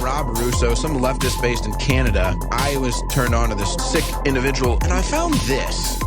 Rob Russo, some leftist based in Canada. I was turned on to this sick individual, and I found this.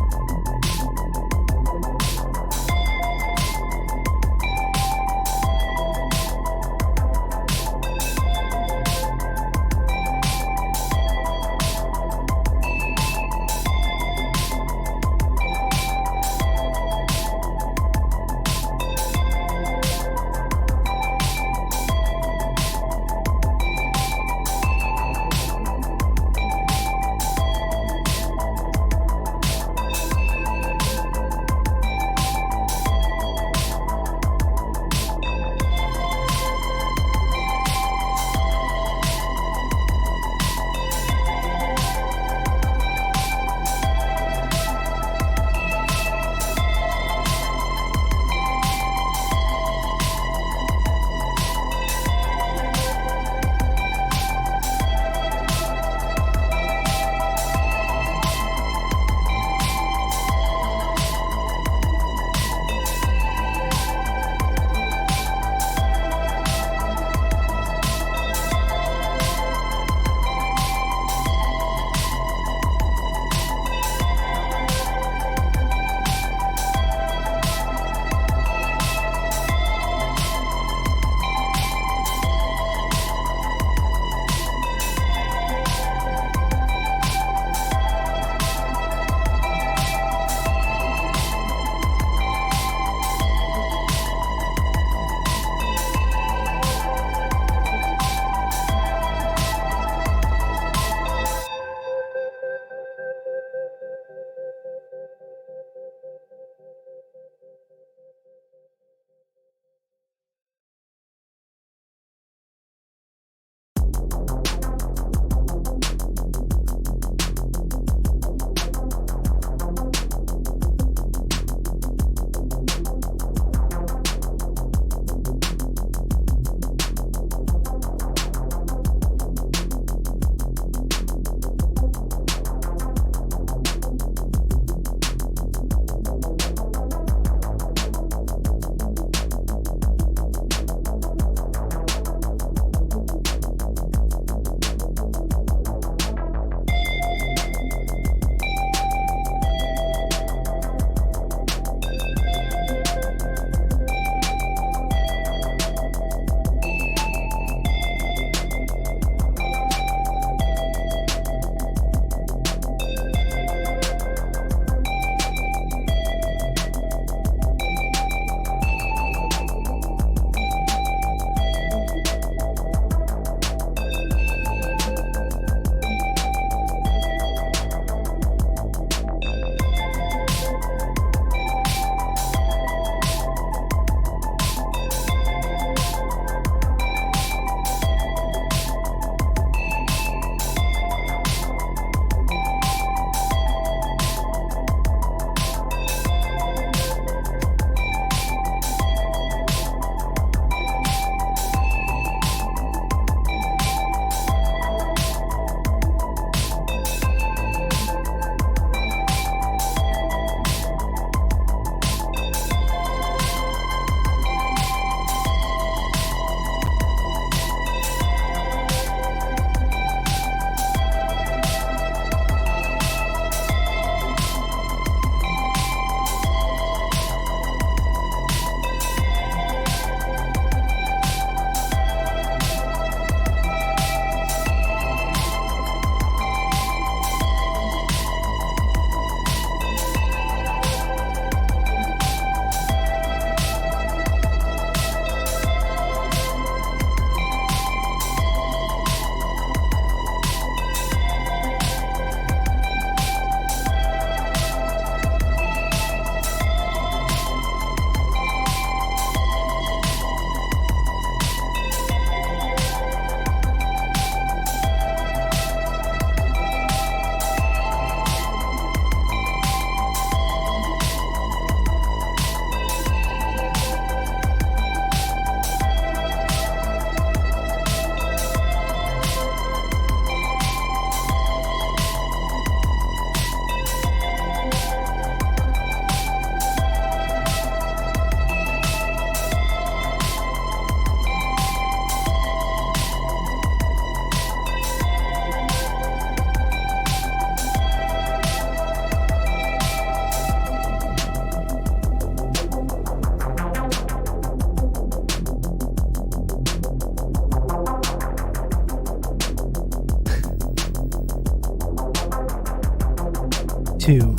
Two.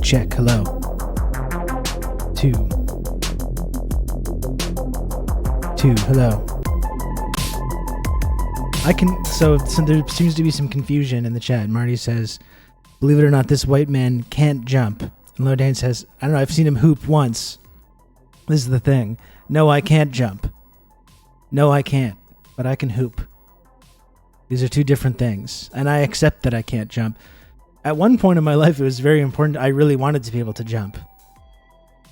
Check. Hello. 2. Hello. So there seems to be some confusion in the chat. Marty says, believe it or not, this white man can't jump. And Lodane says, I don't know, I've seen him hoop once. This is the thing. No, I can't jump. No, I can't. But I can hoop. These are two different things. And I accept that I can't jump. At one point in my life, it was very important. I really wanted to be able to jump.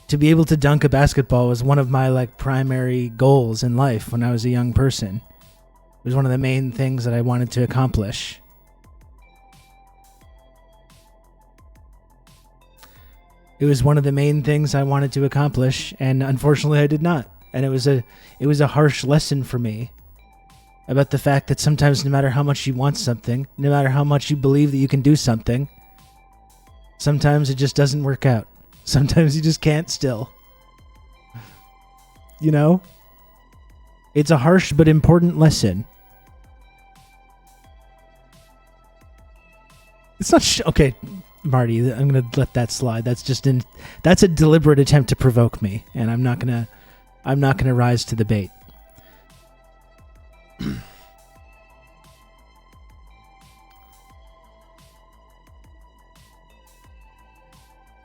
To be able to dunk a basketball was one of my primary goals in life when I was a young person. It was one of the main things that I wanted to accomplish. It was one of the main things I wanted to accomplish, and unfortunately I did not. And it was a harsh lesson for me about the fact that sometimes no matter how much you want something, no matter how much you believe that you can do something, sometimes it just doesn't work out. Sometimes you just can't still. You know? It's a harsh but important lesson. It's not okay, Marty, I'm going to let that slide. That's a deliberate attempt to provoke me, and I'm not going to rise to the bait.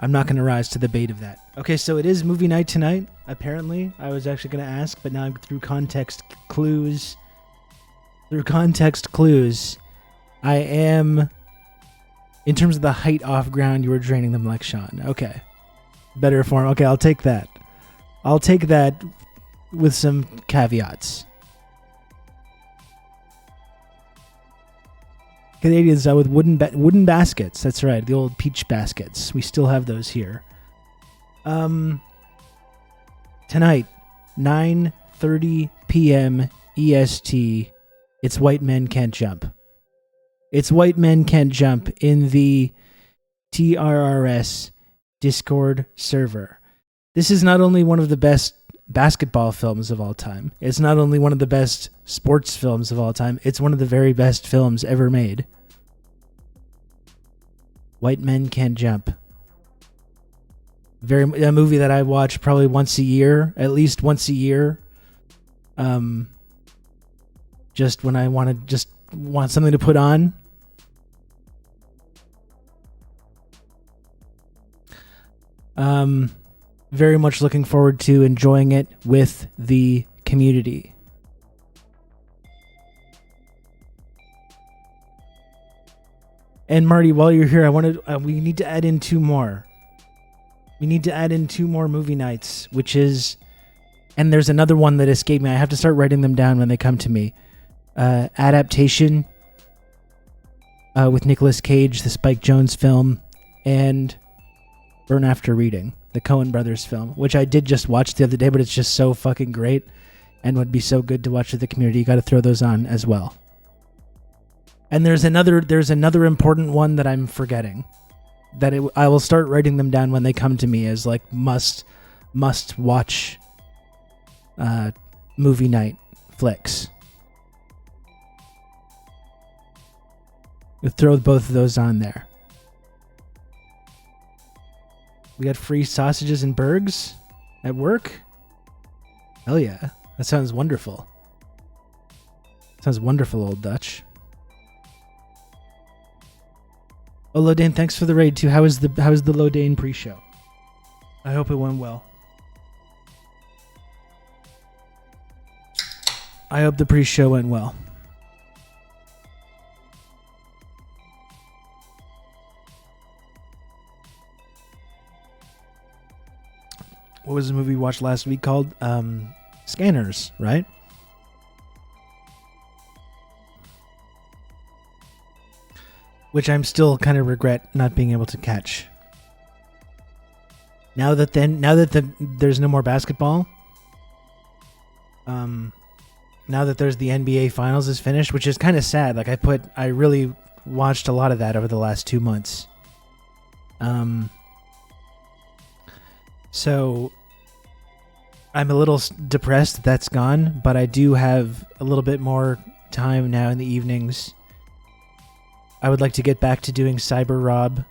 I'm not going to rise to the bait of that. Okay, so it is movie night tonight, apparently. I was actually going to ask, but now through context clues, I am, in terms of the height off ground, you were draining them like Sean. Okay. Better form. Okay, I'll take that. I'll take that with some caveats. Canadians with wooden baskets. That's right, the old peach baskets. We still have those here. Tonight, 9:30 p.m. EST. It's White Men Can't Jump. It's White Men Can't Jump in the TRRS Discord server. This is not only one of the best basketball films of all time. It's not only one of the best sports films of all time. It's one of the very best films ever made. White Men Can't Jump. A movie that I watch probably once a year, at least once a year. Just when I want something to put on. Very much looking forward to enjoying it with the community. And Marty, while you're here, we need to add in 2 more. We need to add in 2 more movie nights, and there's another one that escaped me. I have to start writing them down when they come to me. Adaptation with Nicolas Cage, the Spike Jonze film, and Burn After Reading, the Coen Brothers film, which I did just watch the other day, but it's just so fucking great and would be so good to watch with the community. You got to throw those on as well. And there's another important one that I'm forgetting. I will start writing them down when they come to me as must watch movie night flicks. We'll throw both of those on there. We got free sausages and burgers at work? Hell yeah. That sounds wonderful. Sounds wonderful, Old Dutch. Oh, Lodane, thanks for the raid too. How was the Lodane pre-show? I hope it went well. I hope the pre-show went well. What was the movie we watched last week called? Scanners, right? Which I'm still kind of regret not being able to catch. Now that there's no more basketball. Now that there's the NBA Finals is finished, which is kind of sad. I really watched a lot of that over the last 2 months. So I'm a little depressed that that's gone, but I do have a little bit more time now in the evenings. I would like to get back to doing Cyber Rob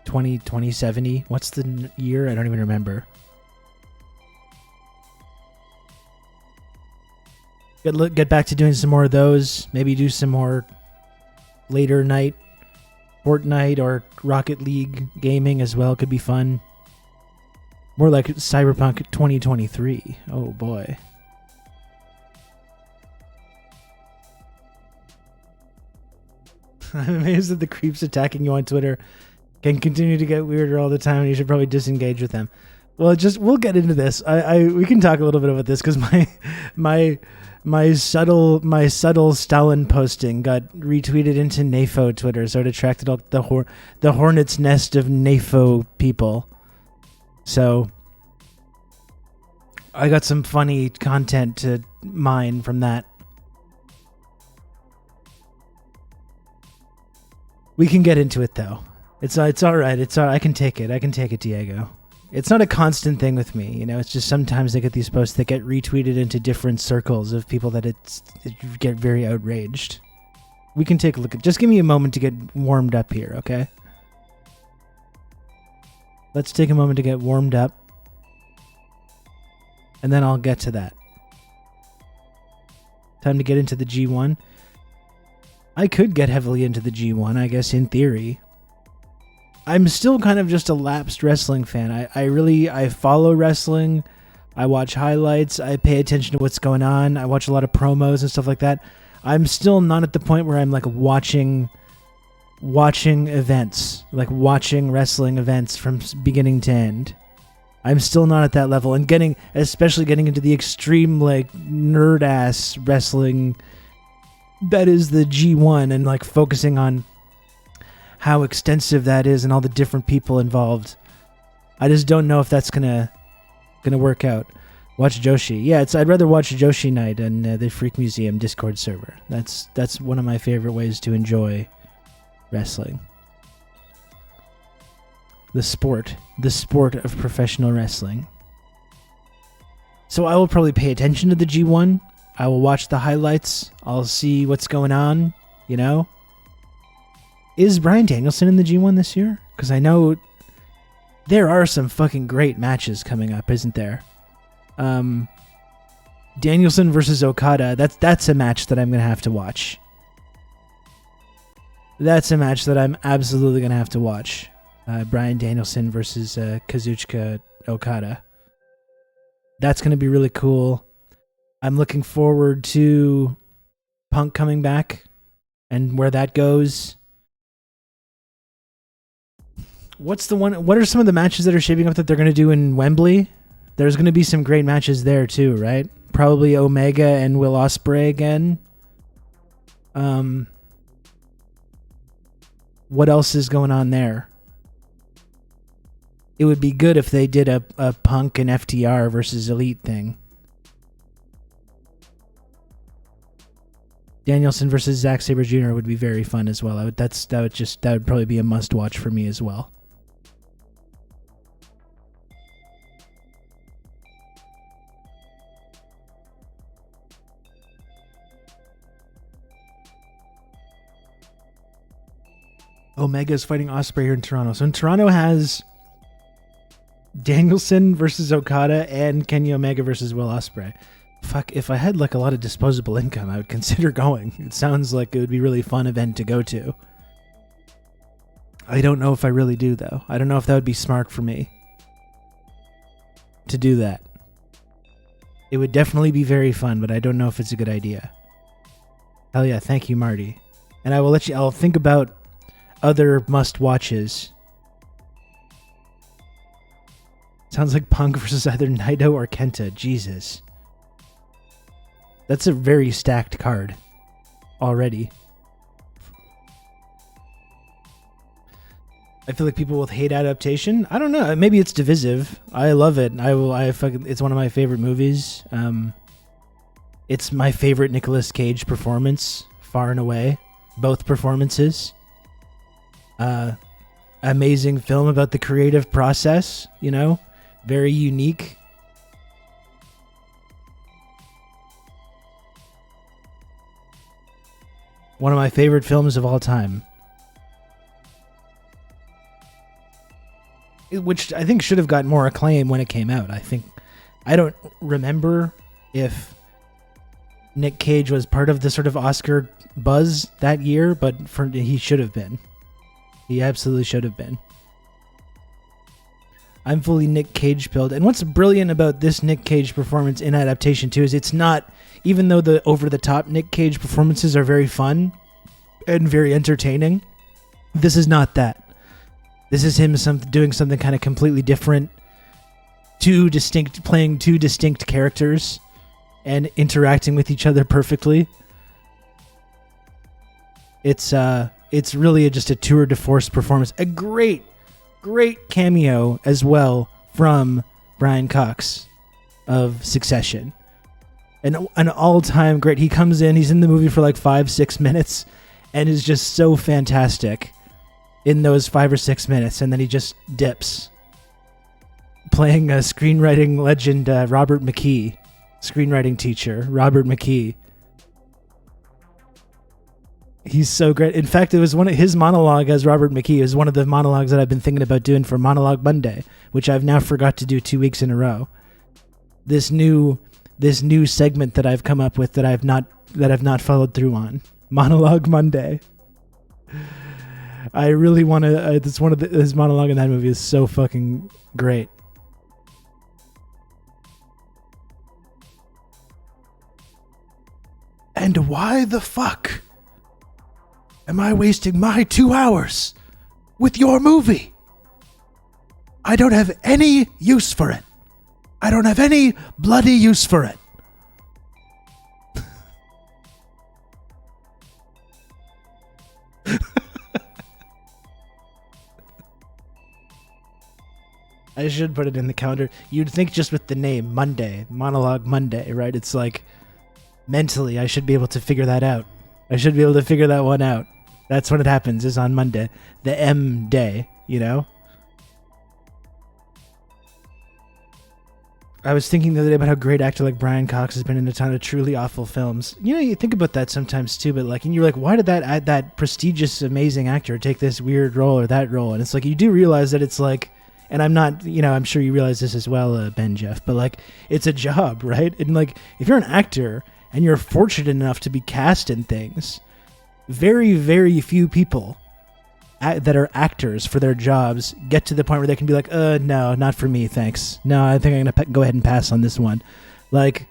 2070. What's the year? I don't even remember. Get back to doing some more of those. Maybe do some more later night Fortnite or Rocket League gaming as well. Could be fun. More like Cyberpunk 2023. Oh boy. I'm amazed that the creeps attacking you on Twitter can continue to get weirder all the time, and you should probably disengage with them. Well, we'll get into this. We can talk a little bit about this because my subtle Stalin posting got retweeted into NAFO Twitter, so it attracted all the hornet's nest of NAFO people. So I got some funny content to mine from that. We can get into it though. It's all right. I can take it. I can take it, Diego. It's not a constant thing with me, It's just sometimes I get these posts that get retweeted into different circles of people that it get very outraged. We can take a look at. Just give me a moment to get warmed up here, okay? Let's take a moment to get warmed up, and then I'll get to that. Time to get into the G1. I could get heavily into the G1, I guess, in theory. I'm still kind of just a lapsed wrestling fan. I follow wrestling. I watch highlights. I pay attention to what's going on. I watch a lot of promos and stuff like that. I'm still not at the point where I'm like watching events, like watching wrestling events from beginning to end. I'm still not at that level, and especially getting into the extreme like nerd ass wrestling that is the G1, and like focusing on how extensive that is and all the different people involved. I just don't know if that's gonna work out. Watch Joshi. Yeah, I'd rather watch Joshi Night and the Freak Museum Discord server. That's one of my favorite ways to enjoy wrestling. The sport of professional wrestling. So I will probably pay attention to the G1. I will watch the highlights. I'll see what's going on, Is Bryan Danielson in the G1 this year? Because I know there are some fucking great matches coming up, isn't there? Danielson versus Okada. That's a match that I'm going to have to watch. That's a match that I'm absolutely going to have to watch. Bryan Danielson versus Kazuchika Okada. That's going to be really cool. I'm looking forward to Punk coming back and where that goes. What are some of the matches that are shaping up that they're going to do in Wembley? There's going to be some great matches there too, right? Probably Omega and Will Ospreay again. What else is going on there? It would be good if they did a Punk and FTR versus Elite thing. Danielson versus Zack Sabre Jr. would be very fun as well. That would probably be a must watch for me as well. Omega is fighting Ospreay here in Toronto. So in Toronto has Danielson versus Okada and Kenny Omega versus Will Ospreay. Fuck, if I had like a lot of disposable income, I would consider going. It sounds like it would be a really fun event to go to. I don't know if I really do, though. I don't know if that would be smart for me to do that. It would definitely be very fun, but I don't know if it's a good idea. Hell yeah, thank you, Marty. And I'll think about other must-watches. Sounds like Punk versus either Naito or Kenta. Jesus. That's a very stacked card already. I feel like people will hate adaptation. I don't know. Maybe it's divisive. I love it. It's one of my favorite movies. It's my favorite Nicolas Cage performance, far and away. Both performances. Amazing film about the creative process, very unique. One of my favorite films of all time. which I think should have gotten more acclaim when it came out. I don't remember if Nick Cage was part of the sort of Oscar buzz that year, but he should have been. He absolutely should have been. I'm fully Nick Cage pilled. And what's brilliant about this Nick Cage performance in adaptation too is it's not, even though the over-the-top Nick Cage performances are very fun and very entertaining, this is not that. This is him doing something kind of completely different, playing two distinct characters and interacting with each other perfectly. It's really just a tour de force performance. A great cameo as well from Brian Cox of Succession. An all-time great. He comes in, he's in the movie for like 5-6 minutes and is just so fantastic in those 5 or 6 minutes, and then he just dips. Playing a screenwriting legend, Robert McKee, screenwriting teacher, Robert McKee. He's so great. In fact, it was one of his monologue as Robert McKee is one of the monologues that I've been thinking about doing for Monologue Monday, which I've now forgot to do 2 weeks in a row. This new segment that I've come up with that I've not followed through on. Monologue Monday. I really want to. It's one of his monologue in that movie is so fucking great. And why the fuck am I wasting my 2 hours with your movie? I don't have any use for it. I don't have any bloody use for it. I should put it in the calendar. You'd think just with the name, Monday, Monologue Monday, right? It's like, mentally, I should be able to figure that out. I should be able to figure that one out. That's when it happens, is on Monday. The M day, you know? I was thinking the other day about how great actor like Brian Cox has been in a ton of truly awful films. You know, you think about that sometimes too, but like, and you're like, why did that prestigious, amazing actor take this weird role or that role? And it's like, you do realize that it's like, and I'm not, you know, I'm sure you realize this as well, Ben Jeff, but like, it's a job, right? And like, if you're an actor and you're fortunate enough to be cast in things, very, very few people that are actors for their jobs get to the point where they can be like, no, not for me, thanks. No, I think I'm going to go ahead and pass on this one. Like,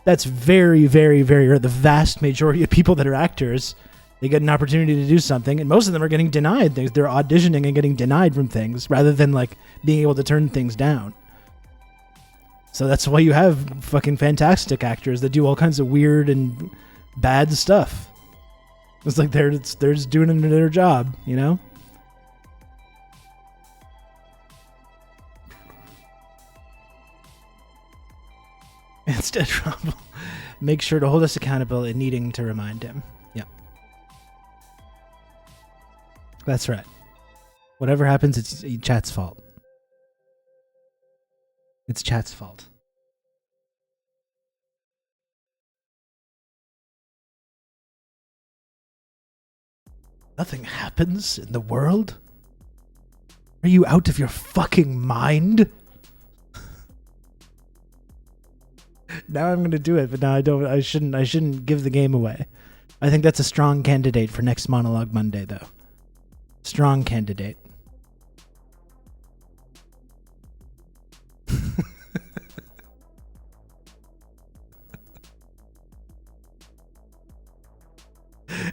that's very, very, very rare. The vast majority of people that are actors, they get an opportunity to do something, and most of them are getting denied things. They're auditioning and getting denied from things rather than like being able to turn things down. So that's why you have fucking fantastic actors that do all kinds of weird and bad stuff. It's like they're just doing their job, you know? Instead, Rob will make sure to hold us accountable in needing to remind him. Yep. That's right. Whatever happens, it's chat's fault. It's chat's fault. Nothing happens in the world? Are you out of your fucking mind? Now I'm going to do it, but now I don't. I shouldn't give the game away. I think that's a strong candidate for next Monologue Monday, though. Strong candidate.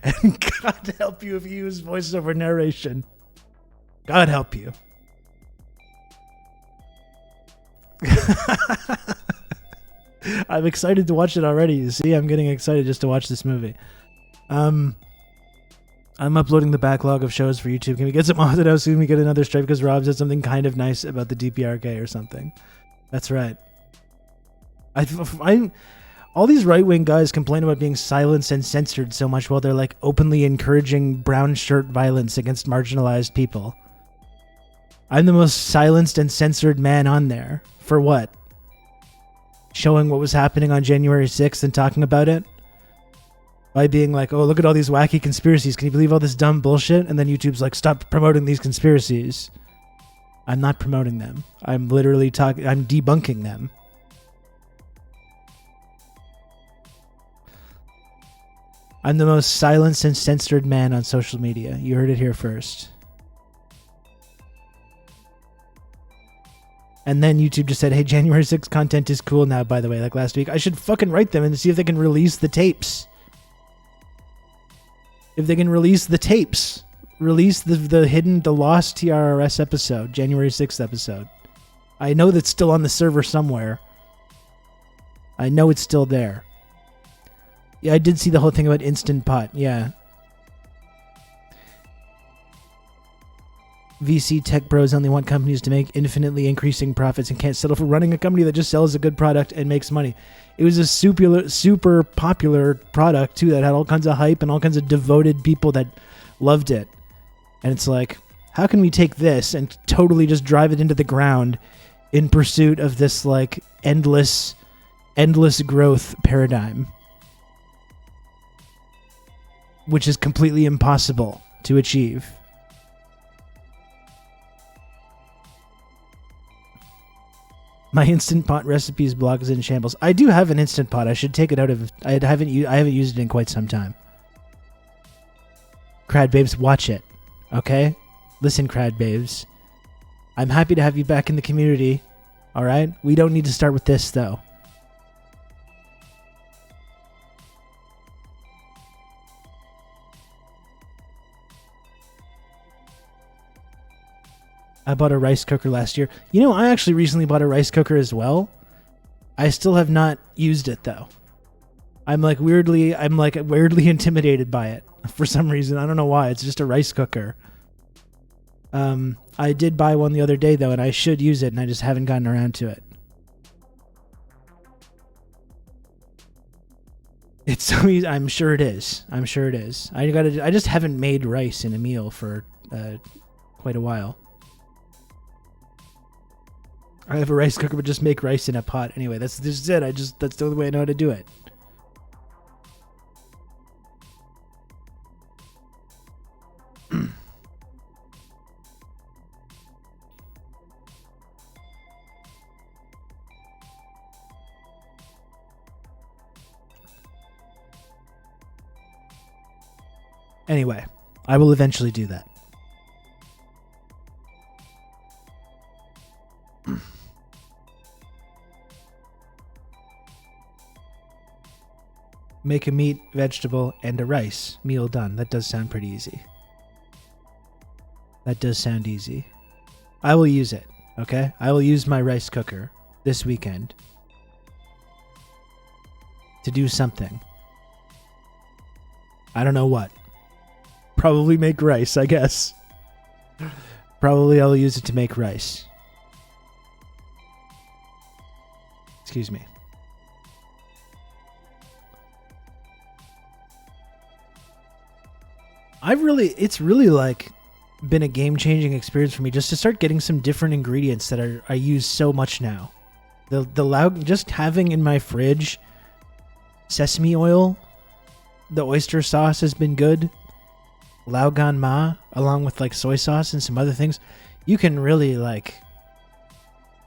And God help you if you use voiceover narration. God help you. I'm excited to watch it already. You see, I'm getting excited just to watch this movie. I'm uploading the backlog of shows for YouTube. Can we get some on how soon we get another strike because Rob said something kind of nice about the DPRK or something? That's right. All these right-wing guys complain about being silenced and censored so much while they're like openly encouraging brown shirt violence against marginalized people. I'm the most silenced and censored man on there. For what? Showing what was happening on January 6th and talking about it? By being like, oh, look at all these wacky conspiracies. Can you believe all this dumb bullshit? And then YouTube's like, stop promoting these conspiracies. I'm not promoting them. I'm literally I'm debunking them. I'm the most silenced and censored man on social media. You heard it here first. And then YouTube just said, hey, January 6th content is cool now, by the way, like last week. I should fucking write them and see if they can release the tapes. If they can release the tapes. Release the lost TRRS episode, January 6th episode. I know that's still on the server somewhere. I know it's still there. Yeah, I did see the whole thing about Instant Pot. Yeah. VC tech bros only want companies to make infinitely increasing profits and can't settle for running a company that just sells a good product and makes money. It was a super popular product, too, that had all kinds of hype and all kinds of devoted people that loved it. And it's like, how can we take this and totally just drive it into the ground in pursuit of this, like, endless growth paradigm? Which is completely impossible to achieve. My Instant Pot recipes blog is in shambles. I do have an Instant Pot. I should take it out of... I haven't used it in quite some time. Crad Babes, watch it. Okay? Listen, Crad Babes. I'm happy to have you back in the community. Alright? We don't need to start with this, though. I bought a rice cooker last year. You know, I actually recently bought a rice cooker as well. I still have not used it though. I'm weirdly intimidated by it for some reason. I don't know why. It's just a rice cooker. I did buy one the other day though, and I should use it, and I just haven't gotten around to it. It's so easy. I'm sure it is. I just haven't made rice in a meal for quite a while. I have a rice cooker, but just make rice in a pot. Anyway, that's just it. That's the only way I know how to do it. Anyway, I will eventually do that. Make a meat, vegetable, and a rice. Meal done. That does sound pretty easy. That does sound easy. I will use it, okay? I will use my rice cooker this weekend to do something. I don't know what. Probably make rice, I guess. Probably I'll use it to make rice. Excuse me. It's really like been a game-changing experience for me just to start getting some different ingredients that I use so much now. Just having in my fridge sesame oil, the oyster sauce has been good. Lao Gan Ma, along with like soy sauce and some other things, you can really like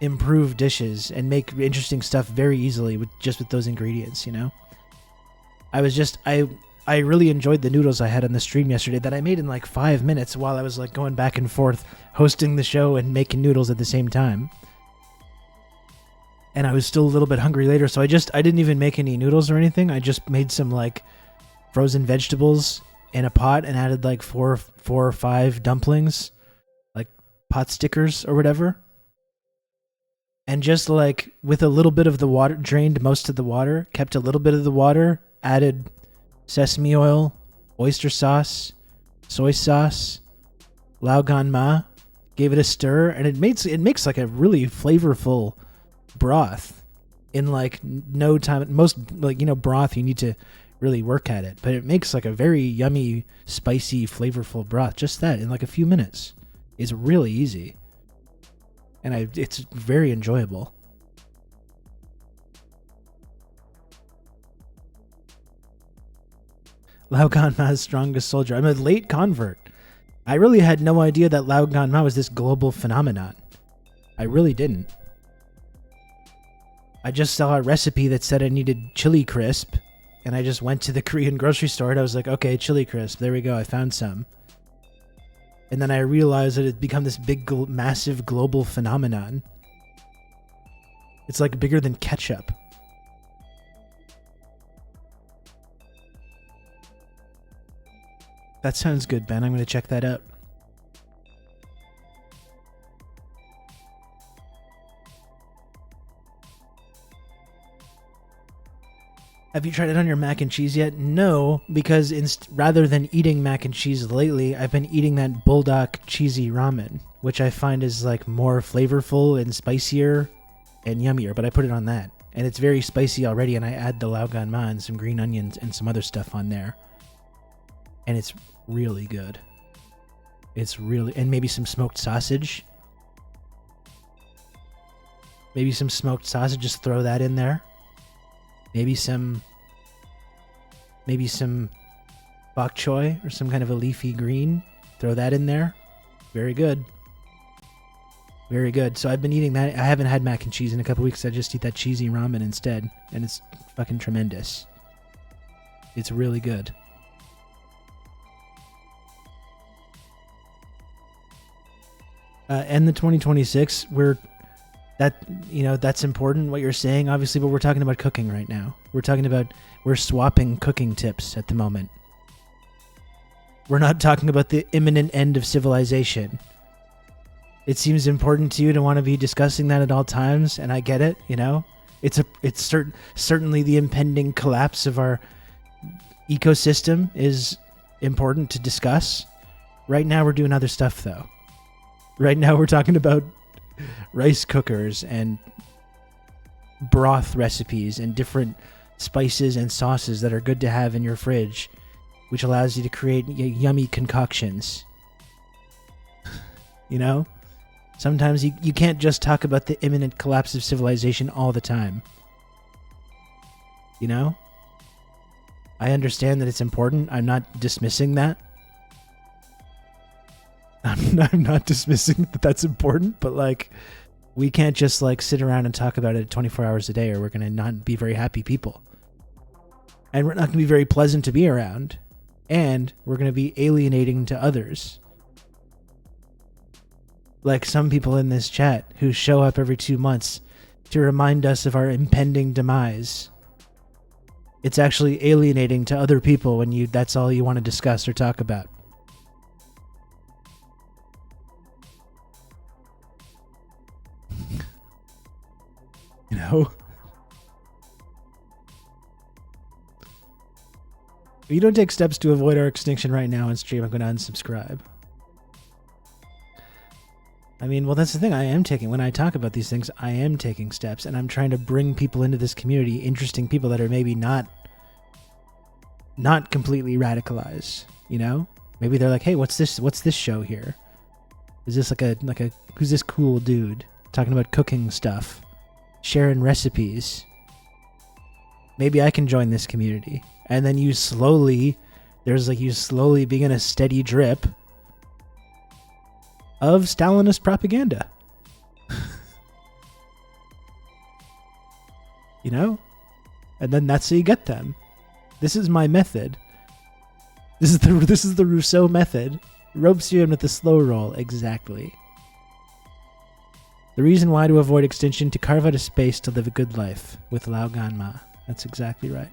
improve dishes and make interesting stuff very easily with those ingredients, you know? I really enjoyed the noodles I had on the stream yesterday that I made in like 5 minutes while I was like going back and forth hosting the show and making noodles at the same time. And I was still a little bit hungry later, so I didn't even make any noodles or anything. I just made some like frozen vegetables in a pot and added like four or five dumplings, like pot stickers or whatever. And just like with a little bit of the water, drained most of the water, kept a little bit of the water, added sesame oil, oyster sauce, soy sauce, Lao Gan Ma, gave it a stir, and it makes like a really flavorful broth in like no time. Most like, you know, broth you need to really work at it, but it makes like a very yummy, spicy, flavorful broth. Just that in like a few minutes is really easy, and it's very enjoyable. Lao Gan Ma's strongest soldier. I'm a late convert. I really had no idea that Lao Gan Ma was this global phenomenon. I really didn't. I just saw a recipe that said I needed chili crisp, and I just went to the Korean grocery store and I was like, okay, chili crisp. There we go. I found some. And then I realized that it's become this big, massive global phenomenon. It's like bigger than ketchup. That sounds good, Ben. I'm going to check that out. Have you tried it on your mac and cheese yet? No, because rather than eating mac and cheese lately, I've been eating that bulldog cheesy ramen, which I find is like more flavorful and spicier and yummier, but I put it on that. And it's very spicy already, and I add the laoganma and some green onions and some other stuff on there. And it's really good. It's really... And maybe some smoked sausage. Maybe some smoked sausage, just throw that in there. Maybe some bok choy or some kind of a leafy green. Throw that in there. Very good. Very good. So I've been eating that. I haven't had mac and cheese in a couple weeks. I just eat that cheesy ramen instead. And it's fucking tremendous. It's really good. And the 2026, that's important what you're saying, obviously, but we're talking about cooking right now. We're swapping cooking tips at the moment. We're not talking about the imminent end of civilization. It seems important to you to want to be discussing that at all times, and I get it, It's certainly the impending collapse of our ecosystem is important to discuss. Right now we're doing other stuff, though. Right now we're talking about rice cookers and broth recipes and different spices and sauces that are good to have in your fridge, which allows you to create yummy concoctions. Sometimes you can't just talk about the imminent collapse of civilization all the time. I understand that it's important. I'm not dismissing that. I'm not dismissing that that's important, but we can't just sit around and talk about it 24 hours a day, or we're going to not be very happy people. And we're not going to be very pleasant to be around, and we're going to be alienating to others. Like some people in this chat who show up every 2 months to remind us of our impending demise. It's actually alienating to other people when that's all you want to discuss or talk about. If you don't take steps to avoid our extinction right now on stream, I'm going to unsubscribe. That's the thing. I am taking, when I talk about these things, I am taking steps, and I'm trying to bring people into this community, interesting people that are maybe not completely radicalized, Maybe they're like, hey, what's this show here? Is this like a who's this cool dude talking about cooking stuff? Sharing recipes. Maybe I can join this community. And then you slowly begin a steady drip of Stalinist propaganda. And then that's how you get them. This is my method. This is the Rousseau method. Ropes you in with the slow roll. Exactly. The reason why to avoid extinction, to carve out a space to live a good life with laoganma. That's exactly right.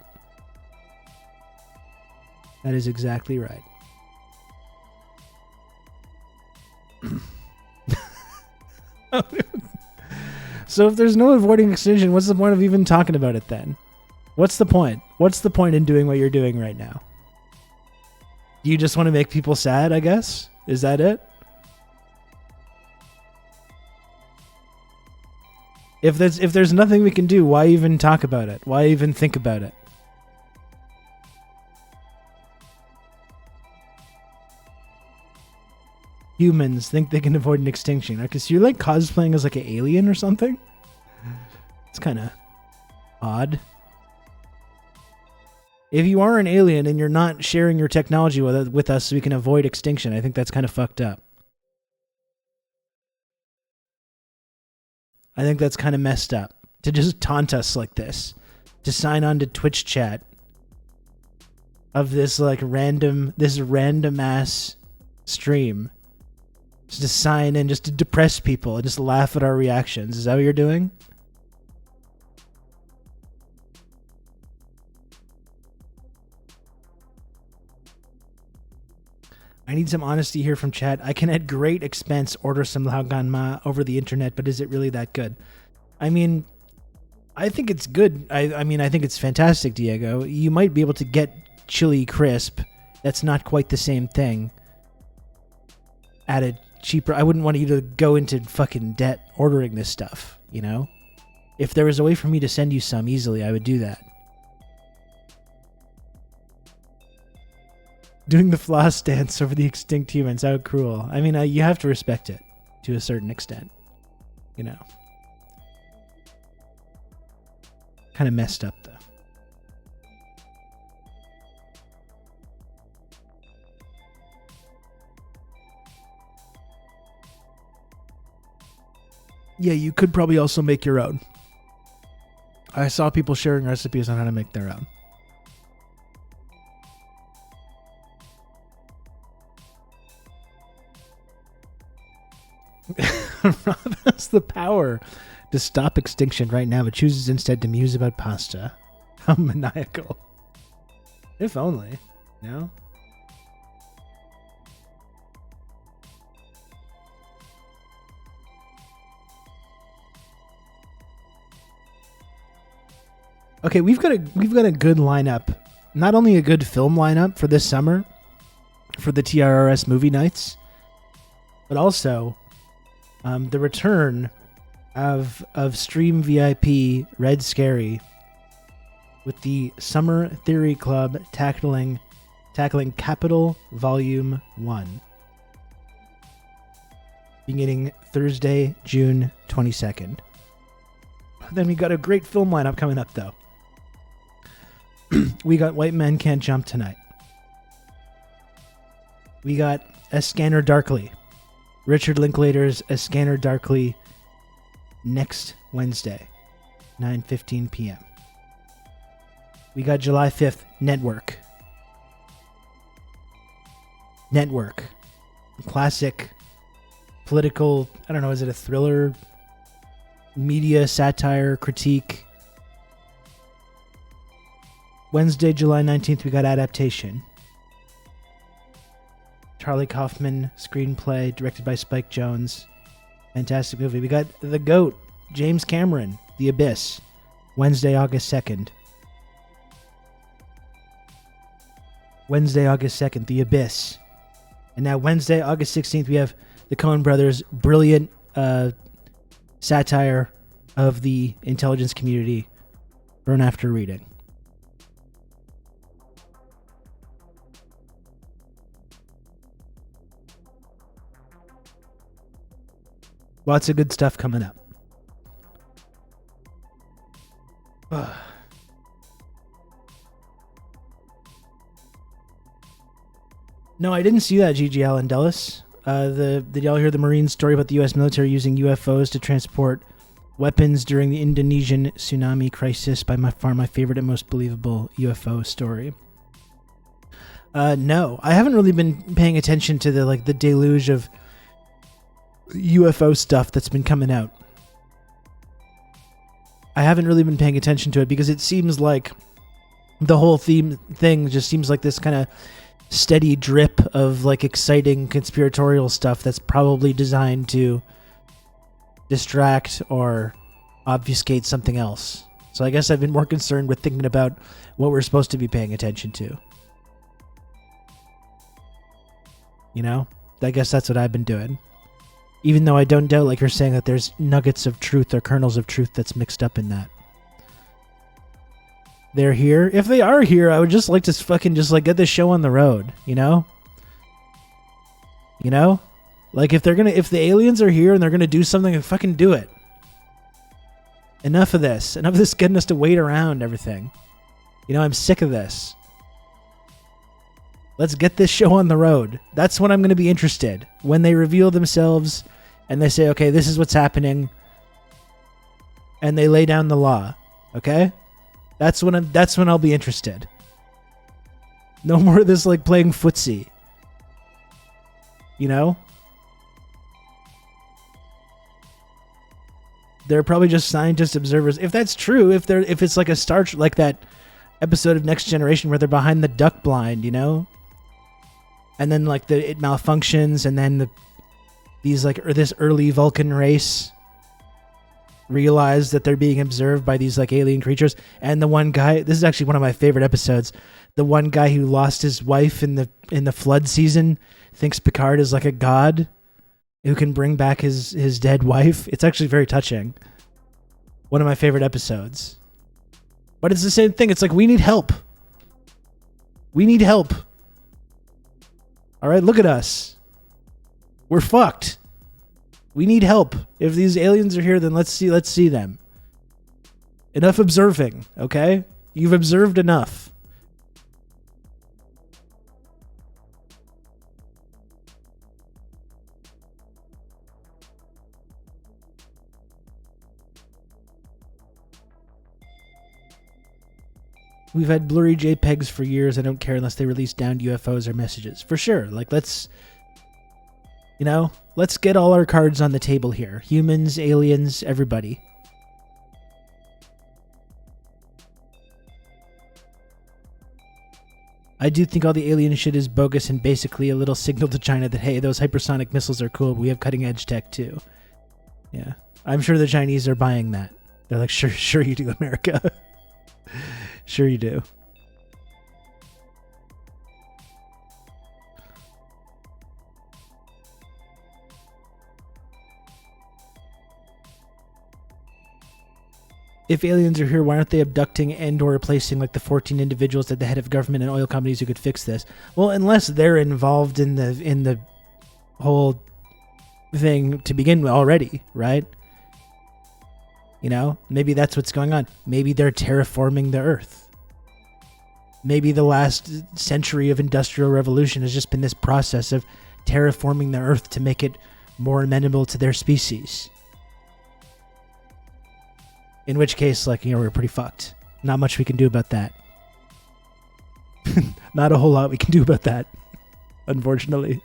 That is exactly right. So if there's no avoiding extinction, what's the point of even talking about it then? What's the point? What's the point in doing what you're doing right now? You just want to make people sad, I guess? Is that it? If there's nothing we can do, why even talk about it? Why even think about it? Humans think they can avoid an extinction. Because you're cosplaying as an alien or something? It's kind of odd. If you are an alien and you're not sharing your technology with us so we can avoid extinction, I think that's kind of fucked up. I think that's kind of messed up to just taunt us like this, to sign on to Twitch chat of this like random ass stream, just to sign in, just to depress people and just laugh at our reactions. Is that what you're doing? I need some honesty here from chat. I can at great expense order some Lao Gan Ma over the internet, but is it really that good? I mean, I think it's good. I mean, I think it's fantastic, Diego. You might be able to get chili crisp. That's not quite the same thing. At a cheaper... I wouldn't want you to go into fucking debt ordering this stuff, you know? If there was a way for me to send you some easily, I would do that. Doing the floss dance over the extinct humans. How cruel. I mean, you have to respect it to a certain extent. You know. Kind of messed up, though. Yeah, you could probably also make your own. I saw people sharing recipes on how to make their own. Rob has the power to stop extinction right now, but chooses instead to muse about pasta. How maniacal. If only, you know? Okay, we've got a good lineup. Not only a good film lineup for this summer, for the TRRS movie nights, but also the return of Stream VIP Red Scary with the Summer Theory Club tackling Capital Volume 1. Beginning Thursday, June 22nd. Then we got a great film lineup coming up, though. We got White Men Can't Jump tonight. We got A Scanner Darkly. Richard Linklater's A Scanner Darkly next Wednesday, 9:15 p.m. We got July 5th, Network. Classic political, I don't know, is it a thriller, media, satire, critique? Wednesday, July 19th, we got Adaptation. Charlie Kaufman screenplay, directed by Spike Jonze. Fantastic movie. We got The GOAT, James Cameron, The Abyss. Wednesday, August 2nd. Wednesday, August 2nd, The Abyss. And now Wednesday, August 16th, we have the Coen brothers' brilliant satire of the intelligence community, Burn After Reading. Lots of good stuff coming up. No, I didn't see that, G.G. Allen Dulles. Did y'all hear the Marine story about the U.S. military using UFOs to transport weapons during the Indonesian tsunami crisis? By far my favorite and most believable UFO story. No, I haven't really been paying attention to the deluge of UFO stuff that's been coming out. I haven't really been paying attention to it because it seems like the whole thing just seems like this kind of steady drip of exciting conspiratorial stuff that's probably designed to distract or obfuscate something else. So I guess I've been more concerned with thinking about what we're supposed to be paying attention to. You know? I guess that's what I've been doing. Even though I don't doubt, like you're saying, that there's nuggets of truth or kernels of truth that's mixed up in that. They're here. If they are here, I would just like to fucking get this show on the road, you know? You know? If the aliens are here and they're gonna do something, then fucking do it. Enough of this. Enough of this getting us to wait around everything. You know, I'm sick of this. Let's get this show on the road. That's when I'm going to be interested. When they reveal themselves and they say, okay, this is what's happening. and they lay down the law. Okay? That's when I'll be interested. No more of this like playing footsie. You know? They're probably just scientist observers. If that's true, if it's like a like that episode of Next Generation where they're behind the duck blind, you know? And then like it malfunctions, and then this early Vulcan race realize that they're being observed by these like alien creatures. And the one guy, this is actually one of my favorite episodes, the one guy who lost his wife in the flood season thinks Picard is like a god who can bring back his dead wife. It's actually very touching. One of my favorite episodes. But it's the same thing. It's like, we need help. We need help. All right, look at us. We're fucked. We need help. If these aliens are here, then let's see them. Enough observing, okay? You've observed enough. We've had blurry JPEGs for years. I don't care unless they release downed UFOs or messages. For sure. Like, let's get all our cards on the table here. Humans, aliens, everybody. I do think all the alien shit is bogus and basically a little signal to China that, hey, those hypersonic missiles are cool, but we have cutting edge tech too. Yeah. I'm sure the Chinese are buying that. They're like, sure you do, America. Sure you do. If aliens are here, why aren't they abducting and or replacing like the 14 individuals at the head of government and oil companies who could fix this? Well, unless they're involved in the whole thing to begin with already, right? You know, maybe that's what's going on. Maybe they're terraforming the Earth. Maybe the last century of industrial revolution has just been this process of terraforming the Earth to make it more amenable to their species. In which case, like, you know, we're pretty fucked. Not much we can do about that. Not a whole lot we can do about that, unfortunately.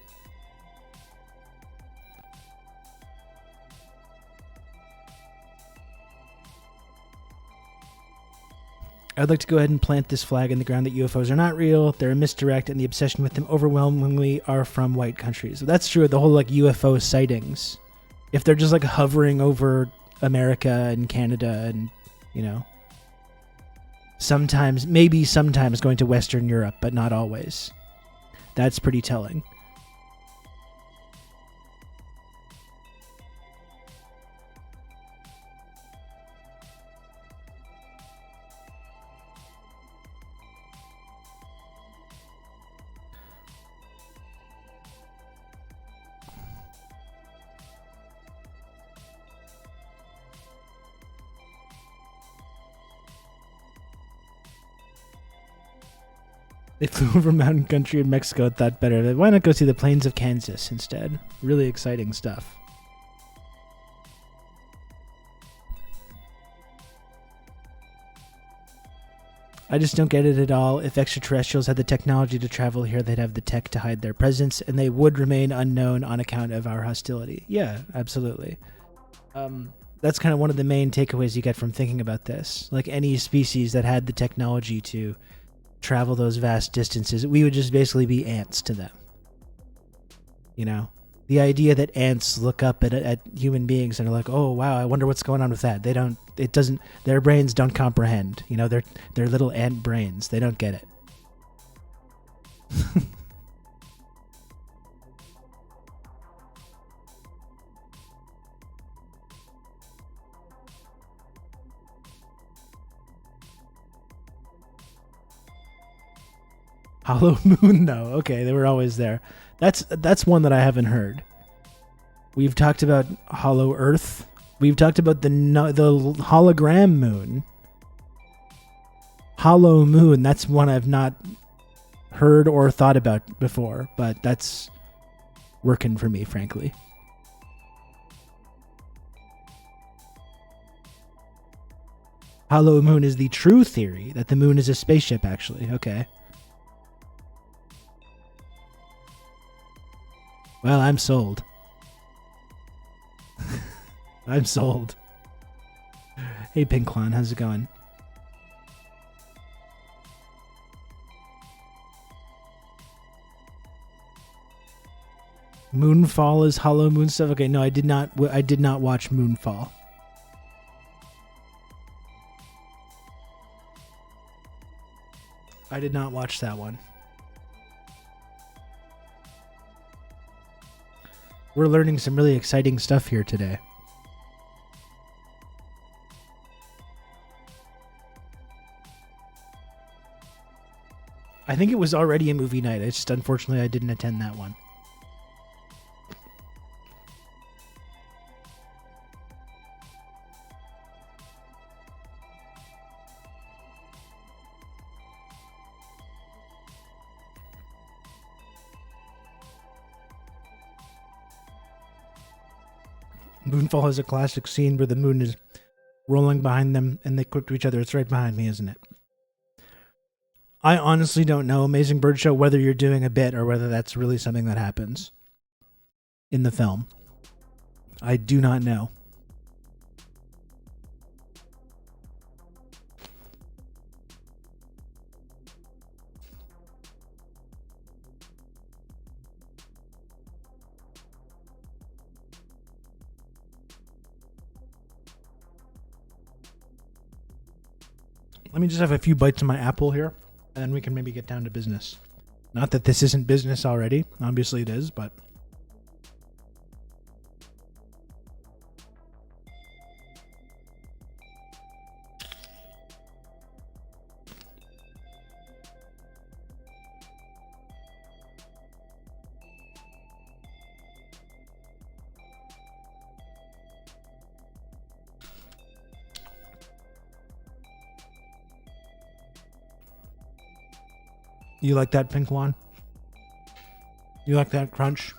I'd like to go ahead and plant this flag in the ground that UFOs are not real, they're a misdirect, and the obsession with them overwhelmingly are from white countries. So that's true, the whole like UFO sightings. If they're just like hovering over America and Canada and, you know, sometimes going to Western Europe, but not always. That's pretty telling. They flew over mountain country in Mexico and thought better. Why not go see the plains of Kansas instead? Really exciting stuff. I just don't get it at all. If extraterrestrials had the technology to travel here, they'd have the tech to hide their presence, and they would remain unknown on account of our hostility. Yeah, absolutely. That's kind of one of the main takeaways you get from thinking about this. Like any species that had the technology to travel those vast distances, we would just basically be ants to them. You know, the idea that ants look up at human beings and are like, oh wow, I wonder what's going on with that. Their brains don't comprehend. You know, they're little ant brains. They don't get it. Hollow Moon, though. Okay, they were always there. That's one that I haven't heard. We've talked about Hollow Earth. We've talked about the hologram moon. Hollow Moon, that's one I've not heard or thought about before, but that's working for me, frankly. Hollow moon is the true theory that the moon is a spaceship, actually. Okay. Well, I'm sold. I'm sold. Hey, Pinklon, how's it going? Moonfall is Hollow Moon stuff. Okay, no, I did not watch Moonfall. I did not watch that one. We're learning some really exciting stuff here today. I think it was already a movie night. It's just unfortunately I didn't attend that one. Moonfall has a classic scene where the moon is rolling behind them and they quip to each other. It's right behind me, isn't it? I honestly don't know, Amazing Bird Show, whether you're doing a bit or whether that's really something that happens in the film. I do not know. Let me just have a few bites of my apple here, and then we can maybe get down to business. Not that this isn't business already. Obviously it is, but... You like that, Pink One? You like that crunch?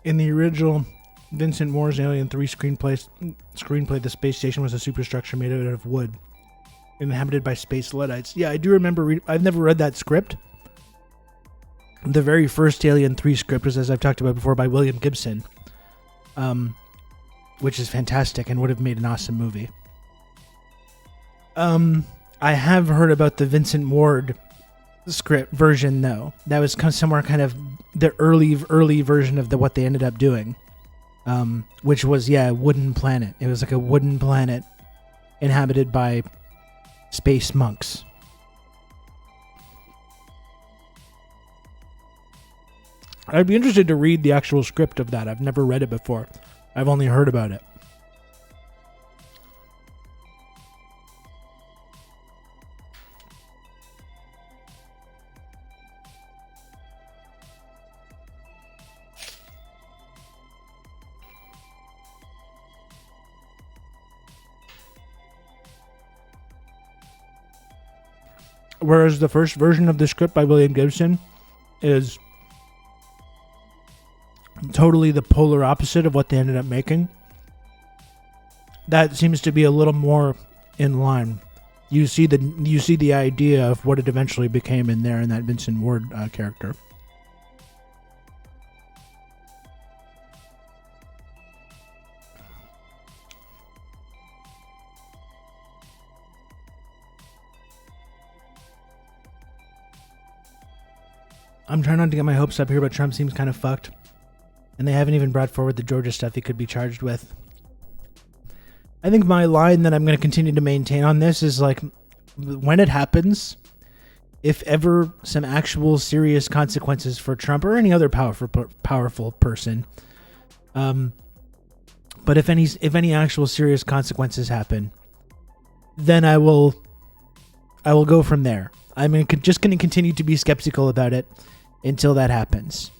In the original Vincent Moore's Alien 3 screenplay, the space station was a superstructure made out of wood, inhabited by space Luddites. Yeah, I do remember. I've never read that script. The very first Alien 3 script was, as I've talked about before, by William Gibson, which is fantastic and would have made an awesome movie. I have heard about the Vincent Ward script version, though. That was somewhere kind of the early version of what they ended up doing. Which was, wooden planet. It was like a wooden planet inhabited by space monks. I'd be interested to read the actual script of that. I've never read it before. I've only heard about it. Whereas the first version of the script by William Gibson is totally the polar opposite of what they ended up making. That seems to be a little more in line. You see the idea of what it eventually became in there in that Vincent Ward character. I'm trying not to get my hopes up here, but Trump seems kind of fucked. And they haven't even brought forward the Georgia stuff he could be charged with. I think my line that I'm going to continue to maintain on this is like, when it happens, if ever some actual serious consequences for Trump or any other powerful person, but if any actual serious consequences happen, then I will go from there. I'm just going to continue to be skeptical about it until that happens.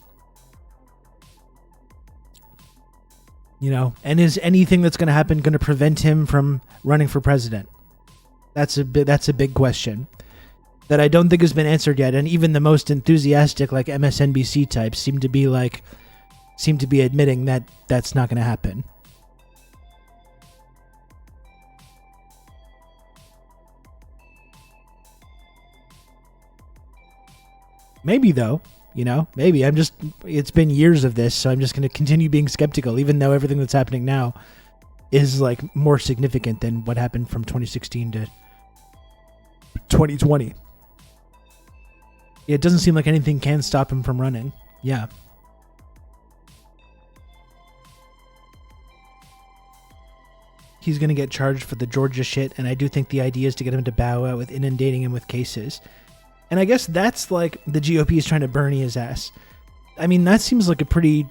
You know, and is anything that's going to happen going to prevent him from running for president? That's a big question that I don't think has been answered yet. And even the most enthusiastic, like MSNBC types, seem to be admitting that that's not going to happen. Maybe though. You know, maybe it's been years of this, so I'm just going to continue being skeptical, even though everything that's happening now is like more significant than what happened from 2016 to 2020. It doesn't seem like anything can stop him from running. Yeah. He's going to get charged for the Georgia shit, and I do think the idea is to get him to bow out with inundating him with cases. And I guess that's like the GOP is trying to Bernie his ass. I mean, that seems like a pretty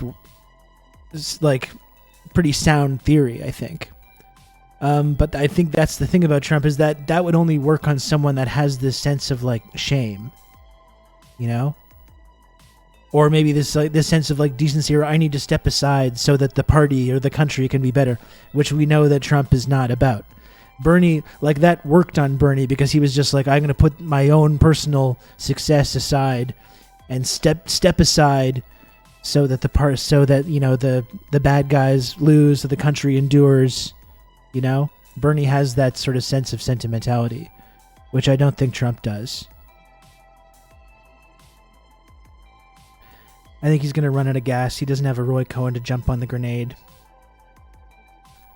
sound theory, I think. But I think that's the thing about Trump is that would only work on someone that has this sense of like shame, you know, or maybe this sense of like decency, or I need to step aside so that the party or the country can be better, which we know that Trump is not about. Bernie, like that worked on Bernie because he was just like, I'm going to put my own personal success aside and step aside so that you know, the bad guys lose, so the country endures, you know. Bernie has that sort of sense of sentimentality, which I don't think Trump does. I think he's going to run out of gas. He doesn't have a Roy Cohn to jump on the grenade.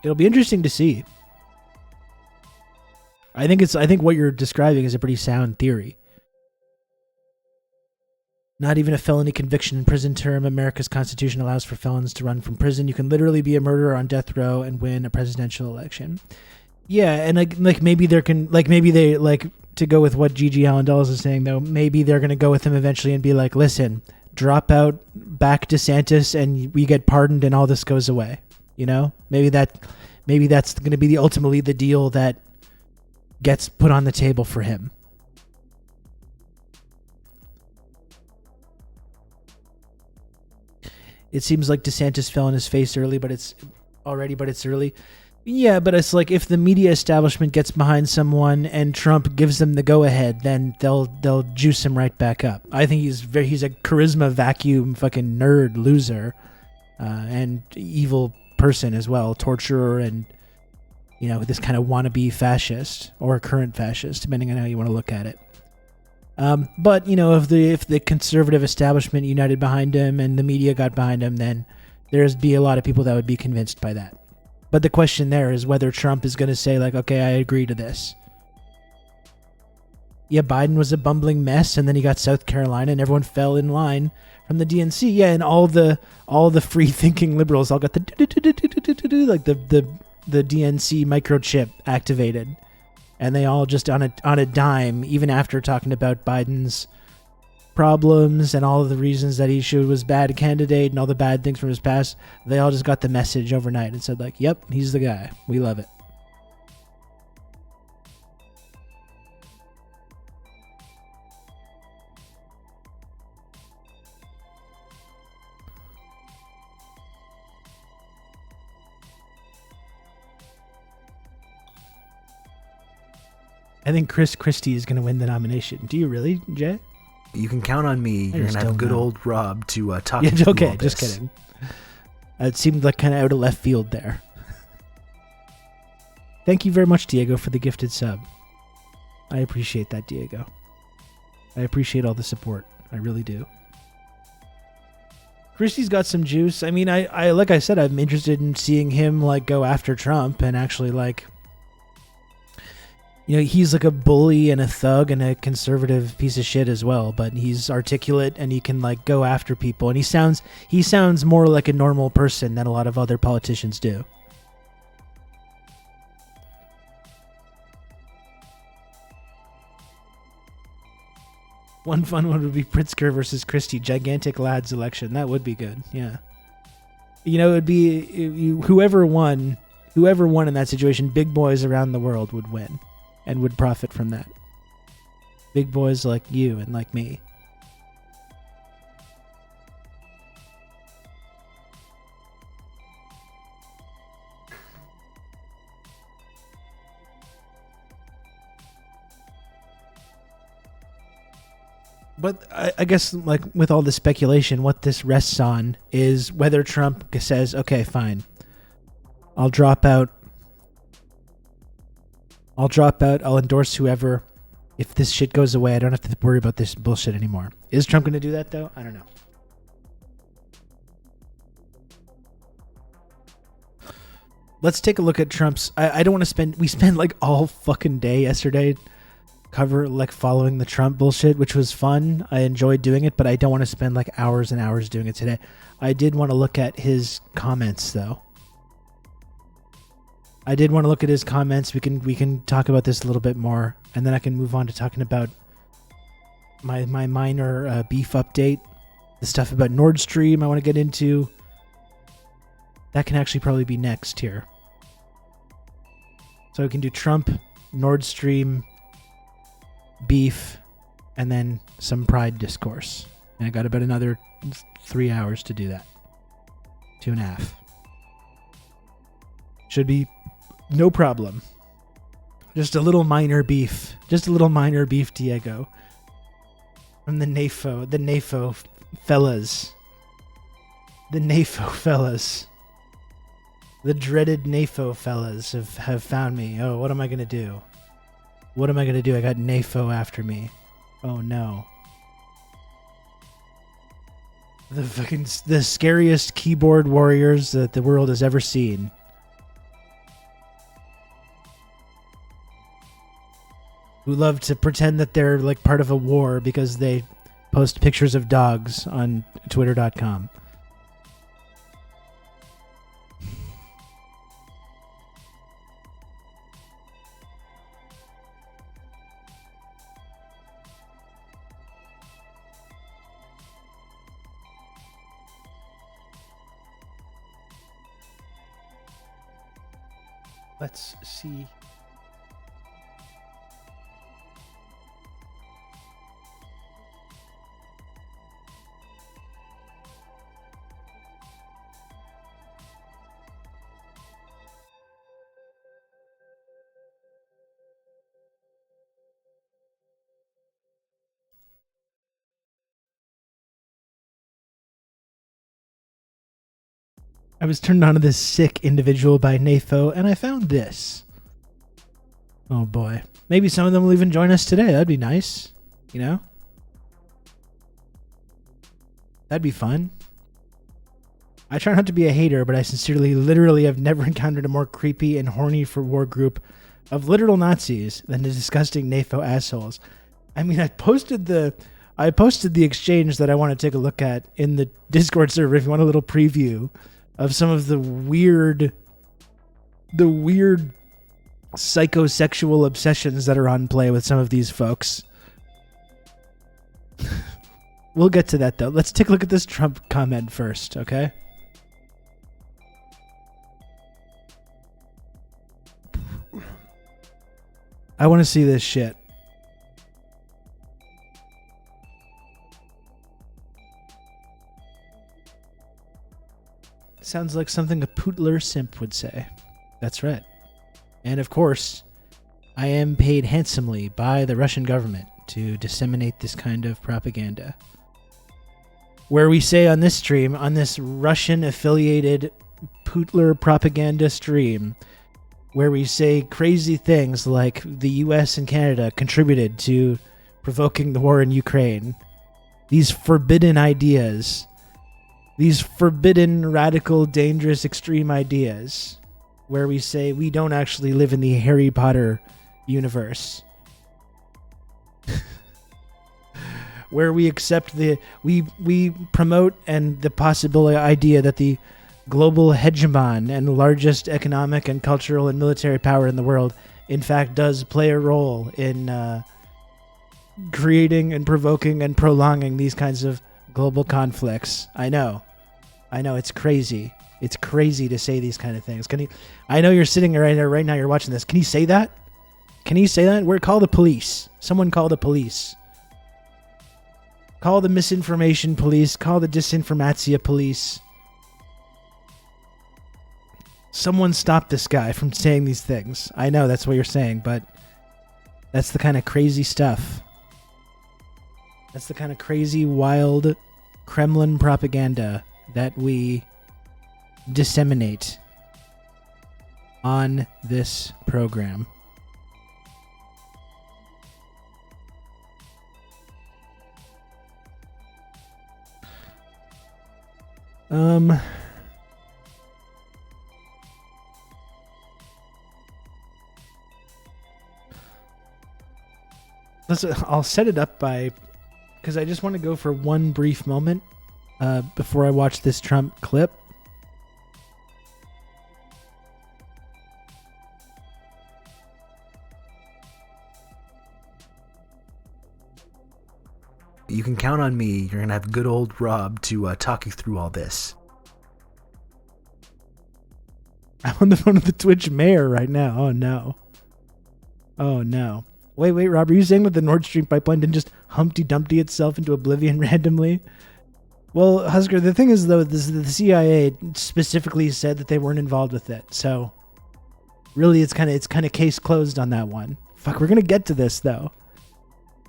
It'll be interesting to see. I think what you're describing is a pretty sound theory. Not even a felony conviction in prison term. America's Constitution allows for felons to run from prison. You can literally be a murderer on death row and win a presidential election. Yeah, and like maybe there can, like maybe they, like, to go with what Gigi Allen Dulles is saying though, maybe they're going to go with him eventually and be like, listen, drop out, back DeSantis, and we get pardoned and all this goes away. You know, maybe that's going to be ultimately the deal that gets put on the table for him. It seems like DeSantis fell on his face early, but it's early. Yeah, but it's like if the media establishment gets behind someone and Trump gives them the go-ahead, then they'll juice him right back up. I think he's a charisma vacuum fucking nerd loser, and evil person as well, torturer, and you know, this kind of wannabe fascist or current fascist, depending on how you want to look at it. But you know, if the conservative establishment united behind him and the media got behind him, then there'd be a lot of people that would be convinced by that. But the question there is whether Trump is going to say like, okay, I agree to this. Yeah, Biden was a bumbling mess, and then he got South Carolina, and everyone fell in line from the DNC. Yeah, and all the free thinking liberals all got the like the DNC microchip activated. And they all just on a dime, even after talking about Biden's problems and all of the reasons that he was bad candidate and all the bad things from his past, they all just got the message overnight and said like, yep, he's the guy. We love it. I think Chris Christie is going to win the nomination. Do you really, Jay? You can count on me. You're going to have good old Rob to talk to. Yeah, okay, just kidding. It seemed like kind of out of left field there. Thank you very much, Diego, for the gifted sub. I appreciate that, Diego. I appreciate all the support. I really do. Christie's got some juice. I mean, I like I said, I'm interested in seeing him like go after Trump and actually like, you know, he's like a bully and a thug and a conservative piece of shit as well, but he's articulate and he can like go after people, and he sounds more like a normal person than a lot of other politicians do. One fun one would be Pritzker versus Christie, gigantic lads election. That would be good. Yeah. You know, it'd be whoever won in that situation, big boys around the world would win. And would profit from that. Big boys like you and like me. But I guess, like, with all the speculation, what this rests on is whether Trump says, okay, fine, I'll drop out, I'll endorse whoever. If this shit goes away, I don't have to worry about this bullshit anymore. Is Trump going to do that, though? I don't know. Let's take a look at Trump's... I don't want to spend... We spent, like, all fucking day yesterday following the Trump bullshit, which was fun. I enjoyed doing it, but I don't want to spend, like, hours and hours doing it today. I did want to look at his comments, though. We can talk about this a little bit more, and then I can move on to talking about my minor beef update, the stuff about Nord Stream I want to get into. That can actually probably be next here. So we can do Trump, Nord Stream, beef, and then some Pride discourse. And I got about another 3 hours to do that. 2.5. Should be no problem. Just a little minor beef, Diego. From the NAFO fellas. The dreaded NAFO fellas have found me. Oh, what am I going to do? I got NAFO after me. Oh, no. The scariest keyboard warriors that the world has ever seen. Who love to pretend that they're like part of a war because they post pictures of dogs on Twitter.com. Let's see. I was turned on to this sick individual by NAFO, and I found this. Oh boy. Maybe some of them will even join us today. That'd be nice. You know? That'd be fun. I try not to be a hater, but I literally have never encountered a more creepy and horny for war group of literal Nazis than the disgusting NAFO assholes. I mean, I posted the exchange that I want to take a look at in the Discord server if you want a little preview of some of the weird psychosexual obsessions that are on play with some of these folks. We'll get to that, though. Let's take a look at this Trump comment first, okay? I want to see this shit. Sounds like something a poodler simp would say. That's right. And of course, I am paid handsomely by the Russian government to disseminate this kind of propaganda. Where we say on this stream, on this Russian-affiliated poodler propaganda stream, where we say crazy things like the US and Canada contributed to provoking the war in Ukraine. These forbidden ideas. These forbidden, radical, dangerous, extreme ideas where we say we don't actually live in the Harry Potter universe. Where we accept we promote and the possible idea that the global hegemon and the largest economic and cultural and military power in the world in fact does play a role in creating and provoking and prolonging these kinds of global conflicts. I know it's crazy. It's crazy to say these kind of things. I know you're sitting right there right now. You're watching this. Can you say that? Call the police. Someone call the police. Call the misinformation police. Call the disinformatia police. Someone stop this guy from saying these things. I know that's what you're saying, but that's the kind of crazy stuff That's the kind of crazy, wild Kremlin propaganda that we disseminate on this program. I'll set it up because I just want to go for one brief moment before I watch this Trump clip. You can count on me. You're going to have good old Rob to talk you through all this. I'm on the phone with the Twitch mayor right now. Oh, no. Oh, no. Wait, Rob, are you saying that the Nord Stream pipeline didn't just Humpty Dumpty itself into oblivion randomly? Well, Husker, the thing is, though, the CIA specifically said that they weren't involved with it. So, really, it's kind of case closed on that one. Fuck, we're going to get to this, though.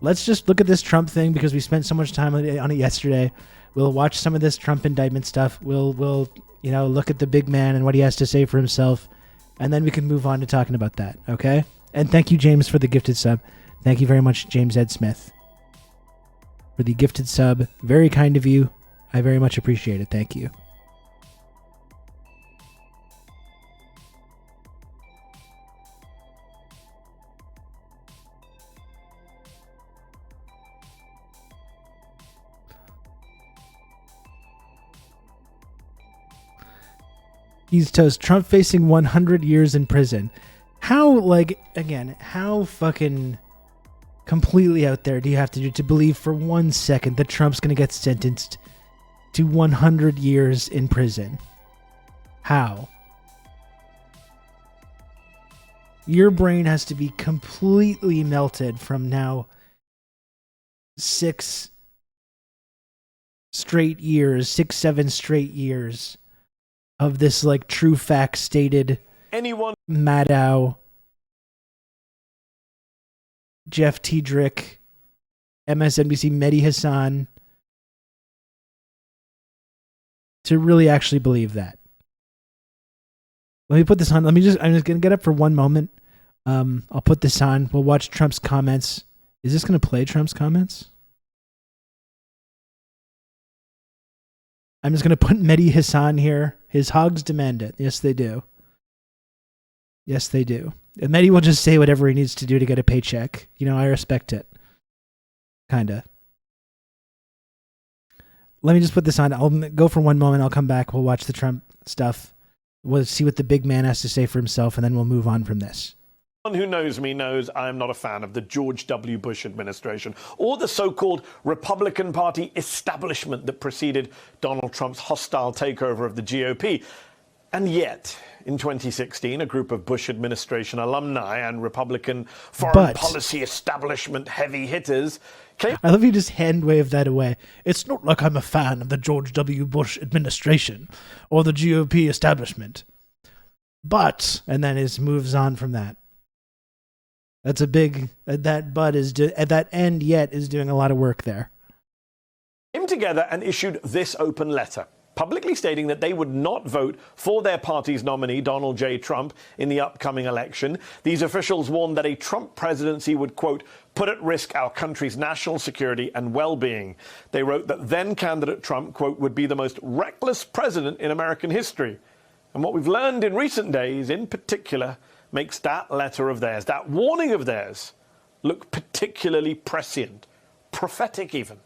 Let's just look at this Trump thing because we spent so much time on it yesterday. We'll watch some of this Trump indictment stuff. We'll look at the big man and what he has to say for himself. And then we can move on to talking about that, okay? And thank you, James, for the gifted sub. Thank you very much, James Ed Smith, for the gifted sub. Very kind of you. I very much appreciate it. Thank you. He's toast. Trump facing 100 years in prison. How fucking completely out there do you have to do to believe for 1 second that Trump's going to get sentenced to 100 years in prison? How? Your brain has to be completely melted from now 6 straight years, 7 straight years of this like true facts stated Maddow, Jeff Tiedrick, MSNBC Mehdi Hassan, to really actually believe that. Let me put this on. I'm just going to get up for one moment. I'll put this on. We'll watch Trump's comments. Is this going to play Trump's comments? I'm just going to put Mehdi Hassan here. His hogs demand it. Yes, they do. Yes, they do. And Mehdi will just say whatever he needs to do to get a paycheck. You know, I respect it. Kinda. Let me just put this on. I'll go for one moment. I'll come back. We'll watch the Trump stuff. We'll see what the big man has to say for himself, and then we'll move on from this. Anyone who knows me knows I am not a fan of the George W. Bush administration or the so-called Republican Party establishment that preceded Donald Trump's hostile takeover of the GOP. And yet, in 2016, a group of Bush administration alumni and Republican foreign policy establishment heavy hitters came... I love you just hand wave that away. It's not like I'm a fan of the George W. Bush administration or the GOP establishment. But, and then it moves on from that. That's a big, that but is, at that end yet is doing a lot of work there. Came together and issued this open letter, publicly stating that they would not vote for their party's nominee, Donald J. Trump, in the upcoming election. These officials warned that a Trump presidency would, quote, put at risk our country's national security and well-being. They wrote that then-candidate Trump, quote, would be the most reckless president in American history. And what we've learned in recent days, in particular, makes that letter of theirs, that warning of theirs, look particularly prescient, prophetic even.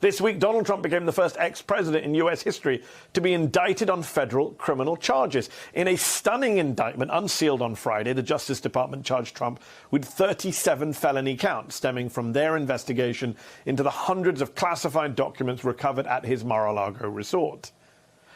This week, Donald Trump became the first ex-president in U.S. history to be indicted on federal criminal charges. In a stunning indictment unsealed on Friday, the Justice Department charged Trump with 37 felony counts stemming from their investigation into the hundreds of classified documents recovered at his Mar-a-Lago resort.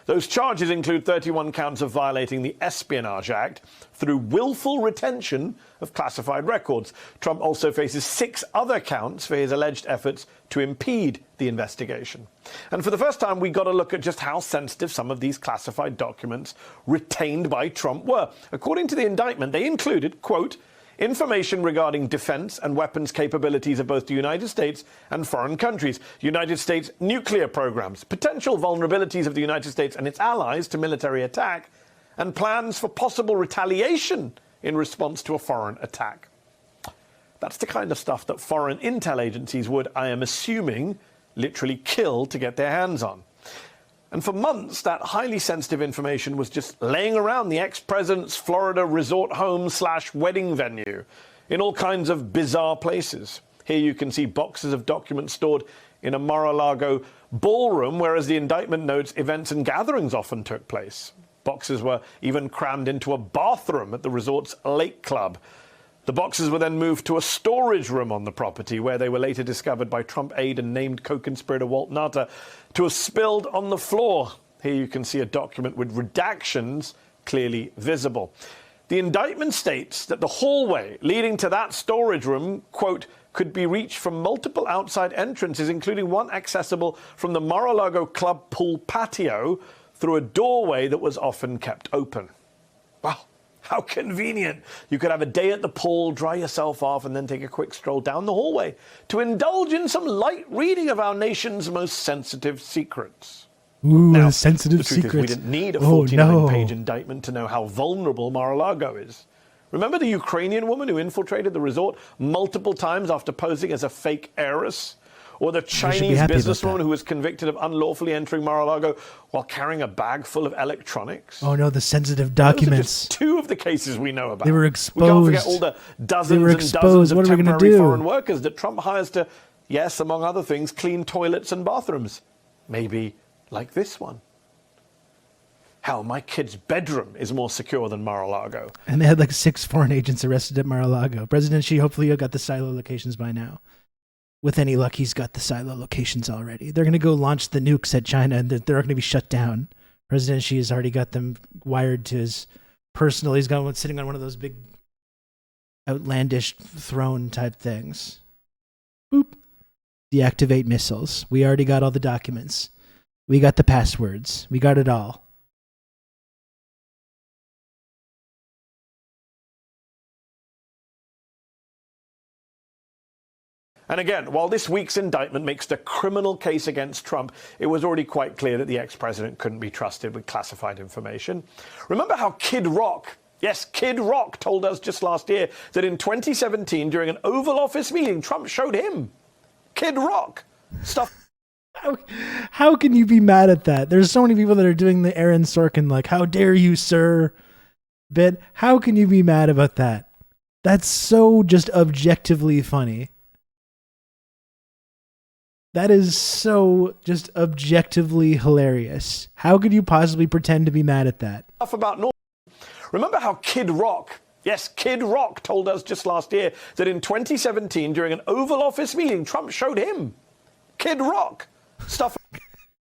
Those charges include 31 counts of violating the Espionage Act through willful retention of classified records. Trump also faces 6 other counts for his alleged efforts to impede the investigation. And for the first time, we got a look at just how sensitive some of these classified documents retained by Trump were. According to the indictment, they included, quote, information regarding defense and weapons capabilities of both the United States and foreign countries, United States nuclear programs, potential vulnerabilities of the United States and its allies to military attack, and plans for possible retaliation in response to a foreign attack. That's the kind of stuff that foreign intel agencies would, I am assuming, literally kill to get their hands on. And for months, that highly sensitive information was just laying around the ex-president's Florida resort home / wedding venue in all kinds of bizarre places. Here you can see boxes of documents stored in a Mar-a-Lago ballroom, whereas the indictment notes events and gatherings often took place. Boxes were even crammed into a bathroom at the resort's lake club. The boxes were then moved to a storage room on the property, where they were later discovered by Trump aide and named co-conspirator Walt Nauta to have spilled on the floor. Here you can see a document with redactions clearly visible. The indictment states that the hallway leading to that storage room, quote, could be reached from multiple outside entrances, including one accessible from the Mar-a-Lago club pool patio through a doorway that was often kept open. Wow. How convenient. You could have a day at the pool, dry yourself off, and then take a quick stroll down the hallway to indulge in some light reading of our nation's most sensitive secrets. Ooh, now, sensitive the truth secrets. is we didn't need a 49-page indictment to know how vulnerable Mar-a-Lago is. Remember the Ukrainian woman who infiltrated the resort multiple times after posing as a fake heiress? Or the Chinese businesswoman who was convicted of unlawfully entering Mar-a-Lago while carrying a bag full of electronics? Oh no, the sensitive documents. Those are just two of the cases we know about. They were exposed. We can't forget all the dozens and dozens of temporary foreign workers that Trump hires to, yes, among other things, clean toilets and bathrooms. Maybe like this one. Hell, my kid's bedroom is more secure than Mar-a-Lago. And they had like 6 foreign agents arrested at Mar-a-Lago. President Xi hopefully got the silo locations by now. With any luck, he's got the silo locations already. They're going to go launch the nukes at China, and they're going to be shut down. President Xi has already got them wired to his personal. He's got one sitting on one of those big, outlandish throne type things. Boop. Deactivate missiles. We already got all the documents. We got the passwords. We got it all. And again, while this week's indictment makes the criminal case against Trump, it was already quite clear that the ex-president couldn't be trusted with classified information. Remember how Kid Rock, yes, Kid Rock, told us just last year that in 2017, during an Oval Office meeting, Trump showed him, Kid Rock, stuff. How can you be mad at that? There's so many people that are doing the Aaron Sorkin, like, how dare you, sir, bit. How can you be mad about that? That's so just objectively funny. That is so just objectively hilarious. How could you possibly pretend to be mad at that? Remember how Kid Rock, yes, Kid Rock, told us just last year that in 2017, during an Oval Office meeting, Trump showed him, Kid Rock, stuff.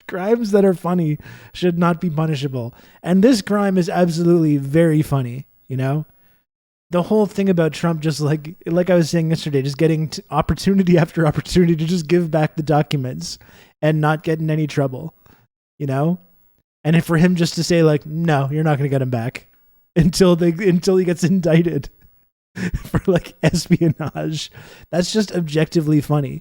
Crimes that are funny should not be punishable. And this crime is absolutely very funny, you know? The whole thing about Trump, just like I was saying yesterday, just getting opportunity after opportunity to just give back the documents and not get in any trouble, you know? And if for him just to say like, no, you're not going to get him back until he gets indicted for like espionage. That's just objectively funny.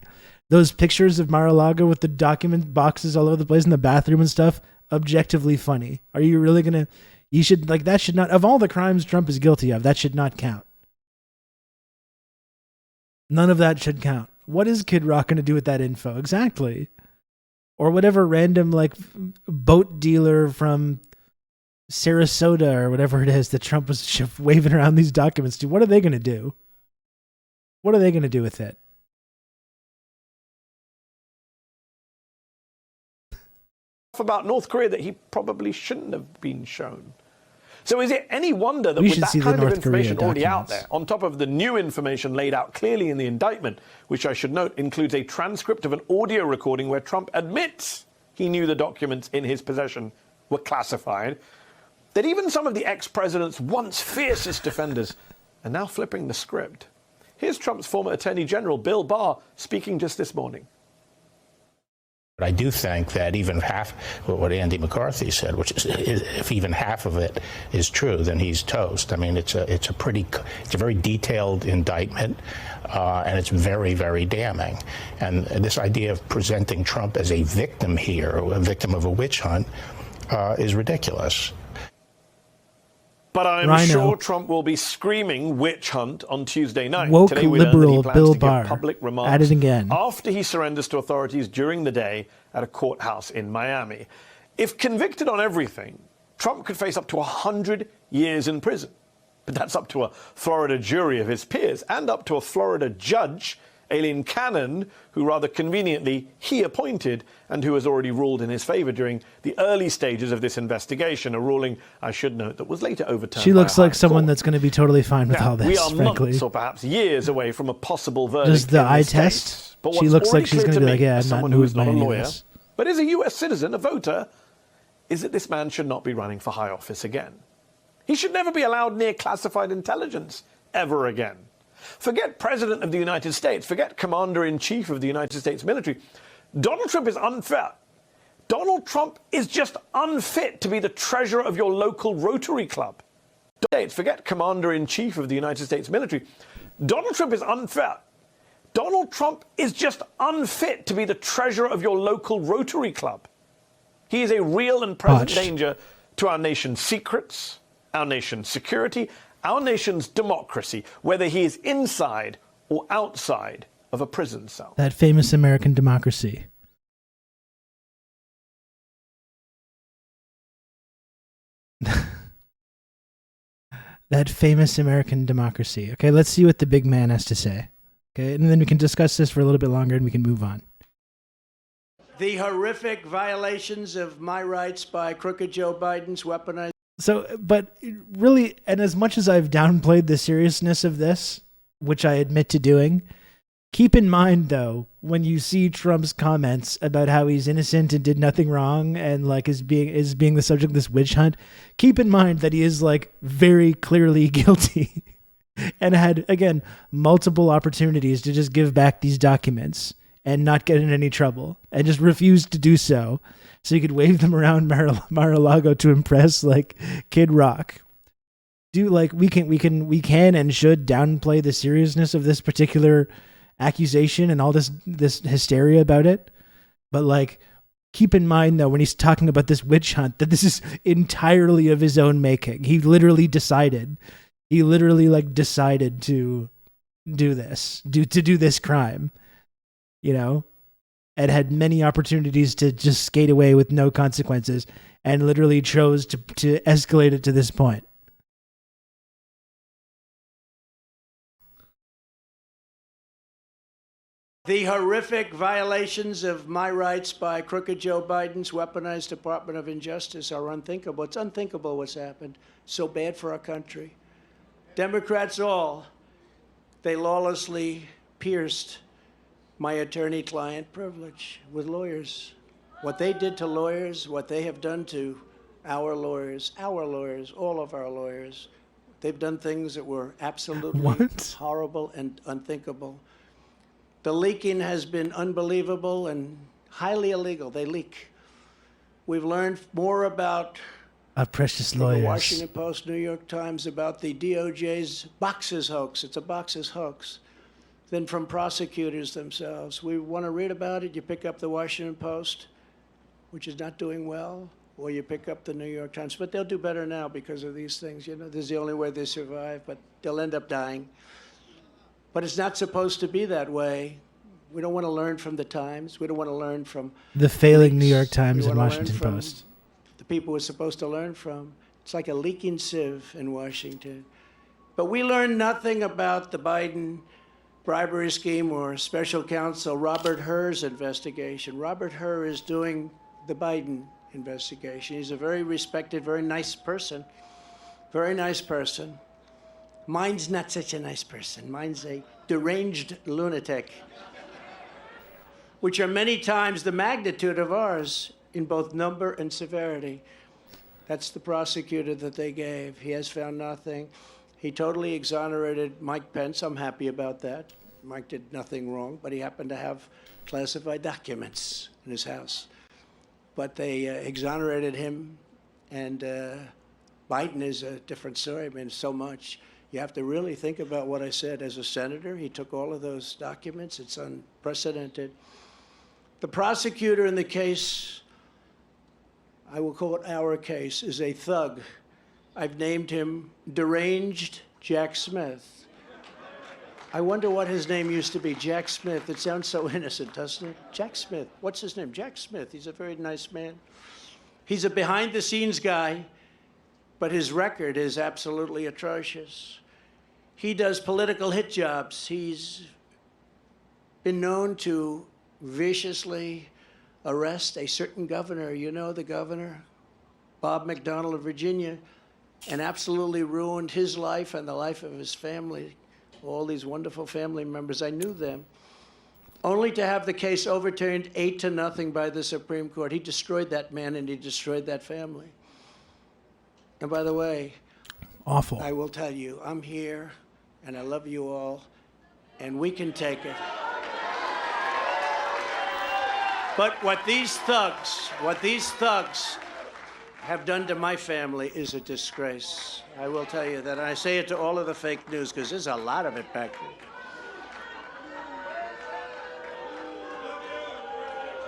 Those pictures of Mar-a-Lago with the document boxes all over the place in the bathroom and stuff, objectively funny. Are you really going to... You should, like, that should not, of all the crimes Trump is guilty of, that should not count. None of that should count. What is Kid Rock going to do with that info? Exactly. Or whatever random, like, boat dealer from Sarasota or whatever it is that Trump was waving around these documents to. What are they going to do? What are they going to do with it? About North Korea that he probably shouldn't have been shown. So is it any wonder that with that kind of information already out there, on top of the new information laid out clearly in the indictment, which I should note includes a transcript of an audio recording where Trump admits he knew the documents in his possession were classified, that even some of the ex-president's once fiercest defenders are now flipping the script? Here's Trump's former Attorney General, Bill Barr, speaking just this morning. But I do think that even half what Andy McCarthy said, which is if even half of it is true, then he's toast. I mean, it's a very detailed indictment, and it's very, very damning. And this idea of presenting Trump as a victim here, a victim of a witch hunt, is ridiculous. But I'm Rhino. sure Trump will be screaming witch hunt on Tuesday night. Woke Today we learned that liberal he plans Bill to give Barr. public remarks At it again. after he surrenders to authorities during the day at a courthouse in Miami. If convicted on everything, Trump could face up to 100 years in prison. But that's up to a Florida jury of his peers and up to a Florida judge, Aileen Cannon, who rather conveniently he appointed and who has already ruled in his favor during the early stages of this investigation, a ruling, I should note, that was later overturned. She looks by a like high someone court. that's going to be totally fine with Now, all this, we are frankly. months or perhaps years away from a possible verdict. Does the in eye States. test? But She what's looks like already she's clear going to be me, like, yeah, as I'm not someone who moved is by not a any of lawyer, this. but is a U.S. citizen, a voter, is that this man should not be running for high office again. He should never be allowed near classified intelligence ever again. Forget President of the United States. Forget Commander-in-Chief of the United States military. Donald Trump is unfair. Donald Trump is just unfit to be the treasurer of your local Rotary Club. Forget Commander-in-Chief of the United States military. Donald Trump is unfair. Donald Trump is just unfit to be the treasurer of your local Rotary Club. He is a real and present Botched. danger to our nation's secrets, our nation's security, our nation's democracy, whether he is inside or outside of a prison cell. That famous American democracy. That famous American democracy. Okay, let's see what the big man has to say. Okay, and then we can discuss this for a little bit longer and we can move on. The horrific violations of my rights by crooked Joe Biden's weaponized. So, but really, and as much as I've downplayed the seriousness of this, which I admit to doing, keep in mind, though, when you see Trump's comments about how he's innocent and did nothing wrong and like is being the subject of this witch hunt, keep in mind that he is like very clearly guilty and had, again, multiple opportunities to just give back these documents and not get in any trouble and just refused to do so. So you could wave them around Mar-a-Lago to impress like Kid Rock. We can and should downplay the seriousness of this particular accusation and all this hysteria about it. But like, keep in mind though, when he's talking about this witch hunt, that this is entirely of his own making. He literally decided to do this crime, you know, and had many opportunities to just skate away with no consequences and literally chose to escalate it to this point. The horrific violations of my rights by crooked Joe Biden's weaponized Department of Injustice are unthinkable. It's unthinkable what's happened. So bad for our country. Democrats all, they lawlessly pierced my attorney-client privilege with lawyers. What they did to lawyers, what they have done to our lawyers, all of our lawyers, they've done things that were absolutely horrible and unthinkable. The leaking has been unbelievable and highly illegal. They leak. We've learned more about Our precious from the lawyers. Washington Post, New York Times about the DOJ's boxes hoax. It's a boxes hoax. Than from prosecutors themselves. We want to read about it. You pick up the Washington Post, which is not doing well, or you pick up the New York Times. But they'll do better now because of these things. You know, this is the only way they survive, but they'll end up dying. But it's not supposed to be that way. We don't want to learn from the Times. We don't want to learn from The failing leaks. New York Times We and wanna learn Washington from Post. the people we're supposed to learn from. It's like a leaking sieve in Washington. But we learned nothing about the Biden bribery scheme or special counsel Robert Hur's investigation. Robert Hur is doing the Biden investigation. He's a very respected, very nice person. Very nice person. Mine's not such a nice person. Mine's a deranged lunatic, which are many times the magnitude of ours in both number and severity. That's the prosecutor that they gave. He has found nothing. He totally exonerated Mike Pence. I'm happy about that. Mike did nothing wrong, but he happened to have classified documents in his house. But they exonerated him, and Biden is a different story. I mean, so much. You have to really think about what I said as a senator. He took all of those documents. It's unprecedented. The prosecutor in the case, I will call it our case, is a thug. I've named him Deranged Jack Smith. I wonder what his name used to be, Jack Smith. It sounds so innocent, doesn't it? Jack Smith. What's his name? Jack Smith. He's a very nice man. He's a behind-the-scenes guy, but his record is absolutely atrocious. He does political hit jobs. He's been known to viciously arrest a certain governor. You know the governor, Bob McDonnell of Virginia, and absolutely ruined his life and the life of his family. All these wonderful family members, I knew them, only to have the case overturned 8-0 by the Supreme Court. He destroyed that man and he destroyed that family. And by the way, Awful. I will tell you, I'm here and I love you all, and we can take it. But what these thugs have done to my family is a disgrace. I will tell you that. And I say it to all of the fake news, because there's a lot of it back there.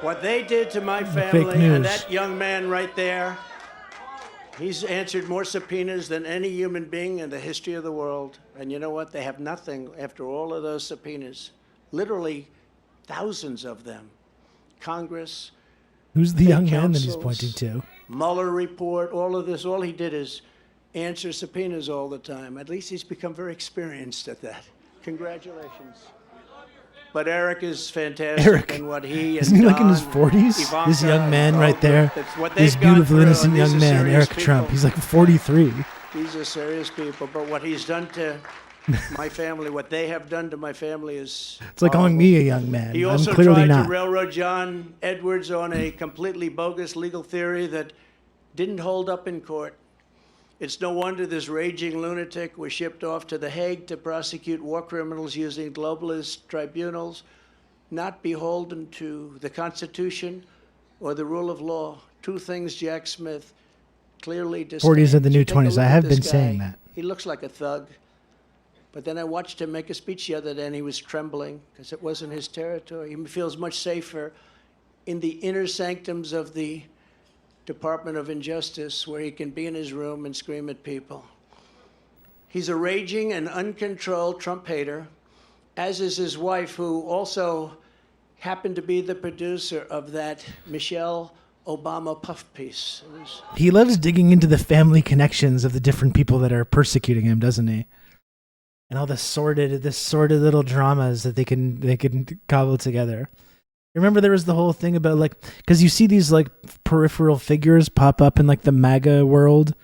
What they did to my family and that young man right there, he's answered more subpoenas than any human being in the history of the world. And you know what? They have nothing after all of those subpoenas. Literally thousands of them. Congress. Who's the young man that he's pointing to? Mueller report, all of this. All he did is answer subpoenas all the time. At least he's become very experienced at that. Congratulations. But Eric is fantastic in what he and isn't he like in his Don, 40s? Ivanka, This young man right there. what This they've gone beautiful, through, innocent and young these are man, serious Eric people. Trump. He's like 43. These are serious people. But what he's done to my family, what they have done to my family is It's like calling me a young man. He I'm also clearly tried not. to railroad John Edwards on a completely bogus legal theory that didn't hold up in court. It's no wonder this raging lunatic was shipped off to The Hague to prosecute war criminals using globalist tribunals, not beholden to the Constitution or the rule of law. Two things Jack Smith clearly disdains. 40s are the new Take a 20s. look I at have this been saying guy. that. He looks like a thug. But then I watched him make a speech the other day, and he was trembling because it wasn't his territory. He feels much safer in the inner sanctums of the Department of Injustice, where he can be in his room and scream at people. He's a raging and uncontrolled Trump hater, as is his wife, who also happened to be the producer of that Michelle Obama puff piece. He loves digging into the family connections of the different people that are persecuting him, doesn't he? And all the sordid little dramas that they can cobble together. Remember, there was the whole thing about, like, because you see these like peripheral figures pop up in like the MAGA world.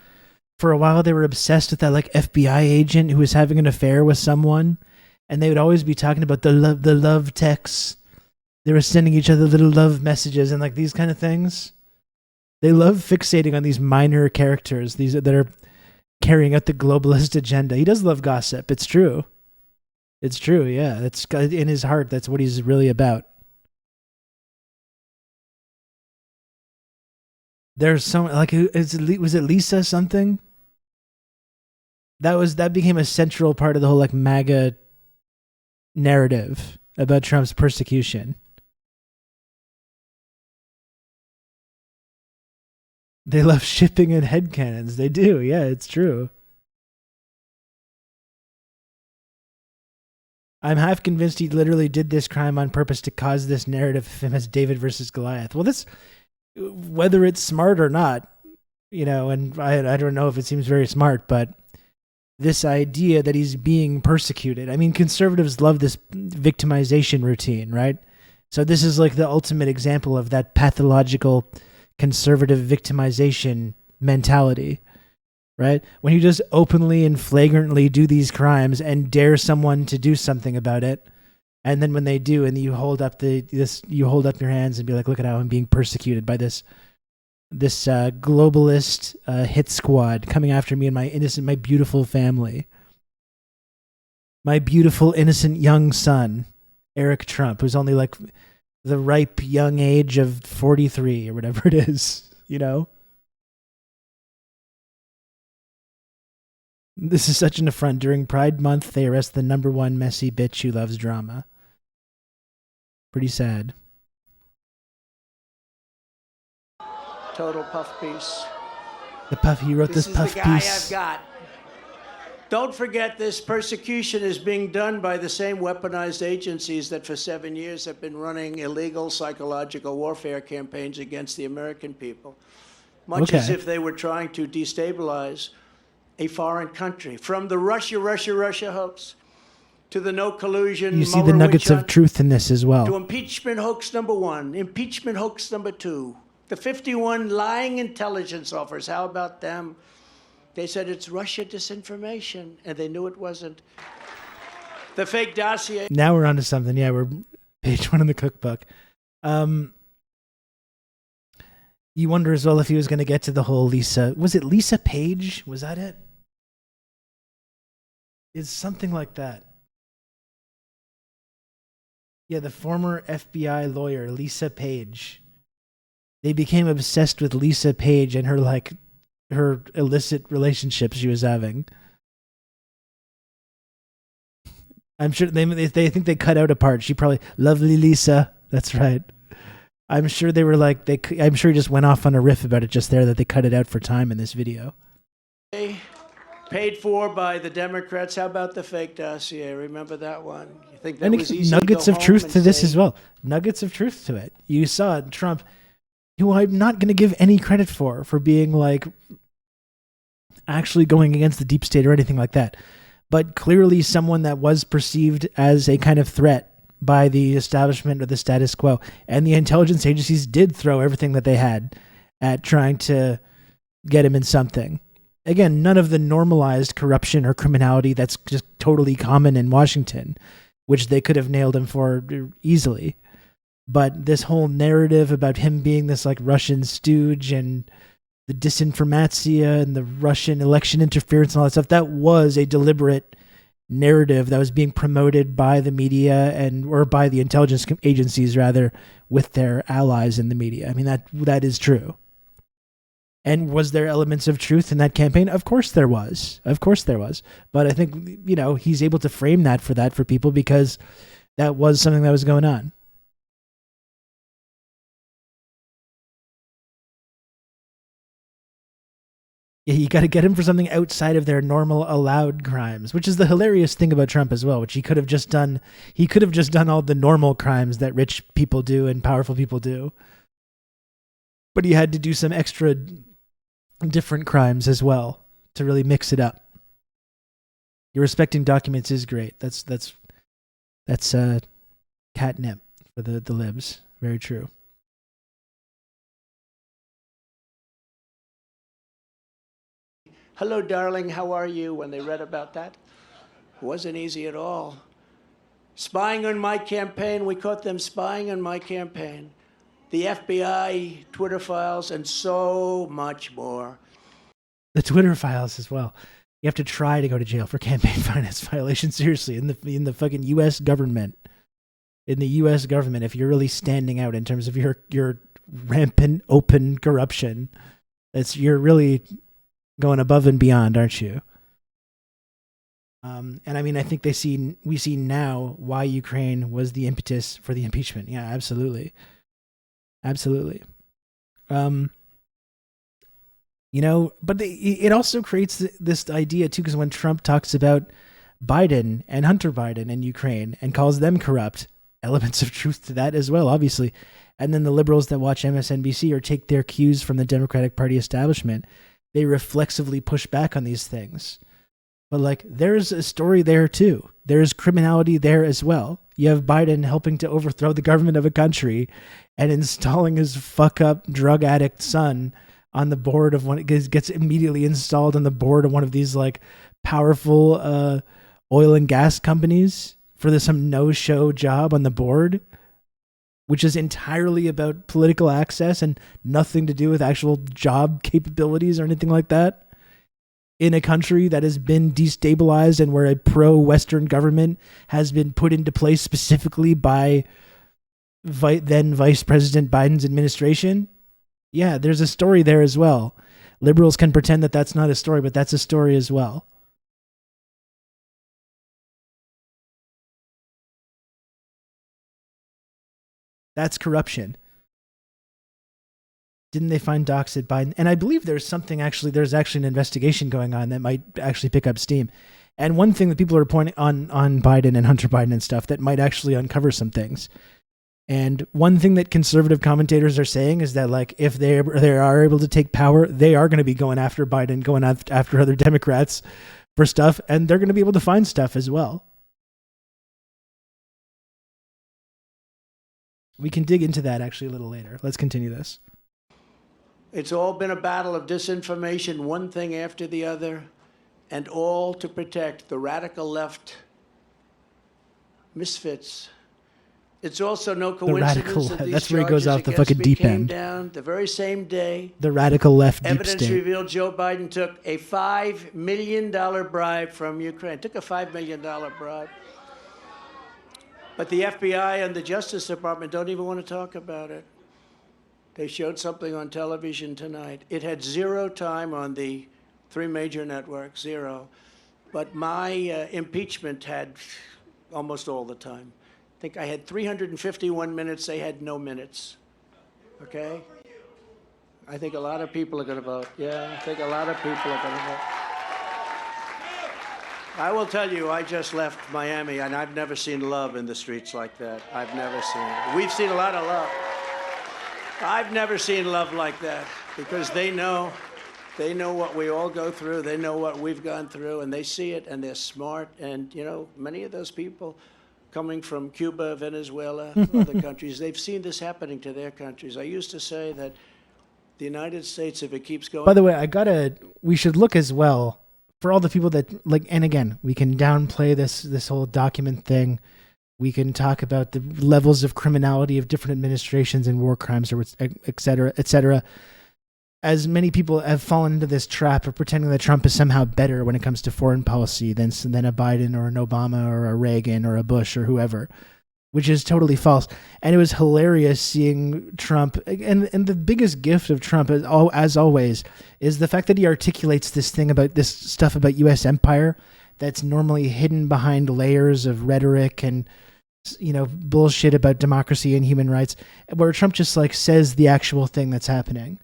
For a while, they were obsessed with that like FBI agent who was having an affair with someone, and they would always be talking about the love texts. They were sending each other little love messages and like these kind of things. They love fixating on these minor characters, these that are carrying out the globalist agenda. He does love gossip. It's true. It's true. Yeah, that's in his heart. That's what he's really about. There's some like was it Lisa something? That became a central part of the whole like MAGA narrative about Trump's persecution. They love shipping and headcanons. They do. Yeah, it's true. I'm half convinced he literally did this crime on purpose to cause this narrative of him as David versus Goliath. Well, this, whether it's smart or not, and I don't know if it seems very smart, but this idea that he's being persecuted. I mean, conservatives love this victimization routine, right? So this is like the ultimate example of that pathological conservative victimization mentality, right? When you just openly and flagrantly do these crimes and dare someone to do something about it, and then when they do, and you hold up you hold up your hands and be like, "Look at how I'm being persecuted by this globalist hit squad coming after me and my beautiful family, my beautiful innocent young son, Eric Trump, who's only like the ripe young age of 43 or whatever it is, you know? This is such an affront. During Pride Month, they arrest the number one messy bitch who loves drama. Pretty sad. Total puff piece. The puff, he wrote this puff is the guy piece. I've got. Don't forget this persecution is being done by the same weaponized agencies that for 7 years have been running illegal psychological warfare campaigns against the American people. Much as if they were trying to destabilize a foreign country. From the Russia hoax to the no collusion. You see the nuggets of truth in this as well. To impeachment hoax number 1, impeachment hoax number 2. The 51 lying intelligence offers, how about them? They said it's Russia disinformation, and they knew it wasn't. The fake dossier. Now we're onto something. Yeah, we're page 1 in the cookbook. You wonder as well if he was going to get to the whole Lisa. Was it Lisa Page? Was that it? It's something like that. Yeah, the former FBI lawyer, Lisa Page. They became obsessed with Lisa Page and her illicit relationships she was having. I'm sure they think they cut out a part. She probably, lovely Lisa. That's right. I'm sure they were like, I'm sure he just went off on a riff about it just there that they cut it out for time in this video. Paid for by the Democrats. How about the fake dossier? Remember that one? You think that was easy? Nuggets of truth to this as well. Nuggets of truth to it. You saw Trump, who I'm not going to give any credit for being like actually going against the deep state or anything like that, but clearly someone that was perceived as a kind of threat by the establishment or the status quo, and the intelligence agencies did throw everything that they had at trying to get him in something. Again, none of the normalized corruption or criminality that's just totally common in Washington, which they could have nailed him for easily. But this whole narrative about him being this like Russian stooge and the disinformatia and the Russian election interference and all that stuff, that was a deliberate narrative that was being promoted by the media or by the intelligence agencies rather, with their allies in the media. I mean, that is true. And was there elements of truth in that campaign? Of course there was. But I think, he's able to frame that for people because that was something that was going on. Yeah, you got to get him for something outside of their normal allowed crimes, which is the hilarious thing about Trump as well, which he could have just done. He could have just done all the normal crimes that rich people do and powerful people do. But he had to do some extra different crimes as well to really mix it up. Your respecting documents is great. That's catnip for the libs. Very true. Hello, darling, how are you? When they read about that, it wasn't easy at all. Spying on my campaign, we caught them spying on my campaign. The FBI, Twitter files, and so much more. The Twitter files as well. You have to try to go to jail for campaign finance violation. Seriously, in the fucking U.S. government. In the U.S. government, if you're really standing out in terms of your rampant open corruption, you're really going above and beyond, aren't you? And I mean, I think we see now why Ukraine was the impetus for the impeachment. Yeah, absolutely. Absolutely. But it also creates this idea too, because when Trump talks about Biden and Hunter Biden and Ukraine and calls them corrupt, elements of truth to that as well, obviously. And then the liberals that watch MSNBC or take their cues from the Democratic Party establishment, they reflexively push back on these things. But there's a story there too. There's criminality there as well. You have Biden helping to overthrow the government of a country and installing his fuck up drug addict son on the board of gets immediately installed on the board of one of these powerful oil and gas companies for some no-show job on the board, which is entirely about political access and nothing to do with actual job capabilities or anything like that, in a country that has been destabilized and where a pro-Western government has been put into place specifically by then Vice President Biden's administration. Yeah, there's a story there as well. Liberals can pretend that that's not a story, but that's a story as well. That's corruption. Didn't they find docs at Biden? And I believe there's actually an investigation going on that might actually pick up steam. And one thing that people are pointing on Biden and Hunter Biden and stuff that might actually uncover some things. And one thing that conservative commentators are saying is that, like, if they are able to take power, they are going to be going after Biden, going after other Democrats for stuff, and they're going to be able to find stuff as well. We can dig into that actually a little later. Let's continue this. It's all been a battle of disinformation, one thing after the other, and all to protect the radical left misfits. It's also no coincidence that these that's where he goes off the charges fucking deep came end. down the very same day. The radical left deep Evidence state. revealed Joe Biden took a $5 million bribe from Ukraine. Took a $5 million bribe. But the FBI and the Justice Department don't even want to talk about it. They showed something on television tonight. It had zero time on the three major networks, zero. But my impeachment had almost all the time. I think I had 351 minutes. They had no minutes. Okay? I think a lot of people are going to vote. Yeah, I think a lot of people are going to vote. I will tell you, I just left Miami, and I've never seen love in the streets like that. I've never seen it. We've seen a lot of love. I've never seen love like that, because they know what we all go through. They know what we've gone through, and they see it, and they're smart. And, you know, many of those people coming from Cuba, Venezuela, other countries, they've seen this happening to their countries. I used to say that the United States, if it keeps going... By the way, we should look as well for all the people that, like, and again, we can downplay this whole document thing. We can talk about the levels of criminality of different administrations and war crimes, or et cetera, et cetera. As many people have fallen into this trap of pretending that Trump is somehow better when it comes to foreign policy than a Biden or an Obama or a Reagan or a Bush or whoever, which is totally false. And it was hilarious seeing Trump. And the biggest gift of Trump, as always, is the fact that he articulates this stuff about U.S. empire that's normally hidden behind layers of rhetoric and, you know, bullshit about democracy and human rights, where Trump just like says the actual thing that's happening.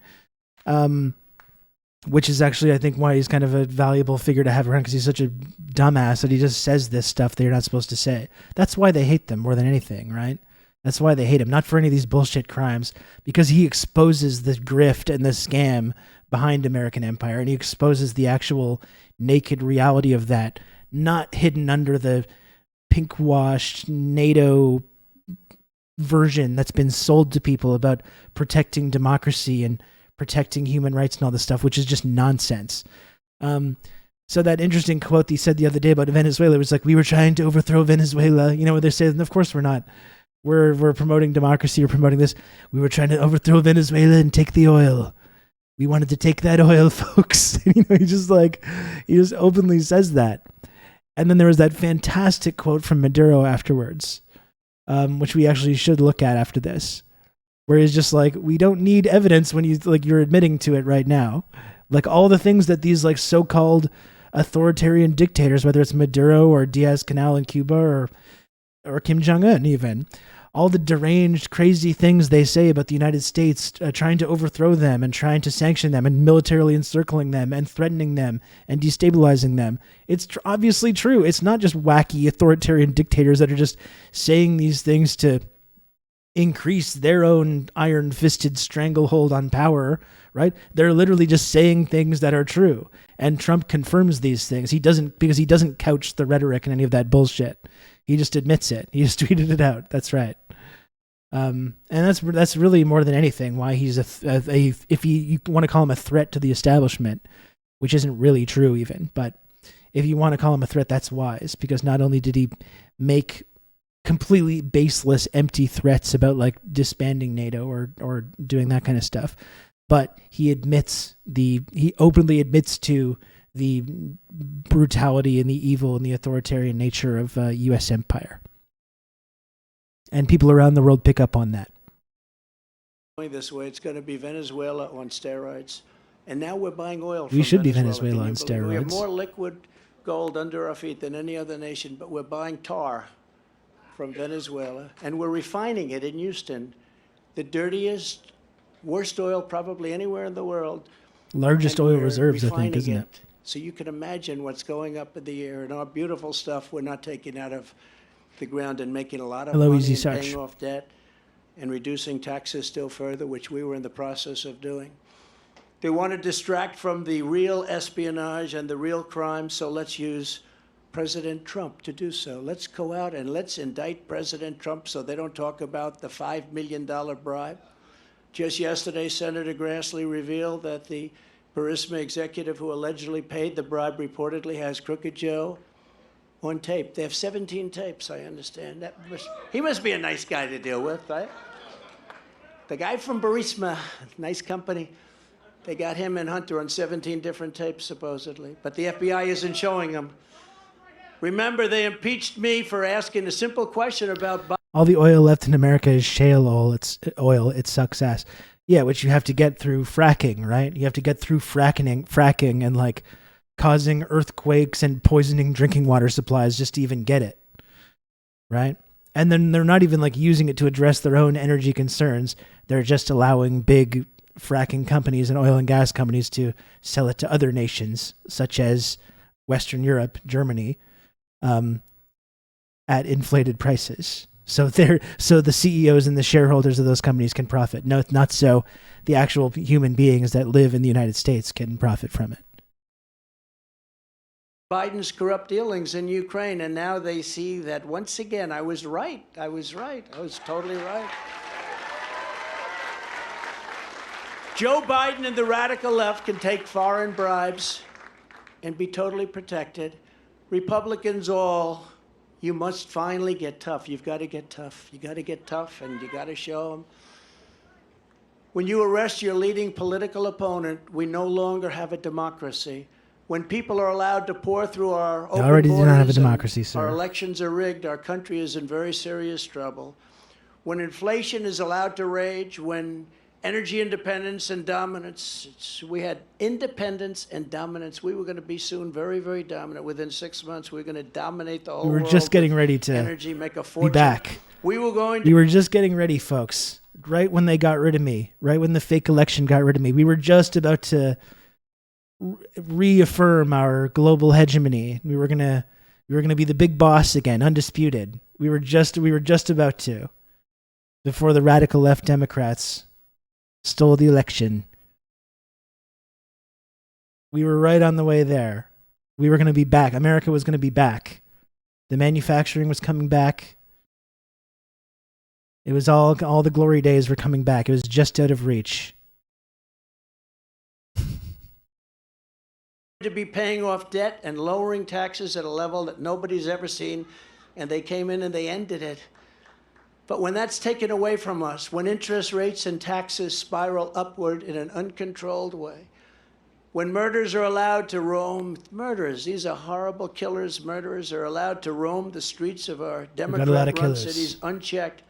Which is actually, I think, why he's kind of a valuable figure to have around, because he's such a dumbass that he just says this stuff that you're not supposed to say. That's why they hate them more than anything, right? That's why they hate him, not for any of these bullshit crimes, because he exposes the grift and the scam behind American empire, and he exposes the actual naked reality of that, not hidden under the pink-washed NATO version that's been sold to people about protecting democracy and protecting human rights and all this stuff, which is just nonsense. So that interesting quote he said the other day about Venezuela was like, we were trying to overthrow Venezuela, you know, where they're saying, of course we're not. We're promoting democracy, we're promoting this. We were trying to overthrow Venezuela and take the oil. We wanted to take that oil, folks. You know, he just openly says that. And then there was that fantastic quote from Maduro afterwards, which we actually should look at after this, where he's just like, we don't need evidence when you're admitting to it right now. Like all the things that these like so-called authoritarian dictators, whether it's Maduro or Diaz-Canel in Cuba or Kim Jong-un even, all the deranged, crazy things they say about the United States, trying to overthrow them and trying to sanction them and militarily encircling them and threatening them and destabilizing them. It's obviously true. It's not just wacky authoritarian dictators that are just saying these things to increase their own iron-fisted stranglehold on power, right? They're literally just saying things that are true. And Trump confirms these things. Because he doesn't couch the rhetoric in any of that bullshit. He just admits it. He just tweeted it out. That's right. And that's really more than anything why he's if you want to call him a threat to the establishment, which isn't really true even, but if you want to call him a threat, that's wise, because not only did he make completely baseless, empty threats about like disbanding NATO or doing that kind of stuff, but he openly admits to the brutality and the evil and the authoritarian nature of U.S. empire. And people around the world pick up on that. This way, it's going to be Venezuela on steroids. And now we're buying oil from We should be Venezuela Venezuela on steroids. We have more liquid gold under our feet than any other nation, but we're buying tar from Venezuela, and we're refining it in Houston, the dirtiest, worst oil probably anywhere in the world. Largest And oil we're reserves, I think, refining isn't it? So you can imagine what's going up in the air, and our beautiful stuff we're not taking out of the ground and making a lot of Hello, money Easy and Search. paying off debt and reducing taxes still further, which we were in the process of doing. They want to distract from the real espionage and the real crime, so let's use President Trump to do so. Let's go out and let's indict President Trump so they don't talk about the $5 million bribe. Just yesterday, Senator Grassley revealed that the Burisma executive who allegedly paid the bribe reportedly has Crooked Joe on tape. They have 17 tapes, I understand. He must be a nice guy to deal with, right? The guy from Burisma, nice company, they got him and Hunter on 17 different tapes, supposedly. But the FBI isn't showing them. Remember, they impeached me for asking a simple question about... All the oil left in America is shale oil. It's oil. It sucks ass. Yeah, which you have to get through fracking, right? You have to get through fracking and like causing earthquakes and poisoning drinking water supplies just to even get it, right? And then they're not even like using it to address their own energy concerns. They're just allowing big fracking companies and oil and gas companies to sell it to other nations, such as Western Europe, Germany, at inflated prices. So the CEOs and the shareholders of those companies can profit. No, not so the actual human beings that live in the United States can profit from it. Biden's corrupt dealings in Ukraine, and now they see that once again, I was right. I was totally right. Joe Biden and the radical left can take foreign bribes and be totally protected. Republicans all, you must finally get tough. You've got to get tough. You got to get tough, and you got to show them. When you arrest your leading political opponent, we no longer have a democracy. When people are allowed to pour through our open already do not have a borders and democracy, sir. our elections are rigged, our country is in very serious trouble. When inflation is allowed to rage, when energy independence and dominance, we had independence and dominance. We were going to be soon very, very dominant. Within 6 months, we were going to dominate the whole world. We were just getting ready to energy, make a fortune. be back. We were just getting ready, folks. Right when they got rid of me, right when the fake election got rid of me, we were just about to reaffirm our global hegemony. We were gonna be the big boss again, undisputed. We were just about to, before the radical left Democrats stole the election. We were right on the way there. We were going to be back. America was going to be back. The manufacturing was coming back. It was all the glory days were coming back. It was just out of reach. to be paying off debt and lowering taxes at a level that nobody's ever seen, and they came in and they ended it. But when that's taken away from us, when interest rates and taxes spiral upward in an uncontrolled way, when murderers are allowed to roam, these are horrible killers, murderers are allowed to roam the streets of our Democrat-run cities unchecked.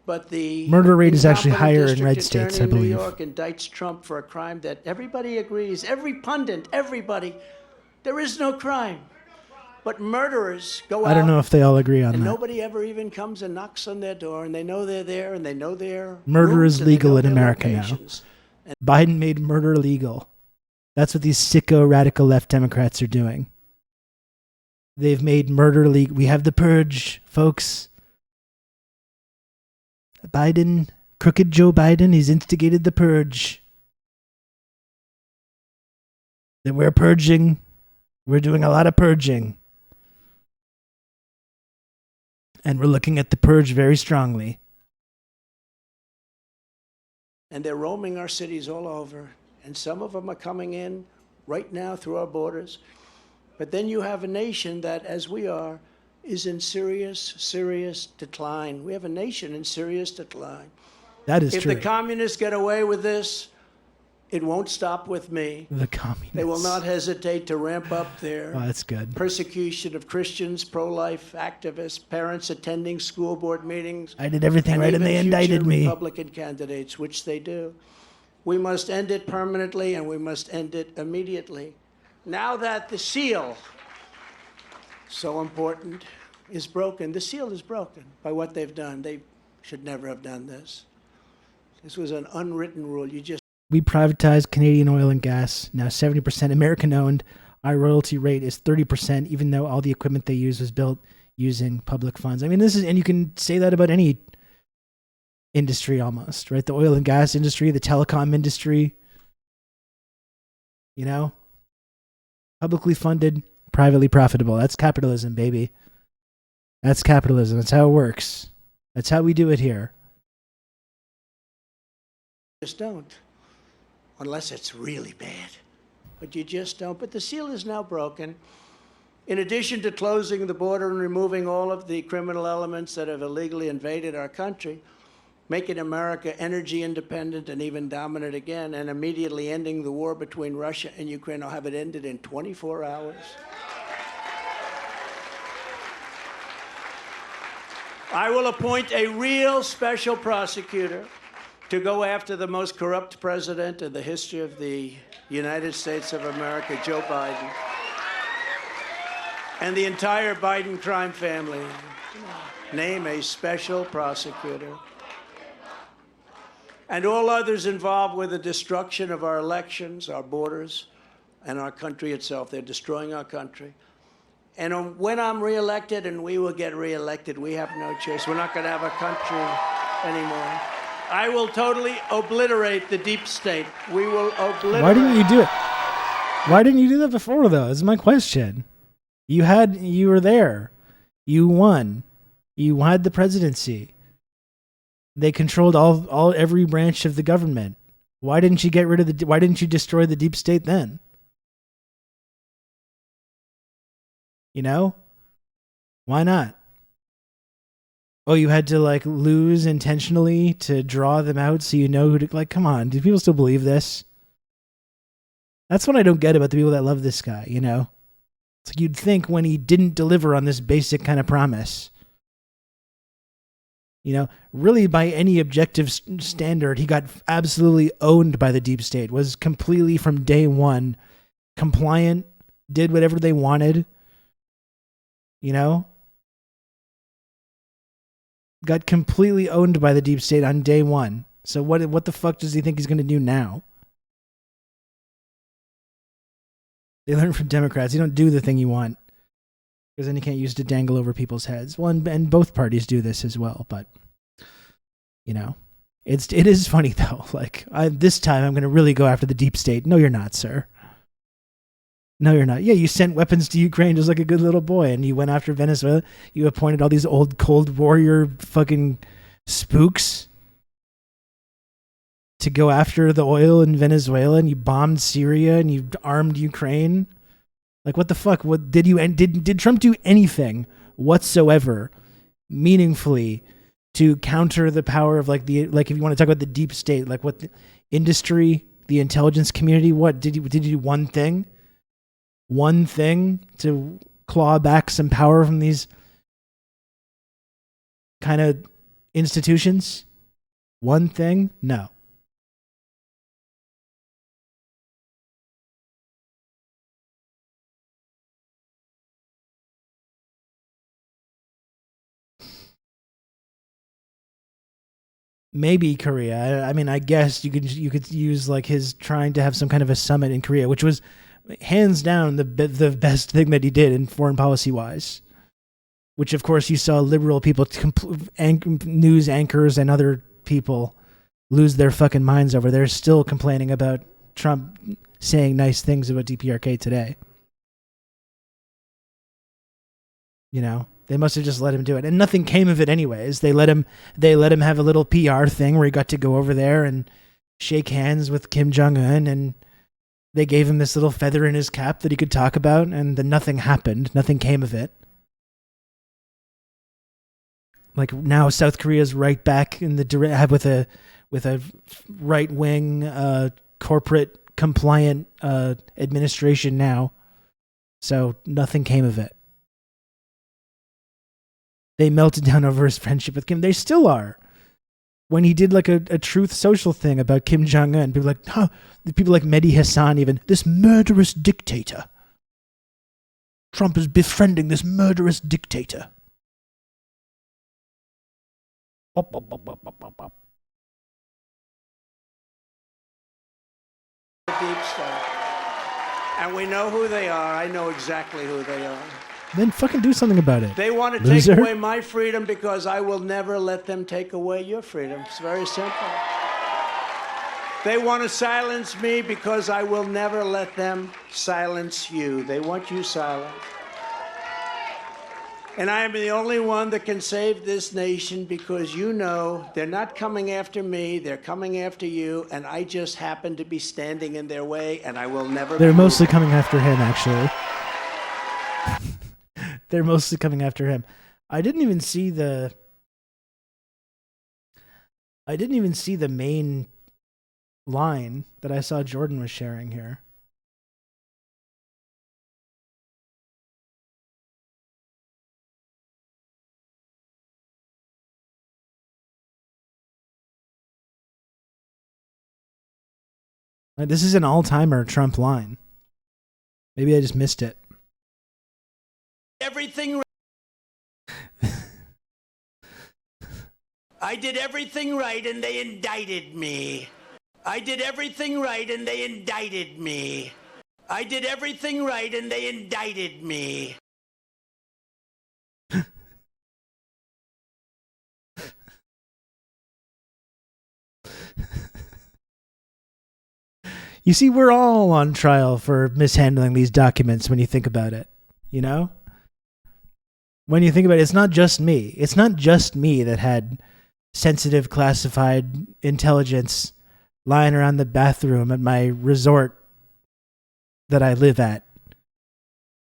But the murder rate is actually higher in red district states, I attorney in believe. New York indicts Trump for a crime that everybody agrees, every pundit, everybody, there is no crime. But murderers go out. I don't know if they all agree on and that. nobody ever even comes and knocks on their door, and they know they're there, and they know they're Murder is legal in America now. Biden made murder legal. That's what these sicko radical left Democrats are doing. They've made murder legal. We have the purge, folks. Biden, crooked Joe Biden, he's instigated the purge. That we're purging. We're doing a lot of purging. And we're looking at the purge very strongly. And they're roaming our cities all over. And some of them are coming in right now through our borders. But then you have a nation that, as we are, is in serious, serious decline. We have a nation in serious decline. That is If true. the communists get away with this, It won't stop with me. The communists. They will not hesitate to ramp up their that's good. persecution of Christians, pro-life activists, parents attending school board meetings. I did everything right and they even indicted future me. Republican candidates, which they do. We must end it permanently, and we must end it immediately. Now that the seal, so important, is broken, the seal is broken by what they've done. They should never have done this. This was an unwritten rule. You just We privatized Canadian oil and gas, now 70% American-owned. Our royalty rate is 30%, even though all the equipment they use was built using public funds. I mean, this is, and you can say that about any industry almost, right? The oil and gas industry, the telecom industry, you know? Publicly funded, privately profitable. That's capitalism, baby. That's capitalism. That's how it works. That's how we do it here. don't. Unless it's really bad. But you just don't. But the seal is now broken. In addition to closing the border and removing all of the criminal elements that have illegally invaded our country, making America energy independent and even dominant again, and immediately ending the war between Russia and Ukraine, I'll have it ended in 24 hours. I will appoint a real special prosecutor to go after the most corrupt president in the history of the United States of America, Joe Biden, and the entire Biden crime family. Name a special prosecutor. And all others involved with the destruction of our elections, our borders, and our country itself. They're destroying our country. And when I'm reelected, and we will get reelected, we have no choice. We're not going to have a country anymore. I will totally obliterate the deep state. We will obliterate. Why didn't you do it? Why didn't you do that before, though? Is my question. You were there. You won. You had the presidency. They controlled every branch of the government. Why didn't you get rid of why didn't you destroy the deep state then? You know? Why not? Oh, you had to lose intentionally to draw them out so you know who to come on, do people still believe this? That's what I don't get about the people that love this guy, you know? It's like you'd think when he didn't deliver on this basic kind of promise. You know, really by any objective standard, he got absolutely owned by the deep state, was completely from day one compliant, did whatever they wanted, you know? Got completely owned by the deep state on day one. So what the fuck does he think he's going to do now? They learn from Democrats. You don't do the thing you want, because then you can't use it to dangle over people's heads. Well, and both parties do this as well, but you know, it is funny though. This time I'm going to really go after the deep state. No, you're not, sir. No, you're not. Yeah, you sent weapons to Ukraine just like a good little boy, and you went after Venezuela. You appointed all these old Cold Warrior fucking spooks to go after the oil in Venezuela, and you bombed Syria, and you armed Ukraine. What the fuck? What did Trump do anything whatsoever meaningfully to counter the power of if you want to talk about the deep state, what the industry, the intelligence community, what did you do one thing? One thing to claw back some power from these kind of institutions? One thing? No. Maybe Korea. I mean, I guess you could use his trying to have some kind of a summit in Korea, which was hands down the best thing that he did in foreign policy wise, which of course you saw liberal people, news anchors and other people lose their fucking minds over. They're still complaining about Trump saying nice things about DPRK today. You know, they must have just let him do it, and nothing came of it anyways. They let him have a little PR thing where he got to go over there and shake hands with Kim Jong-un, and they gave him this little feather in his cap that he could talk about, and then nothing happened. Nothing came of it. Now South Korea's right back in the with a right wing corporate compliant administration now. So nothing came of it. They melted down over his friendship with Kim. They still are. When he did like a Truth Social thing about Kim Jong-un, people were like, huh, people like Mehdi Hassan even, this murderous dictator. Trump is befriending this murderous dictator. Bop, bop, bop, bop, bop, bop, bop. Deep state. And we know who they are. I know exactly who they are. Then fucking do something about it. They want to loser. take away my freedom because I will never let them take away your freedom. It's very simple. They want to silence me because I will never let them silence you. They want you silent. And I am the only one that can save this nation because you know they're not coming after me, they're coming after you, and I just happen to be standing in their way, and I will never... They're mostly coming after him, actually. They're mostly coming after him. I didn't even see the main line that I saw Jordan was sharing here. This is an all-timer Trump line. Maybe I just missed it. Everything I did everything right and they indicted me. I did everything right and they indicted me. I did everything right and they indicted me. You see, we're all on trial for mishandling these documents when you think about it, you know? When you think about it, it's not just me. It's not just me that had sensitive classified intelligence lying around the bathroom at my resort that I live at.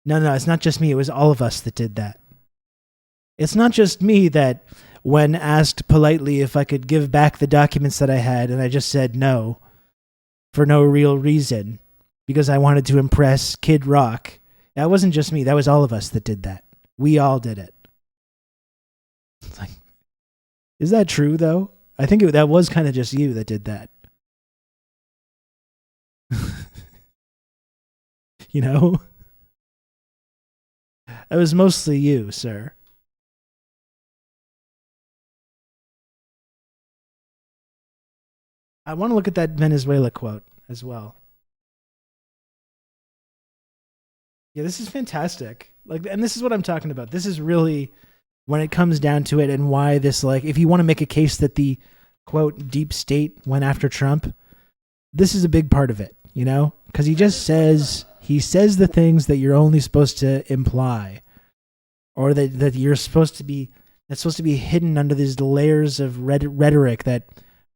No, it's not just me. It was all of us that did that. It's not just me that when asked politely if I could give back the documents that I had, and I just said no for no real reason because I wanted to impress Kid Rock. That wasn't just me. That was all of us that did that. We all did it. It's like, is that true, though? I think that was kind of just you that did that. You know? That was mostly you, sir. I want to look at that Venezuela quote as well. Yeah, this is fantastic. Like, and this is what I'm talking about. This is really, when it comes down to it, and why this, like, if you want to make a case that the quote deep state went after Trump, this is a big part of it, you know? Because he says the things that you're only supposed to imply, or that you're supposed to be, that's supposed to be hidden under these layers of rhetoric that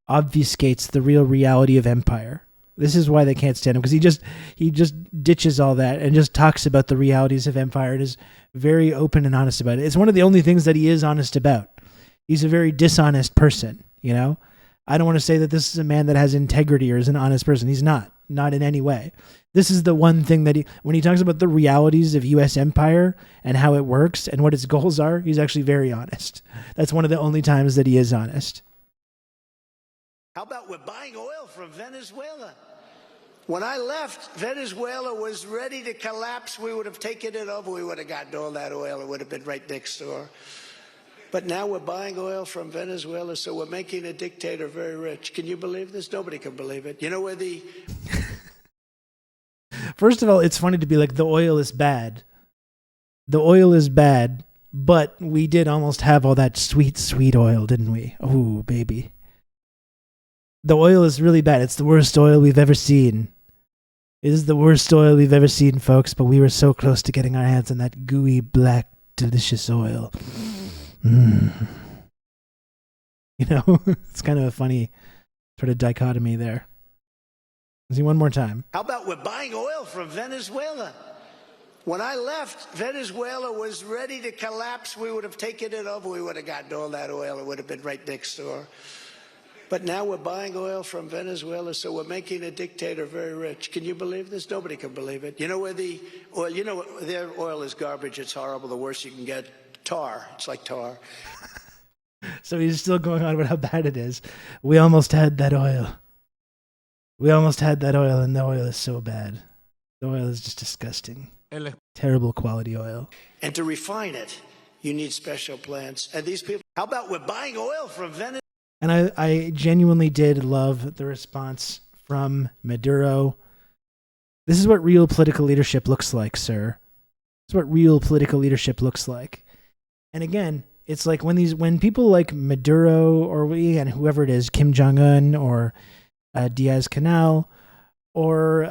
obfuscates the real reality of empire. This is why they can't stand him, because he just ditches all that and just talks about the realities of empire and is very open and honest about it. It's one of the only things that he is honest about. He's a very dishonest person, you know? I don't want to say that this is a man that has integrity or is an honest person. He's not in any way. This is the one thing that when he talks about the realities of U.S. empire and how it works and what its goals are, he's actually very honest. That's one of the only times that he is honest. How about we're buying oil from Venezuela? When I left, Venezuela was ready to collapse. We would have taken it over. We would have gotten all that oil. It would have been right next door. But now we're buying oil from Venezuela, so we're making a dictator very rich. Can you believe this? Nobody can believe it. You know where the... First of all, it's funny to be like, the oil is bad. The oil is bad, but we did almost have all that sweet, sweet oil, didn't we? Oh, baby. The oil is really bad. It's the worst oil we've ever seen. It is the worst oil we've ever seen, folks, but we were so close to getting our hands on that gooey, black, delicious oil. You know, it's kind of a funny sort of dichotomy there. Let's see one more time. How about we're buying oil from Venezuela? When I left, Venezuela was ready to collapse. We would have taken it over. We would have gotten all that oil. It would have been right next door. But now we're buying oil from Venezuela, so we're making a dictator very rich. Can you believe this? Nobody can believe it. You know where the oil, their oil is garbage. It's horrible. The worst you can get. Tar. It's like tar. So he's still going on about how bad it is. We almost had that oil. We almost had that oil, and the oil is so bad. The oil is just disgusting. Terrible quality oil. And to refine it, you need special plants. And these people, how about we're buying oil from Venezuela? And I genuinely did love the response from Maduro. This is what real political leadership looks like, sir. This is what real political leadership looks like. And again, it's like when people like Maduro or whoever it is, Kim Jong-un or Diaz-Canel or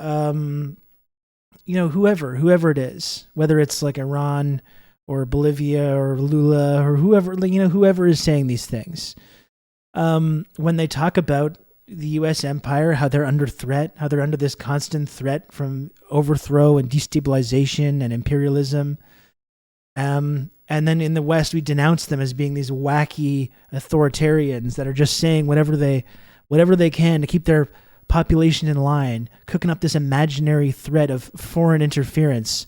whoever it is, whether it's like Iran or Bolivia or Lula or whoever is saying these things, when they talk about the U.S. empire, how they're under threat, how they're under this constant threat from overthrow and destabilization and imperialism. And then in the West, we denounce them as being these wacky authoritarians that are just saying whatever they can to keep their population in line, cooking up this imaginary threat of foreign interference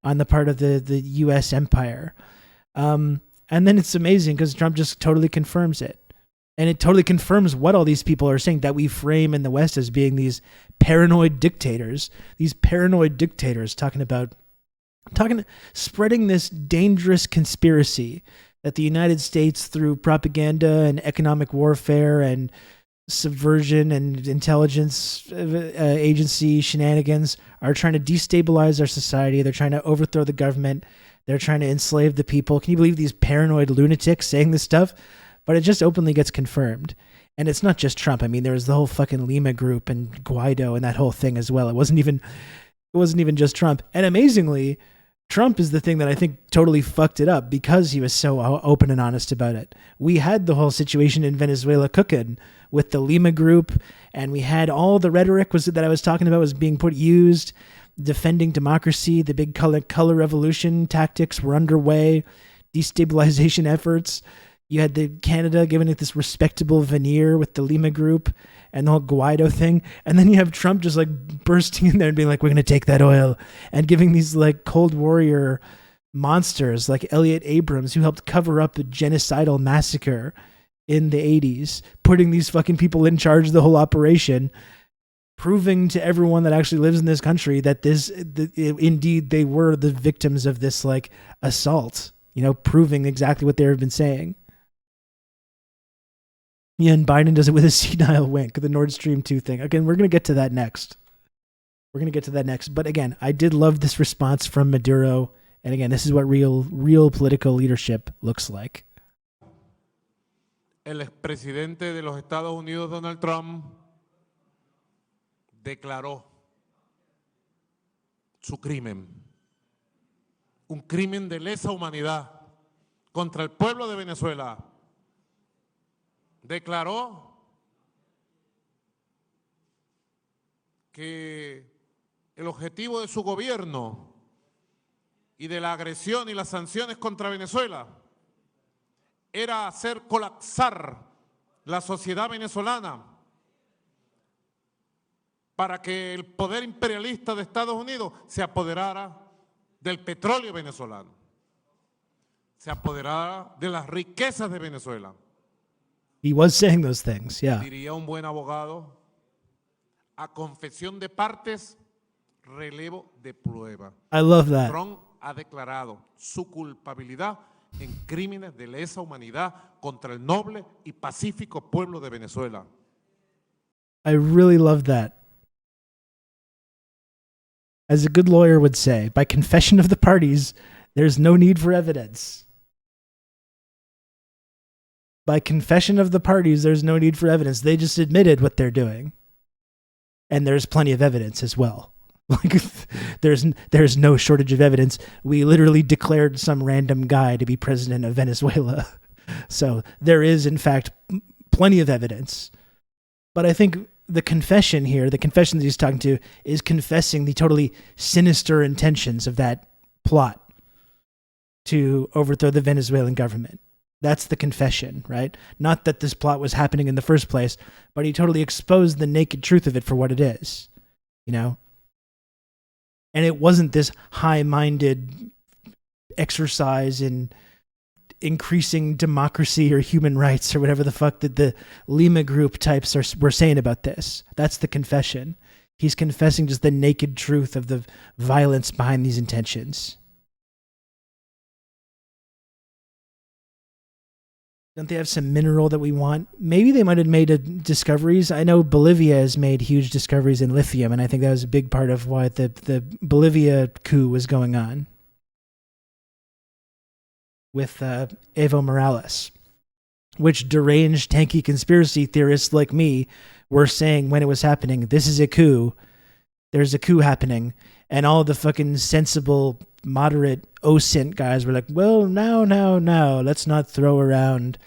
on the part of the U.S. empire. And then it's amazing because Trump just totally confirms it. And it totally confirms what all these people are saying, that we frame in the West as being these paranoid dictators spreading this dangerous conspiracy that the United States, through propaganda and economic warfare and subversion and intelligence agency shenanigans, are trying to destabilize our society. They're trying to overthrow the government. They're trying to enslave the people. Can you believe these paranoid lunatics saying this stuff? But it just openly gets confirmed. And it's not just Trump. I mean, there was the whole fucking Lima group and Guaido and that whole thing as well. It wasn't even just Trump. And amazingly, Trump is the thing that I think totally fucked it up because he was so open and honest about it. We had the whole situation in Venezuela cooking with the Lima group, and we had all the rhetoric that I was talking about was being used, defending democracy. The big color revolution tactics were underway, destabilization efforts. You had Canada giving it this respectable veneer with the Lima group and the whole Guaido thing. And then you have Trump just like bursting in there and being like, we're going to take that oil, and giving these like Cold Warrior monsters like Elliot Abrams, who helped cover up a genocidal massacre in the 80s, putting these fucking people in charge of the whole operation, proving to everyone that actually lives in this country that indeed they were the victims of this like assault, proving exactly what they've been saying. Yeah, and Biden does it with a senile wink, the Nord Stream 2 thing. Again, we're going to get to that next. But again, I did love this response from Maduro. And again, this is what real political leadership looks like. El expresidente de los Estados Unidos, Donald Trump, declaró su crimen. Un crimen de lesa humanidad contra el pueblo de Venezuela. Declaró que el objetivo de su gobierno y de la agresión y las sanciones contra Venezuela era hacer colapsar la sociedad venezolana para que el poder imperialista de Estados Unidos se apoderara del petróleo venezolano, se apoderara de las riquezas de Venezuela. He was saying those things, yeah. Diría un buen abogado, a confesión de partes, relevo de prueba. I love that. Trump ha declarado su culpabilidad en crímenes de lesa humanidad contra el noble y pacífico pueblo de Venezuela. I really love that. As a good lawyer would say, by confession of the parties, there's no need for evidence. By confession of the parties, there's no need for evidence. They just admitted what they're doing. And there's plenty of evidence as well. Like, there's no shortage of evidence. We literally declared some random guy to be president of Venezuela. So there is, in fact, plenty of evidence. But I think the confession here, the confession that he's talking to, is confessing the totally sinister intentions of that plot to overthrow the Venezuelan government. That's the confession, right? Not that this plot was happening in the first place, but he totally exposed the naked truth of it for what it is, you know? And it wasn't this high-minded exercise in increasing democracy or human rights or whatever the fuck that the Lima group types were saying about this. That's the confession. He's confessing just the naked truth of the violence behind these intentions. Don't they have some mineral that we want? Maybe they might have made discoveries. I know Bolivia has made huge discoveries in lithium, and I think that was a big part of why the Bolivia coup was going on with Evo Morales, which deranged, tanky conspiracy theorists like me were saying when it was happening, this is a coup, there's a coup happening, and all the fucking sensible, moderate OSINT guys were like, well, no, let's not throw around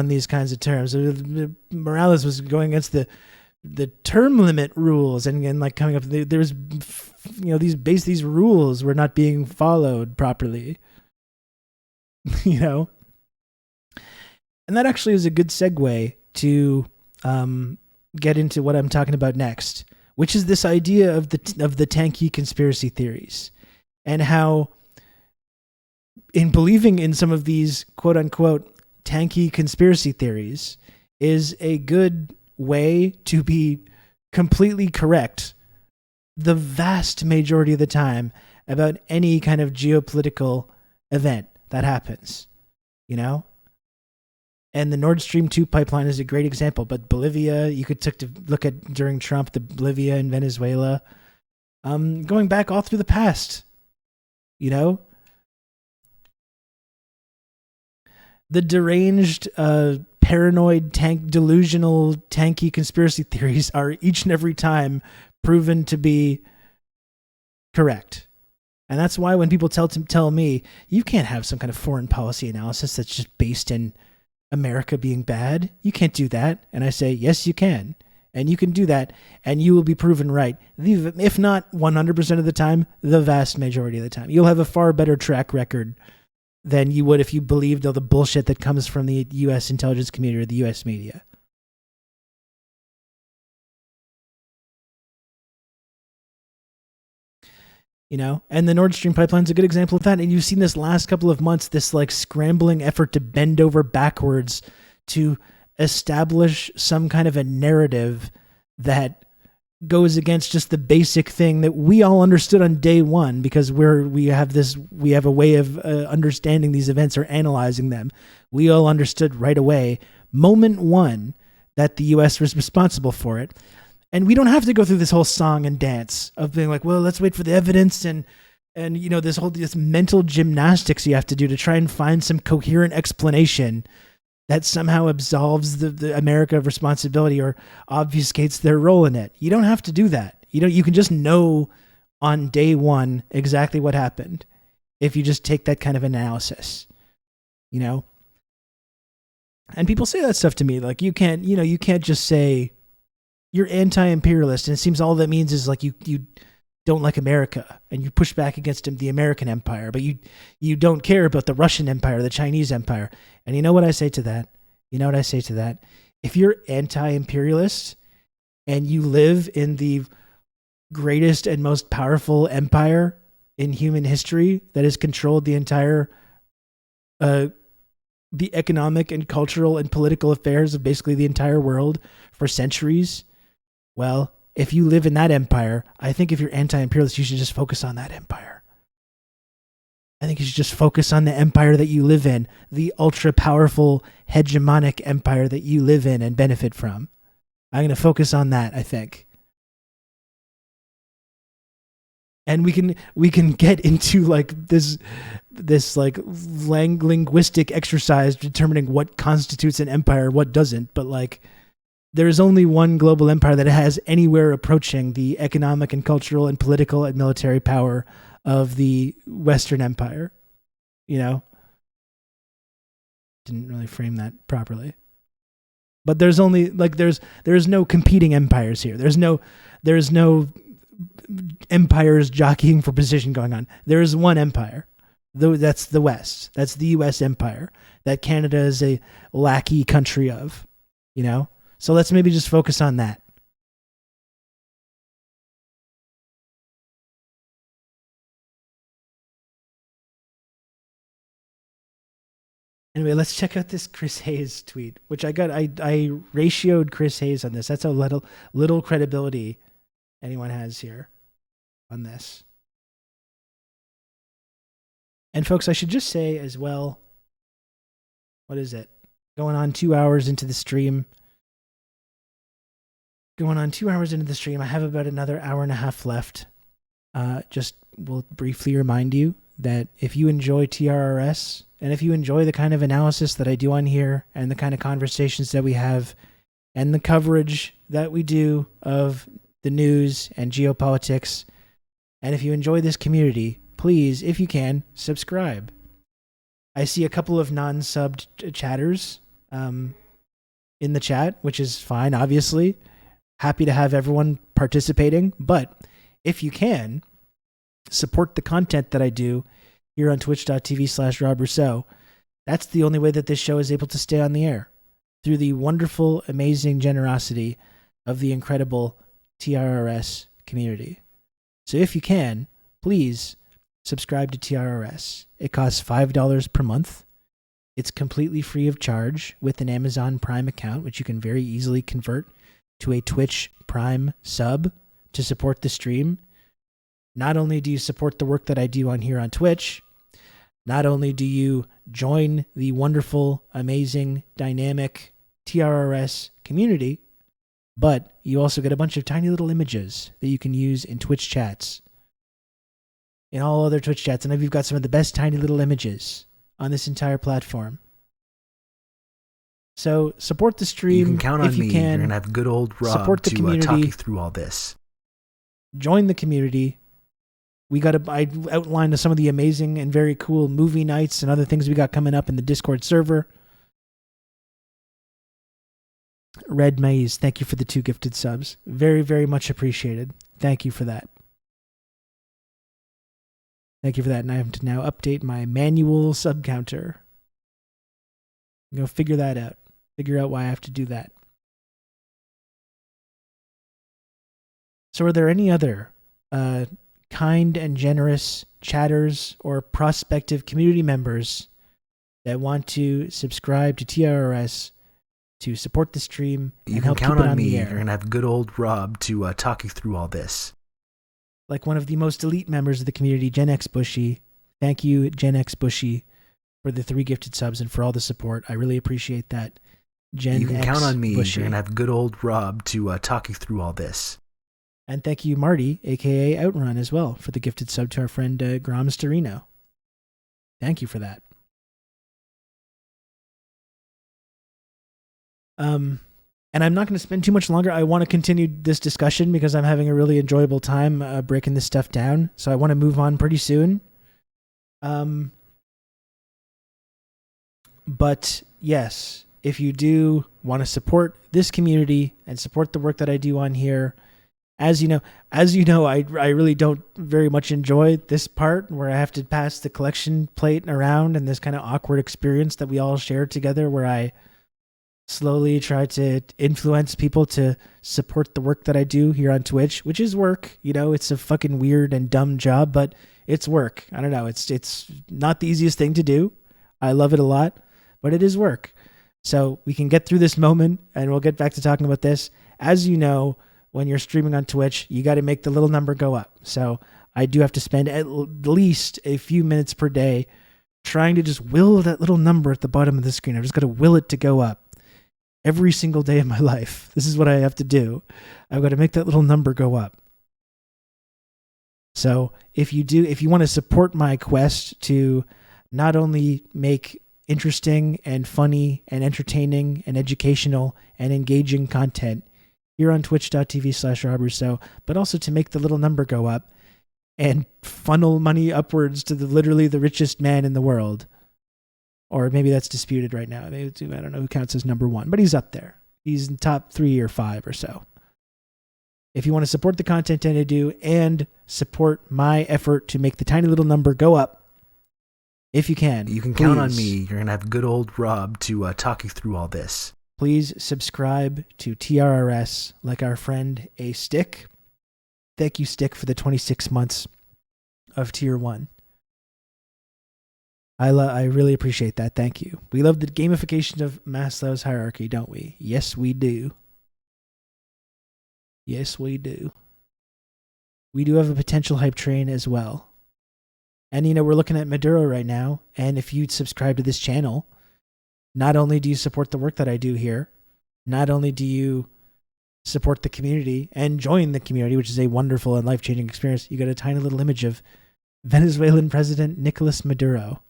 these kinds of terms. Morales was going against the term limit rules and like coming up, there's, you know, these rules were not being followed properly. You know, and that actually is a good segue to get into what I'm talking about next, which is this idea of the tanky conspiracy theories, and how in believing in some of these quote unquote tanky conspiracy theories is a good way to be completely correct the vast majority of the time about any kind of geopolitical event that happens, you know? And the Nord Stream 2 pipeline is a great example, but Bolivia, you could take to look at during Trump, the Bolivia and Venezuela, going back all through the past, you know? The deranged, paranoid, delusional, tanky conspiracy theories are each and every time proven to be correct. And that's why when people tell me, you can't have some kind of foreign policy analysis that's just based in America being bad. You can't do that. And I say, yes, you can. And you can do that, and you will be proven right. If not 100% of the time, the vast majority of the time. You'll have a far better track record than you would if you believed all the bullshit that comes from the U.S. intelligence community or the U.S. media. You know, and the Nord Stream pipeline is a good example of that. And you've seen this last couple of months, this like scrambling effort to bend over backwards to establish some kind of a narrative that goes against just the basic thing that we all understood on day one, because we have a way of understanding these events or analyzing them. We all understood right away, moment one, that the U.S. was responsible for it. And we don't have to go through this whole song and dance of being like, well, let's wait for the evidence and you know, this mental gymnastics you have to do to try and find some coherent explanation that somehow absolves the America of responsibility or obfuscates their role in it. You don't have to do that. You can just know on day one exactly what happened if you just take that kind of analysis, you know? And people say that stuff to me, like you can't just say you're anti-imperialist, and it seems all that means is like you don't like America and you push back against the American empire, but you don't care about the Russian empire, the Chinese empire. And you know what I say to that? If you're anti-imperialist and you live in the greatest and most powerful empire in human history that has controlled the entire the economic and cultural and political affairs of basically the entire world for centuries, well, if you live in that empire, I think if you're anti-imperialist, you should just focus on that empire. I think you should just focus on the empire that you live in, the ultra-powerful, hegemonic empire that you live in and benefit from. I'm going to focus on that, I think. And we can get into like this like linguistic exercise determining what constitutes an empire, what doesn't, but like there's only one global empire that has anywhere approaching the economic and cultural and political and military power of the Western Empire. You know? Didn't really frame that properly. But there's only like there's no competing empires here. There's no empires jockeying for position going on. There is one empire. Though that's the West. That's the U.S. empire that Canada is a lackey country of, you know? So let's maybe just focus on that. Anyway, let's check out this Chris Hayes tweet, which I ratioed Chris Hayes on this. That's how little credibility anyone has here on this. And folks, I should just say as well, what is it? Going on 2 hours into the stream. I have about another hour and a half left. Just will briefly remind you that if you enjoy TRRS, and if you enjoy the kind of analysis that I do on here, and the kind of conversations that we have, and the coverage that we do of the news and geopolitics, and if you enjoy this community, please, if you can, subscribe. I see a couple of non-subbed chatters in the chat, which is fine, obviously. Happy to have everyone participating, but if you can, support the content that I do here on twitch.tv/Rob Rousseau. That's the only way that this show is able to stay on the air, through the wonderful, amazing generosity of the incredible TRRS community. So if you can, please subscribe to TRRS. It costs $5 per month. It's completely free of charge with an Amazon Prime account, which you can very easily convert to a Twitch Prime sub to support the stream. Not only do you support the work that I do on here on Twitch, not only do you join the wonderful, amazing, dynamic TRRS community, but you also get a bunch of tiny little images that you can use in Twitch chats, in all other Twitch chats. And we've got some of the best tiny little images on this entire platform. So support the stream. You can count on if you me. Can. You're going to have good old Rob support the to community. Talk you through all this. Join the community. I outlined some of the amazing and very cool movie nights and other things we got coming up in the Discord server. Red Maze, thank you for the 2 gifted subs. Very, very much appreciated. Thank you for that. And I have to now update my manual sub counter. Go figure that out. Figure out why I have to do that. So are there any other kind and generous chatters or prospective community members that want to subscribe to TRRS to support the stream and you help can count keep it on on me. the air? You're going to have good old Rob to talk you through all this. Like one of the most elite members of the community, Gen X Bushy. Thank you, Gen X Bushy, for the 3 gifted subs and for all the support. I really appreciate that. Gen You can X count on me. Bushy. You're going to have good old Rob to talk you through all this. And thank you, Marty, a.k.a. Outrun, as well, for the gifted sub to our friend Grom Starino. Thank you for that. And I'm not going to spend too much longer. I want to continue this discussion because I'm having a really enjoyable time breaking this stuff down. So I want to move on pretty soon. But yes, if you do want to support this community and support the work that I do on here, as you know, I really don't very much enjoy this part where I have to pass the collection plate around and this kind of awkward experience that we all share together where I slowly try to influence people to support the work that I do here on Twitch, which is work. You know, it's a fucking weird and dumb job, but it's work. I don't know. It's not the easiest thing to do. I love it a lot, but it is work. So we can get through this moment and we'll get back to talking about this. As you know, when you're streaming on Twitch, you got to make the little number go up. So I do have to spend at least a few minutes per day trying to just will that little number at the bottom of the screen. I've just got to will it to go up every single day of my life. This is what I have to do. I've got to make that little number go up. So if you want to support my quest to not only make interesting and funny and entertaining and educational and engaging content here on twitch.tv/Rob Rousseau, but also to make the little number go up and funnel money upwards to literally the richest man in the world. Or maybe that's disputed right now. I don't know who counts as number 1, but he's up there. He's in top 3 or 5 or so. If you want to support the content that I do and support my effort to make the tiny little number go up, If you can. You can count on please. me. You're going to have good old Rob to talk you through all this. Please subscribe to TRRS like our friend A Stick. Thank you, Stick, for the 26 months of Tier 1. I really appreciate that. Thank you. We love the gamification of Maslow's hierarchy, don't we? Yes, we do. Yes, we do. We do have a potential hype train as well. And, we're looking at Maduro right now. And if you subscribe to this channel, not only do you support the work that I do here, not only do you support the community and join the community, which is a wonderful and life-changing experience, you get a tiny little image of Venezuelan President Nicolas Maduro.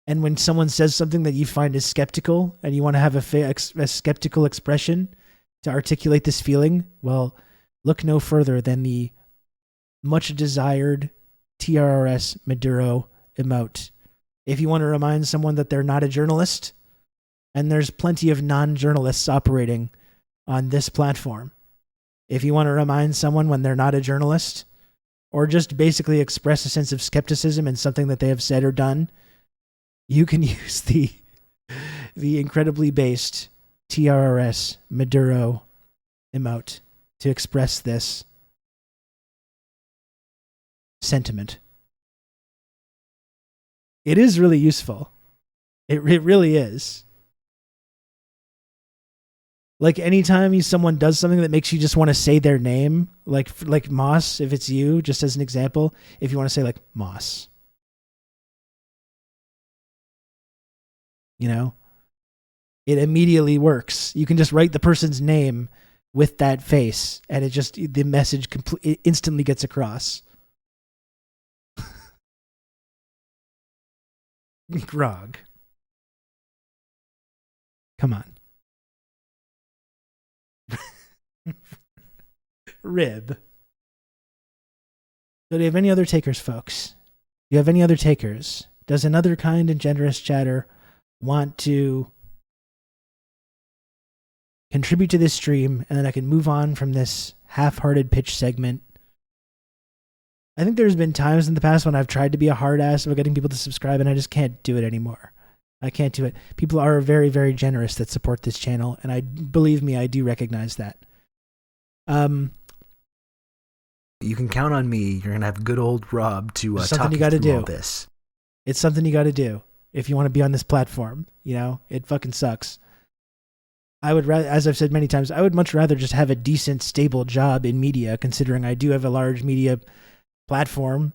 And when someone says something that you find is skeptical and you want to have a skeptical expression to articulate this feeling, well, look no further than the much desired TRRS Maduro emote. If you want to remind someone that they're not a journalist, and there's plenty of non-journalists operating on this platform. If you want to remind someone when they're not a journalist, or just basically express a sense of skepticism in something that they have said or done, you can use the incredibly based TRRS Maduro emote to express this sentiment. It is really useful. It really is. Like anytime someone does something that makes you just want to say their name, like Moss, if it's you, just as an example, if you want to say like Moss, it immediately works. You can just write the person's name with that face, and the message it instantly gets across. Grog. Come on. Rib. So do you have any other takers, folks? Do you have any other takers? Does another kind and generous chatter want to contribute to this stream, and then I can move on from this half-hearted pitch segment? I think there's been times in the past when I've tried to be a hard ass about getting people to subscribe, and I just can't do it anymore. I can't do it. People are very, very generous that support this channel, and believe me, I do recognize that. You can count on me. You're going to have good old Rob to talk you through all this. It's something you got to do if you want to be on this platform. It fucking sucks. I would rather, as I've said many times, I would much rather just have a decent, stable job in media, considering I do have a large media platform.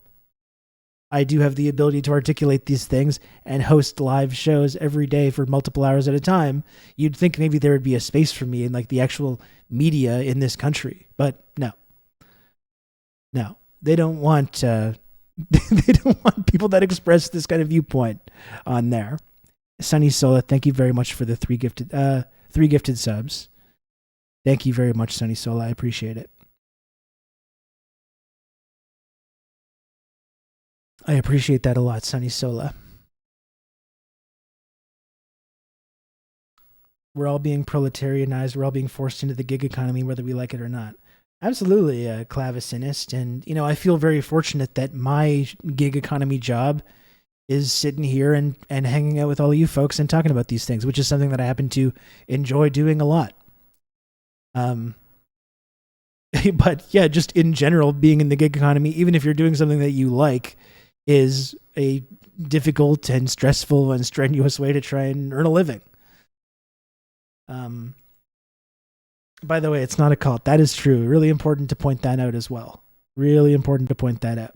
I do have the ability to articulate these things and host live shows every day for multiple hours at a time. You'd think maybe there would be a space for me in like the actual media in this country, but no, they don't want they don't want people that express this kind of viewpoint on there. Sunny Sola, thank you very much for the three gifted subs. Thank you very much, Sunny Sola. I appreciate it. I appreciate that a lot, Sunny Sola. We're all being proletarianized. We're all being forced into the gig economy, whether we like it or not. Absolutely, clavecinist. And, I feel very fortunate that my gig economy job is sitting here and hanging out with all of you folks and talking about these things, which is something that I happen to enjoy doing a lot. But yeah, just in general, being in the gig economy, even if you're doing something that you like, is a difficult and stressful and strenuous way to try and earn a living. By the way, it's not a cult. That is true. Really important to point that out as well. Really important to point that out.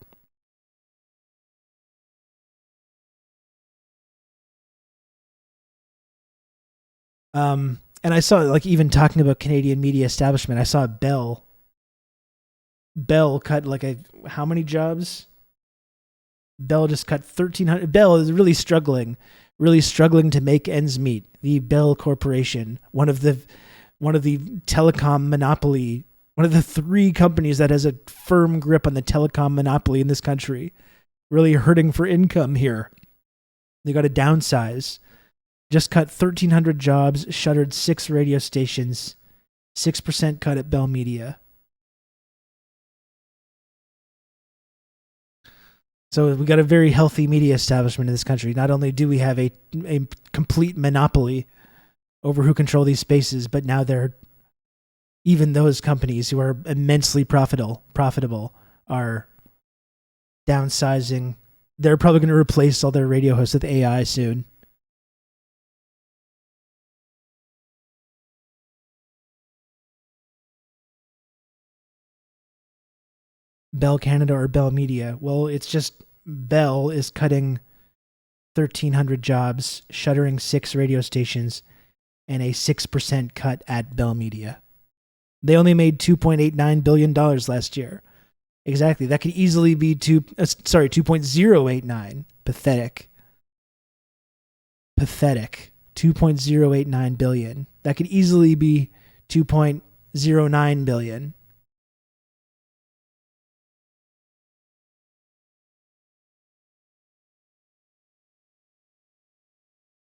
And I saw, like, even talking about Canadian media establishment, I saw Bell cut how many jobs? Bell just cut 1,300. Bell is really struggling to make ends meet. The Bell Corporation, one of the telecom monopoly, one of the three companies that has a firm grip on the telecom monopoly in this country, really hurting for income here. They got to downsize. Just cut 1,300 jobs, shuttered 6 radio stations, 6% cut at Bell Media. So we got a very healthy media establishment in this country. Not only do we have a complete monopoly over who control these spaces, but now even those companies who are immensely profitable are downsizing. They're probably going to replace all their radio hosts with AI soon. Bell Canada or Bell Media. Well, it's just Bell is cutting 1,300 jobs, shuttering 6 radio stations, and a 6% cut at Bell Media. They only made $2.89 billion last year. Exactly. That could easily be 2.089. Pathetic. 2.089 billion. That could easily be 2.09 billion.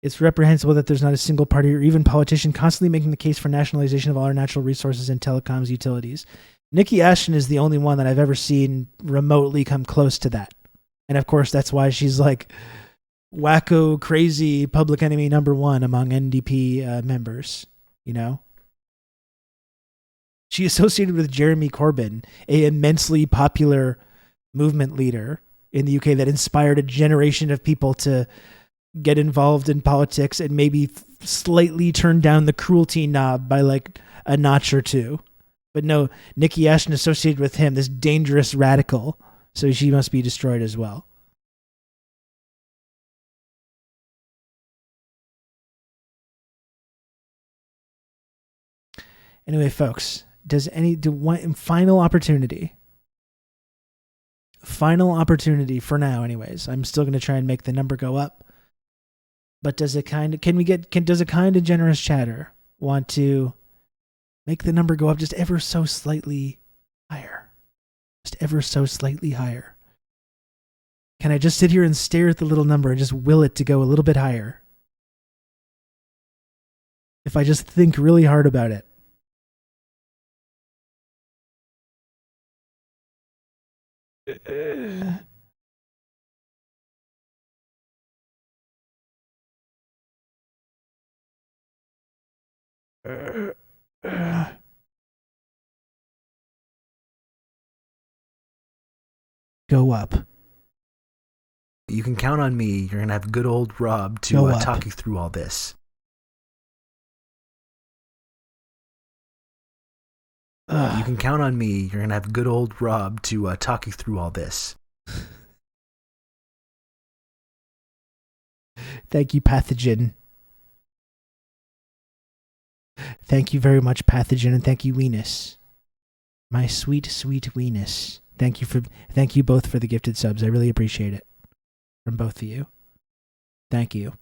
It's reprehensible that there's not a single party or even politician constantly making the case for nationalization of all our natural resources and telecoms utilities. Nikki Ashton is the only one that I've ever seen remotely come close to that. And of course, that's why she's like wacko, crazy public enemy number one among NDP members, you know? She associated with Jeremy Corbyn, a immensely popular movement leader in the UK that inspired a generation of people to get involved in politics and maybe slightly turn down the cruelty knob by like a notch or two. But no, Nikki Ashton associated with him, this dangerous radical, so she must be destroyed as well. Anyway, folks, final opportunity for now anyways. I'm still going to try and make the number go up. But does a kind of generous chatter want to make the number go up just ever so slightly higher? Just ever so slightly higher. Can I just sit here and stare at the little number and just will it to go a little bit higher? If I just think really hard about it. Go up. You can count on me. You're going to have good old Rob to talk you through all this. You can count on me. You're going to have good old Rob to talk you through all this. Thank you, Pathogen. Thank you very much, Pathogen, and thank you, Weenus. My sweet, sweet Weenus. Thank you both for the gifted subs. I really appreciate it. From both of you. Thank you.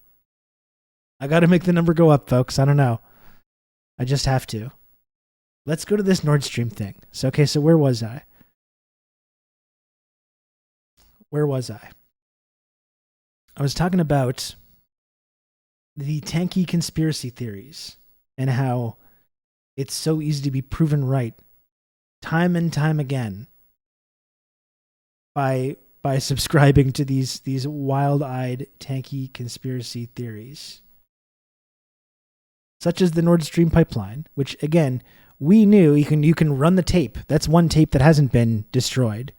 I gotta make the number go up, folks. I don't know. I just have to. Let's go to this Nord Stream thing. So where was I? I was talking about the tanky conspiracy theories and how it's so easy to be proven right time and time again by subscribing to these wild-eyed tanky conspiracy theories. Such as the Nord Stream pipeline, which again, we knew you can run the tape. That's one tape that hasn't been destroyed.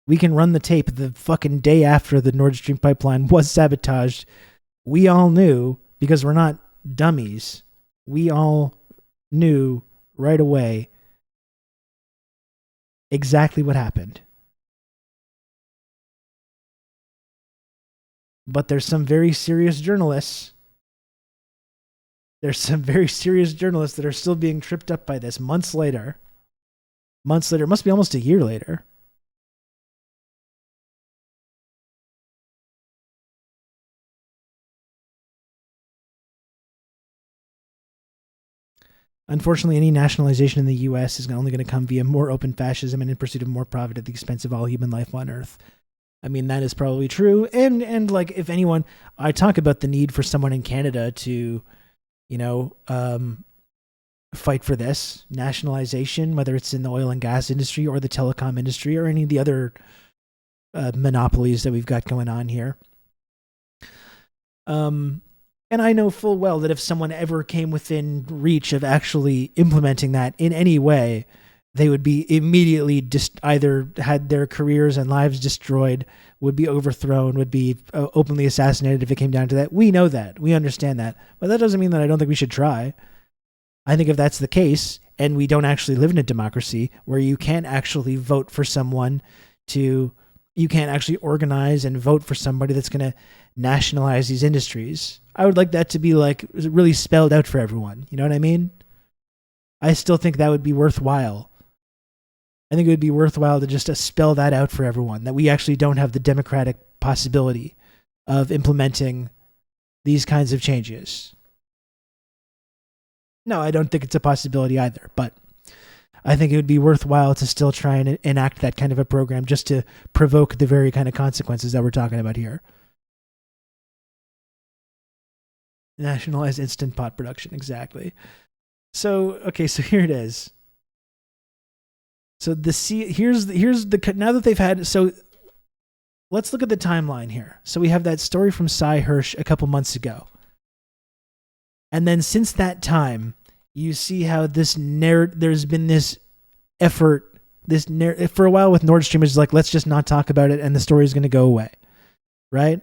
We can run the tape the fucking day after the Nord Stream pipeline was sabotaged. We all knew, because we're not dummies, we all knew right away exactly what happened. But there's some very serious journalists. There's some very serious journalists that are still being tripped up by this months later. It must be almost a year later. Unfortunately, any nationalization in the U.S. is only going to come via more open fascism and in pursuit of more profit at the expense of all human life on Earth. I mean, that is probably true. And like, if anyone, I talk about the need for someone in Canada to, fight for this nationalization, whether it's in the oil and gas industry or the telecom industry or any of the other monopolies that we've got going on here. And I know full well that if someone ever came within reach of actually implementing that in any way, they would be immediately either had their careers and lives destroyed, would be overthrown, would be openly assassinated if it came down to that. We know that. We understand that. But that doesn't mean that I don't think we should try. I think if that's the case, and we don't actually live in a democracy where you can't actually vote for someone you can't actually organize and vote for somebody that's going to nationalize these industries. I would like that to be like really spelled out for everyone. You know what I mean? I still think that would be worthwhile. I think it would be worthwhile to just spell that out for everyone, that we actually don't have the democratic possibility of implementing these kinds of changes. No, I don't think it's a possibility either, but I think it would be worthwhile to still try and enact that kind of a program just to provoke the very kind of consequences that we're talking about here. Nationalize instant pot production, exactly. So, okay, so here it is. So here's the now that they've had, so let's look at the timeline here. So we have that story from Cy Hirsch a couple months ago. And then since that time, you see how there's been this effort, for a while with Nord Stream, is like, let's just not talk about it and the story is going to go away, right?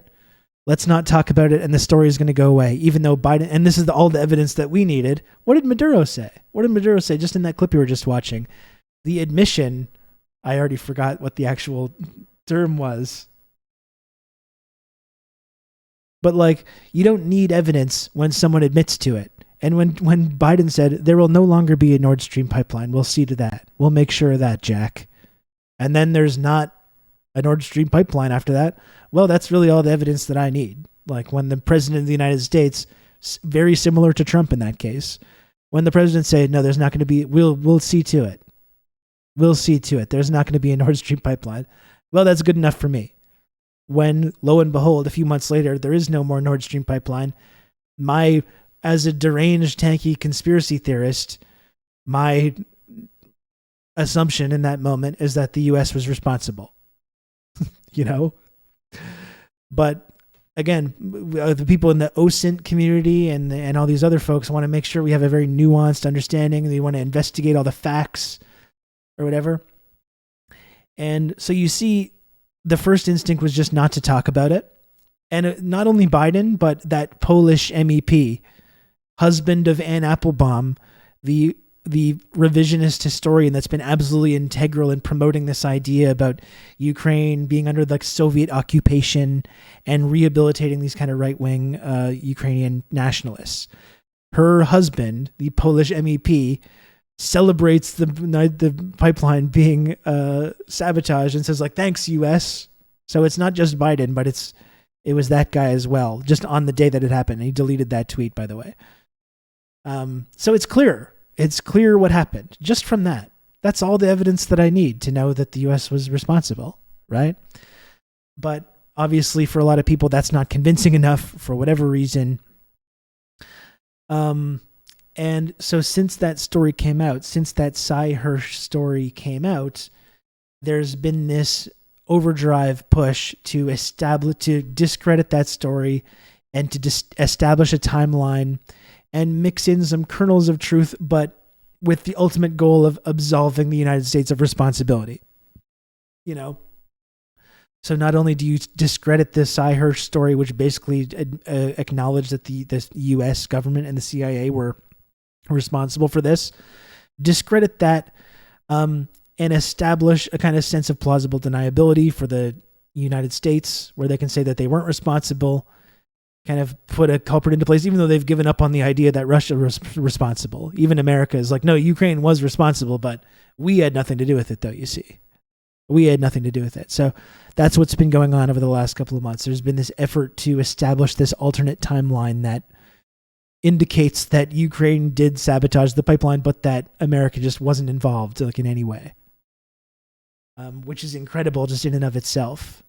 Let's not talk about it and the story is going to go away, even though Biden, and this is all the evidence that we needed. What did Maduro say? What did Maduro say just in that clip you were just watching? The admission, I already forgot what the actual term was. But like, you don't need evidence when someone admits to it. And when Biden said, there will no longer be a Nord Stream pipeline, we'll see to that. We'll make sure of that, Jack. And then there's not a Nord Stream pipeline after that. Well, that's really all the evidence that I need. Like when the president of the United States, very similar to Trump in that case, when the president said, no, there's not going to be, we'll see to it. We'll see to it. There's not going to be a Nord Stream pipeline. Well, that's good enough for me. When, lo and behold, a few months later, there is no more Nord Stream pipeline, as a deranged, tanky conspiracy theorist, my assumption in that moment is that the U.S. was responsible. You know? But again, the people in the OSINT community and all these other folks want to make sure we have a very nuanced understanding. They want to investigate all the facts or whatever. And so you see, the first instinct was just not to talk about it. And not only Biden, but that Polish MEP, husband of Anne Applebaum, the revisionist historian that's been absolutely integral in promoting this idea about Ukraine being under the Soviet occupation and rehabilitating these kind of right-wing Ukrainian nationalists. Her husband, the Polish MEP, celebrates the pipeline being sabotaged and says, like, thanks, U.S. So it's not just Biden, but it was that guy as well, just on the day that it happened. And he deleted that tweet, by the way. So it's clear. It's clear what happened just from that. That's all the evidence that I need to know that the U.S. was responsible, right? But obviously for a lot of people, that's not convincing enough for whatever reason. And so since that story came out, since that Cy Hirsch story came out, there's been this overdrive push to discredit that story and to establish a timeline and mix in some kernels of truth, but with the ultimate goal of absolving the United States of responsibility. You know? So not only do you discredit the Cy Hirsch story, which basically acknowledged that the U.S. government and the CIA were responsible for this, discredit that and establish a kind of sense of plausible deniability for the United States, where they can say that they weren't responsible, kind of put a culprit into place, even though they've given up on the idea that Russia was responsible. Even America is like, no, Ukraine was responsible, but we had nothing to do with it, though, you see. We had nothing to do with it. So that's what's been going on over the last couple of months. There's been this effort to establish this alternate timeline that indicates that Ukraine did sabotage the pipeline, but that America just wasn't involved, like, in any way. Which is incredible just in and of itself,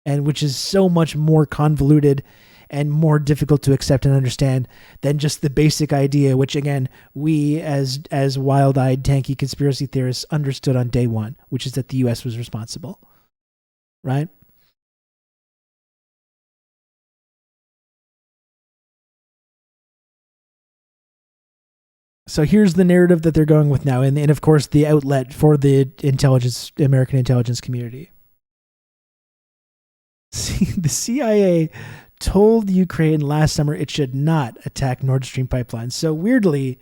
and which is so much more convoluted and more difficult to accept and understand than just the basic idea, which again, we as wild-eyed, tanky conspiracy theorists understood on day one, which is that the U.S. was responsible, right? So here's the narrative that they're going with now, and of course the outlet for the American intelligence community. See, the CIA told Ukraine last summer it should not attack Nord Stream pipeline. So weirdly,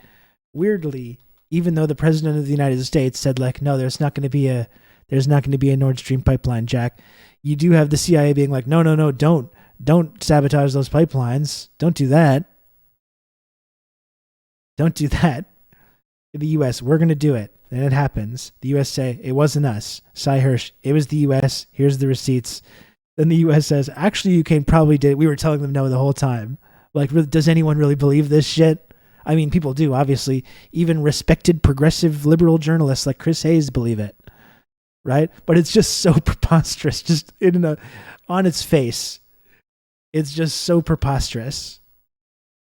even though the president of the United States said like, no, there's not going to be a Nord Stream pipeline, Jack, you do have the CIA being like, no, don't sabotage those pipelines. Don't do that. Don't do that. The U.S., we're going to do it. And it happens. The U.S. say, it wasn't us. Cy Hirsch, it was the U.S. Here's the receipts. Then the U.S. says, actually, Ukraine probably did it. We were telling them no the whole time. Like, does anyone really believe this shit? I mean, people do, obviously. Even respected progressive liberal journalists like Chris Hayes believe it. Right? But it's just so preposterous. Just on its face. It's just so preposterous.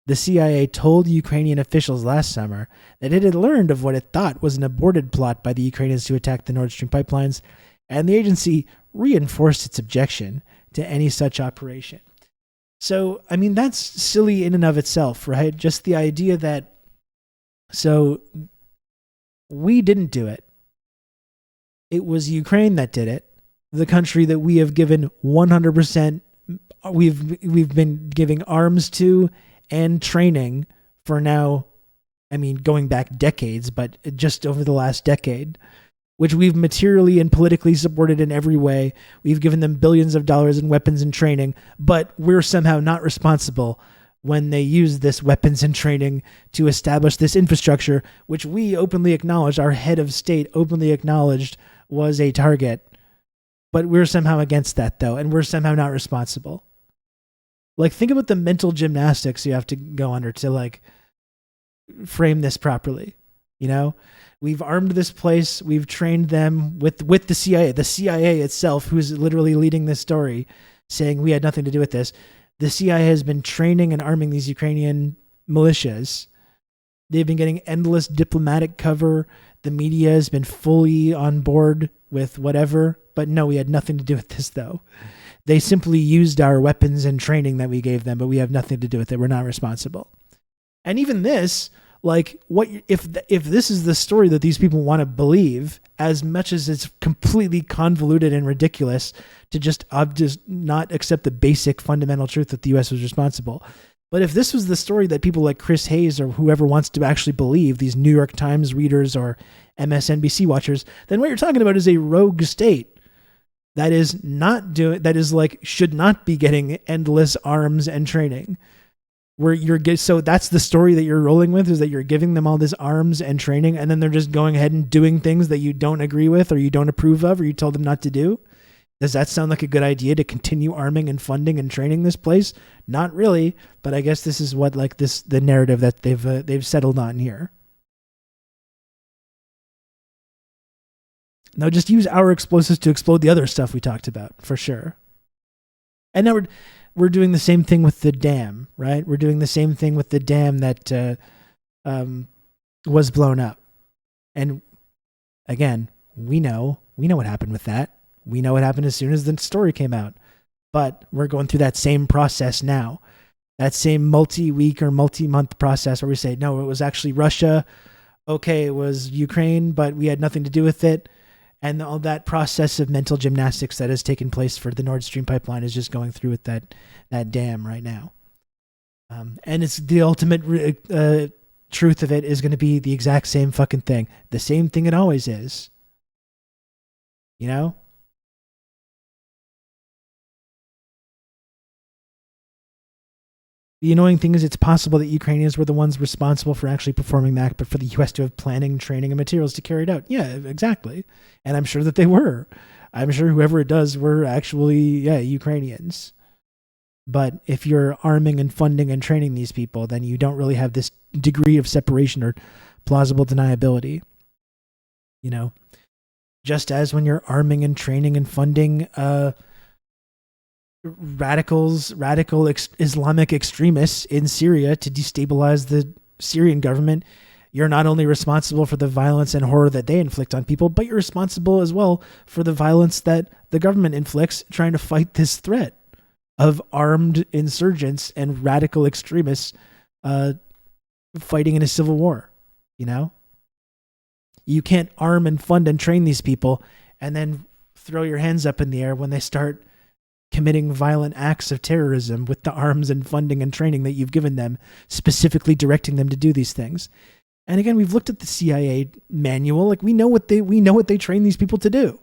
The CIA told Ukrainian officials last summer that it had learned of what it thought was an aborted plot by the Ukrainians to attack the Nord Stream pipelines, and the agency reinforced its objection to any such operation. So, I mean, that's silly in and of itself, right? Just the idea that, so we didn't do it. It was Ukraine that did it, the country that we have given 100%, we've been giving arms to and training for now, I mean, going back decades, but just over the last decade, which we've materially and politically supported in every way. We've given them billions of dollars in weapons and training, but we're somehow not responsible when they use this weapons and training to establish this infrastructure, which we openly acknowledged, our head of state openly acknowledged was a target. But we're somehow against that, though, and we're somehow not responsible. Like, think about the mental gymnastics you have to go under to, like, frame this properly. You know, we've armed this place. We've trained them with the CIA. The CIA itself, who's literally leading this story, saying we had nothing to do with this. The CIA has been training and arming these Ukrainian militias. They've been getting endless diplomatic cover. The media has been fully on board with whatever. But no, we had nothing to do with this, though. They simply used our weapons and training that we gave them, but we have nothing to do with it. We're not responsible. And even this, like, what if this is the story that these people want to believe, as much as it's completely convoluted and ridiculous to just not accept the basic fundamental truth that the U.S. was responsible. But if this was the story that people like Chris Hayes or whoever wants to actually believe, these New York Times readers or MSNBC watchers, then what you're talking about is a rogue state that is not doing, that is like, should not be getting endless arms and training. So that's the story that you're rolling with, is that you're giving them all this arms and training, and then they're just going ahead and doing things that you don't agree with or you don't approve of or you told them not to do. Does that sound like a good idea to continue arming and funding and training this place? Not really, but I guess this is what, like, the narrative that they've settled on here. Now just use our explosives to explode the other stuff we talked about, for sure. And now we're doing the same thing with the dam, right? We're doing the same thing with the dam that was blown up. And again, we know what happened with that. We know what happened as soon as the story came out. But we're going through that same process now. That same multi-week or multi-month process where we say, no, it was actually Russia. Okay, it was Ukraine, but we had nothing to do with it. And all that process of mental gymnastics that has taken place for the Nord Stream pipeline is just going through with that dam right now. And it's the ultimate truth of it is going to be the exact same fucking thing. The same thing it always is. You know? The annoying thing is it's possible that Ukrainians were the ones responsible for actually performing the act, but for the U.S. to have planning, training, and materials to carry it out. Yeah, exactly. And I'm sure that they were. I'm sure whoever it does were actually, Ukrainians. But if you're arming and funding and training these people, then you don't really have this degree of separation or plausible deniability. You know, just as when you're arming and training and funding radical Islamic extremists in Syria to destabilize the Syrian government, you're not only responsible for the violence and horror that they inflict on people, but you're responsible as well for the violence that the government inflicts trying to fight this threat of armed insurgents and radical extremists fighting in a civil war. You know? You can't arm and fund and train these people and then throw your hands up in the air when they start committing violent acts of terrorism with the arms and funding and training that you've given them, specifically directing them to do these things. And again, we've looked at the CIA manual. Like we know what they train these people to do.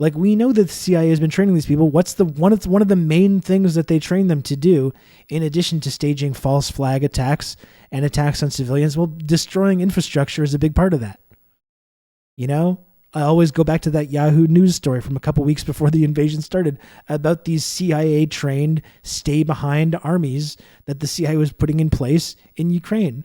Like we know that the CIA has been training these people. What's one of the main things that they train them to do, in addition to staging false flag attacks and attacks on civilians? Well, destroying infrastructure is a big part of that. You know, I always go back to that Yahoo News story from a couple weeks before the invasion started about these CIA trained stay behind armies that the CIA was putting in place in Ukraine,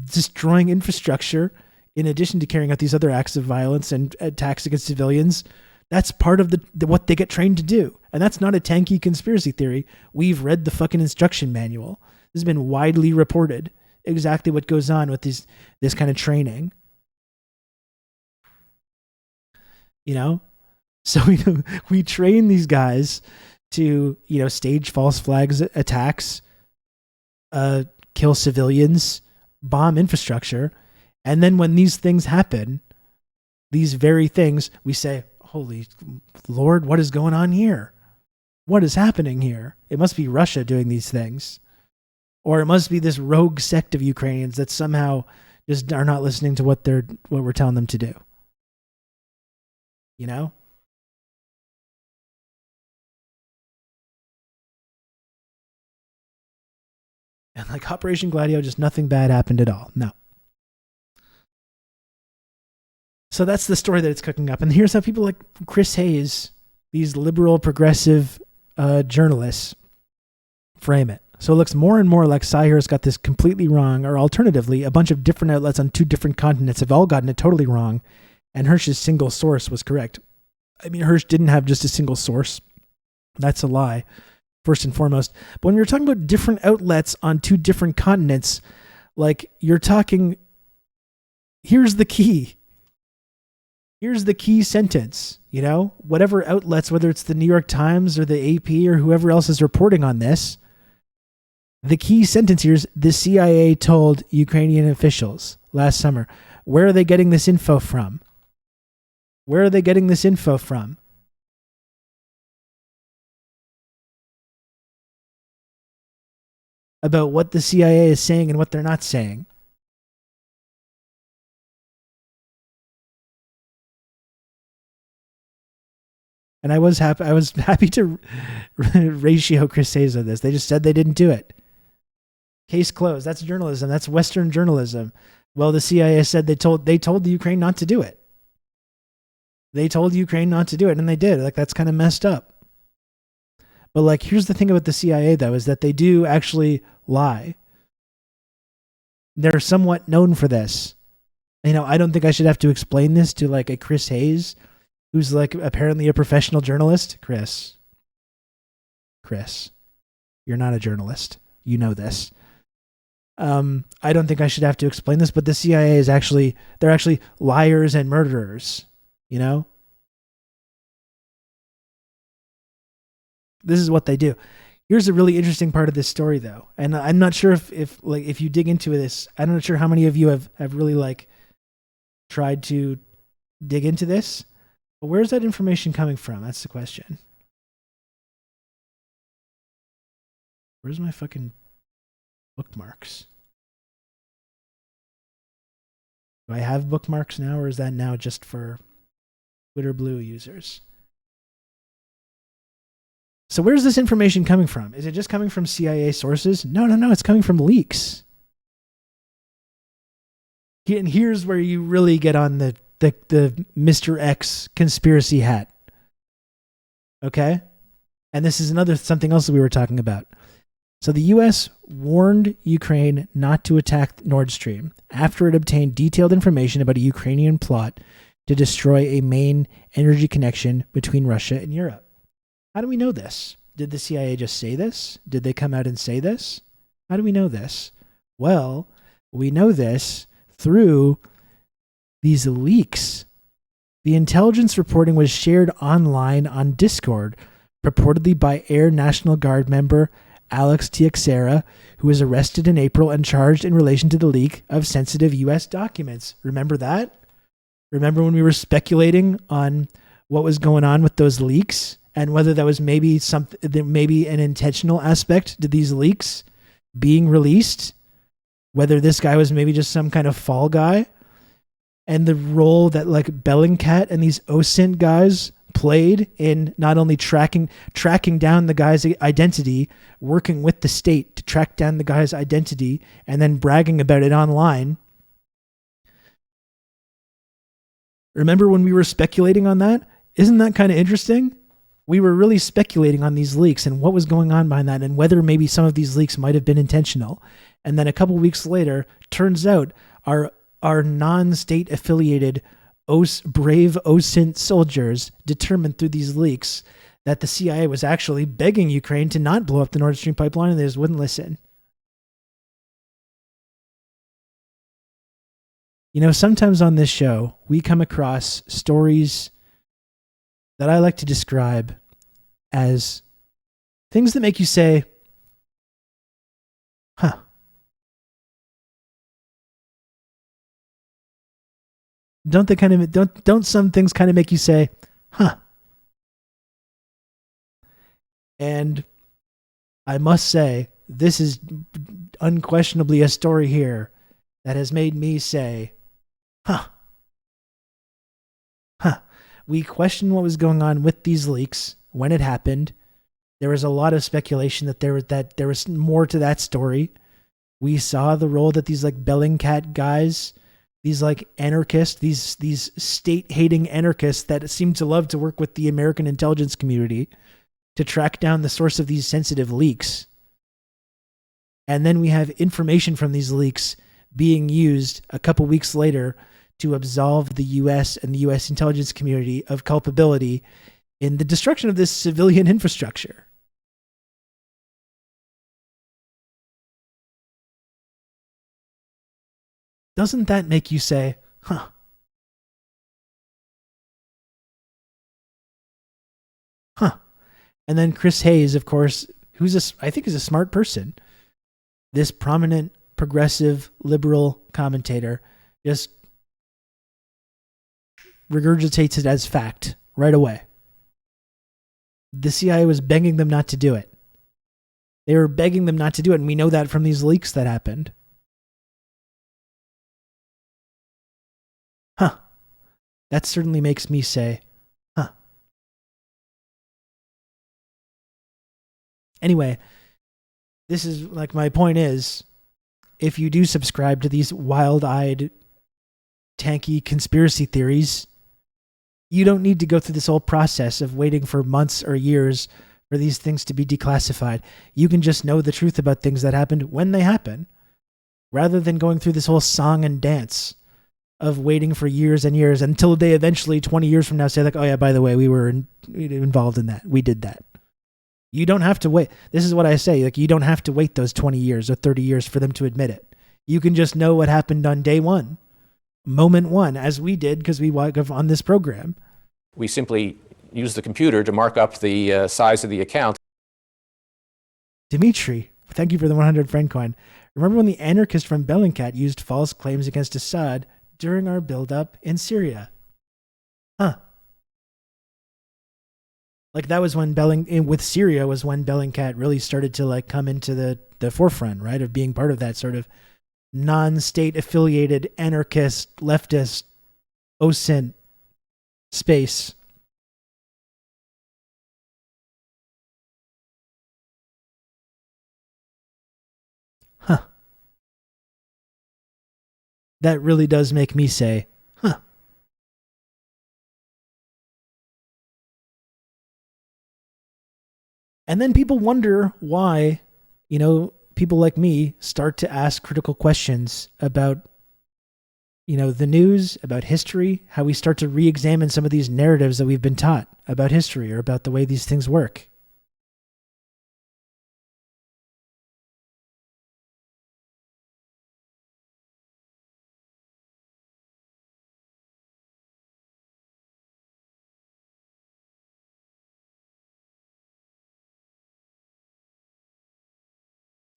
destroying infrastructure in addition to carrying out these other acts of violence and attacks against civilians. That's part of what they get trained to do. And that's not a tanky conspiracy theory. We've read the fucking instruction manual. This has been widely reported, exactly what goes on with this kind of training. You know? So we train these guys to, stage false flags attacks, kill civilians, bomb infrastructure. And then when these things happen, these very things, we say, holy Lord, what is going on here? What is happening here? It must be Russia doing these things. Or it must be this rogue sect of Ukrainians that somehow just are not listening to what we're telling them to do. You know? And like Operation Gladio, just nothing bad happened at all. No. So that's the story that it's cooking up. And here's how people like Chris Hayes, these liberal, progressive journalists, frame it. So it looks more and more like Sahir's got this completely wrong, or alternatively, a bunch of different outlets on 2 different continents have all gotten it totally wrong, and Hersh's single source was correct. I mean, Hersh didn't have just a single source. That's a lie, first and foremost. But when you're talking about different outlets on 2 different continents, like you're talking, here's the key. Here's the key sentence, whatever outlets, whether it's the New York Times or the AP or whoever else is reporting on this, the key sentence here is the CIA told Ukrainian officials last summer. Where are they getting this info from? Where are they getting this info from? About what the CIA is saying and what they're not saying. And I was happy to ratio Chris Hayes on this. They just said they didn't do it. Case closed. That's journalism. That's Western journalism. Well, the CIA said they told the Ukraine not to do it. They told Ukraine not to do it, and they did. Like, that's kind of messed up. But like, here's the thing about the CIA though, is that they do actually lie. They're somewhat known for this. I don't think I should have to explain this to like a Chris Hayes, who's like apparently a professional journalist. Chris, you're not a journalist. You know this. I don't think I should have to explain this, but the CIA is they're actually liars and murderers. This is what they do. Here's a really interesting part of this story though. And I'm not sure if you dig into this, I'm not sure how many of you have really like tried to dig into this. But where's that information coming from? That's the question. Where's my fucking bookmarks? Do I have bookmarks now, or is that now just for Twitter Blue users? So where's this information coming from? Is it just coming from CIA sources? No. It's coming from leaks. And here's where you really get on the Mr. X conspiracy hat. Okay? And this is something else that we were talking about. So the U.S. warned Ukraine not to attack Nord Stream after it obtained detailed information about a Ukrainian plot to destroy a main energy connection between Russia and Europe. How do we know this? Did the CIA just say this? Did they come out and say this? How do we know this? Well, we know this through these leaks. The intelligence reporting was shared online on Discord, purportedly by Air National Guard member Alex Teixeira, who was arrested in April and charged in relation to the leak of sensitive U.S. documents. Remember that? Remember when we were speculating on what was going on with those leaks and whether that was maybe an intentional aspect to these leaks being released? Whether this guy was maybe just some kind of fall guy, and the role that like Bellingcat and these OSINT guys played in not only tracking down the guy's identity, working with the state to track down the guy's identity, and then bragging about it online. Remember when we were speculating on that? Isn't that kind of interesting? We were really speculating on these leaks and what was going on behind that and whether maybe some of these leaks might have been intentional. And then a couple weeks later, turns out our non-state affiliated brave OSINT soldiers determined through these leaks that the CIA was actually begging Ukraine to not blow up the Nord Stream pipeline, and they just wouldn't listen. You know, sometimes on this show, we come across stories that I like to describe as things that make you say, huh. Don't some things kind of make you say, huh? And I must say, this is unquestionably a story here that has made me say, huh. We questioned what was going on with these leaks when it happened. There was a lot of speculation that there was more to that story. We saw the role that these like Bellingcat guys, these like anarchists, these state-hating anarchists that seem to love to work with the American intelligence community to track down the source of these sensitive leaks. And then we have information from these leaks being used a couple weeks later to absolve the U.S. and the U.S. intelligence community of culpability in the destruction of this civilian infrastructure. Doesn't that make you say, huh? Huh. And then Chris Hayes, of course, I think is a smart person. This prominent, progressive, liberal commentator just regurgitates it as fact right away. The CIA was begging them not to do it. They were begging them not to do it, and we know that from these leaks that happened. Huh. That certainly makes me say, huh. Anyway, this is like my point is, if you do subscribe to these wild-eyed, tanky conspiracy theories, you don't need to go through this whole process of waiting for months or years for these things to be declassified. You can just know the truth about things that happened when they happen, rather than going through this whole song and dance of waiting for years and years until they eventually, 20 years from now, say like, oh yeah, by the way, we were involved in that. We did that. You don't have to wait. This is what I say. Like, you don't have to wait those 20 years or 30 years for them to admit it. You can just know what happened on day one, moment one, as we did because we work on this program. We simply use the computer to mark up the size of the account. Dimitri, thank you for the 100 friend coin. Remember when the anarchist from Bellingcat used false claims against Assad during our buildup in Syria? Huh. Like that was when with Syria was when Bellingcat really started to like come into the forefront, right? Of being part of that sort of non-state affiliated anarchist, leftist, OSINT space. Huh. That really does make me say, huh. And then people wonder why, people like me start to ask critical questions about, the news, about history, how we start to re-examine some of these narratives that we've been taught about history or about the way these things work.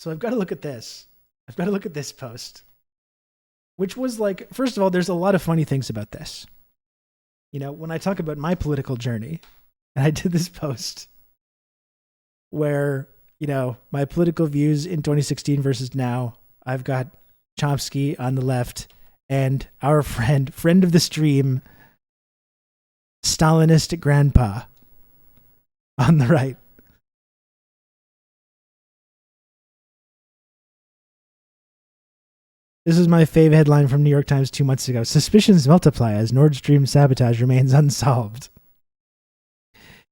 So I've got to look at this. I've got to look at this post, which was like, first of all, there's a lot of funny things about this. You know, when I talk about my political journey, and I did this post where, you know, my political views in 2016 versus now, I've got Chomsky on the left and our friend of the stream, Stalinist grandpa on the right. This is my fave headline from New York Times 2 months ago. Suspicions multiply as Nord Stream sabotage remains unsolved.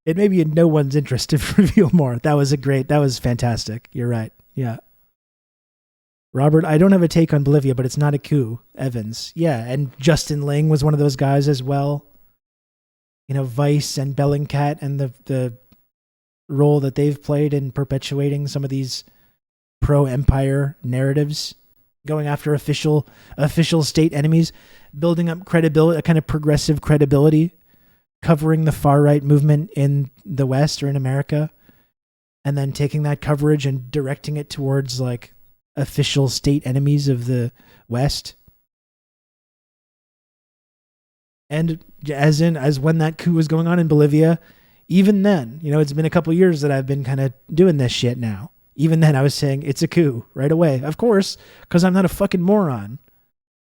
It may be in no one's interest to reveal more. That was fantastic. You're right. Yeah. Robert, I don't have a take on Bolivia, but it's not a coup. Evans. Yeah, and Justin Ling was one of those guys as well. You know, Vice and Bellingcat and the role that they've played in perpetuating some of these pro-empire narratives, going after official state enemies, building up credibility, a kind of progressive credibility, covering the far-right movement in the West or in America, and then taking that coverage and directing it towards like official state enemies of the West. And as when that coup was going on in Bolivia, even then, you know, it's been a couple years that I've been kind of doing this shit now. Even then I was saying it's a coup right away. Of course, because I'm not a fucking moron.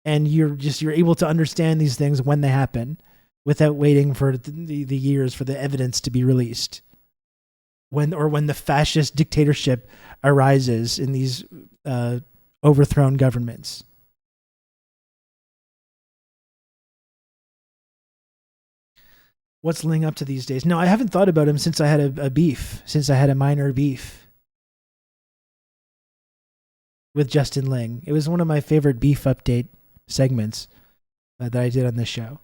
And you're able to understand these things when they happen without waiting for the years for the evidence to be released. When the fascist dictatorship arises in these overthrown governments. What's Ling up to these days? No, I haven't thought about him since I had a minor beef with Justin Ling. It was one of my favorite beef update segments that I did on this show.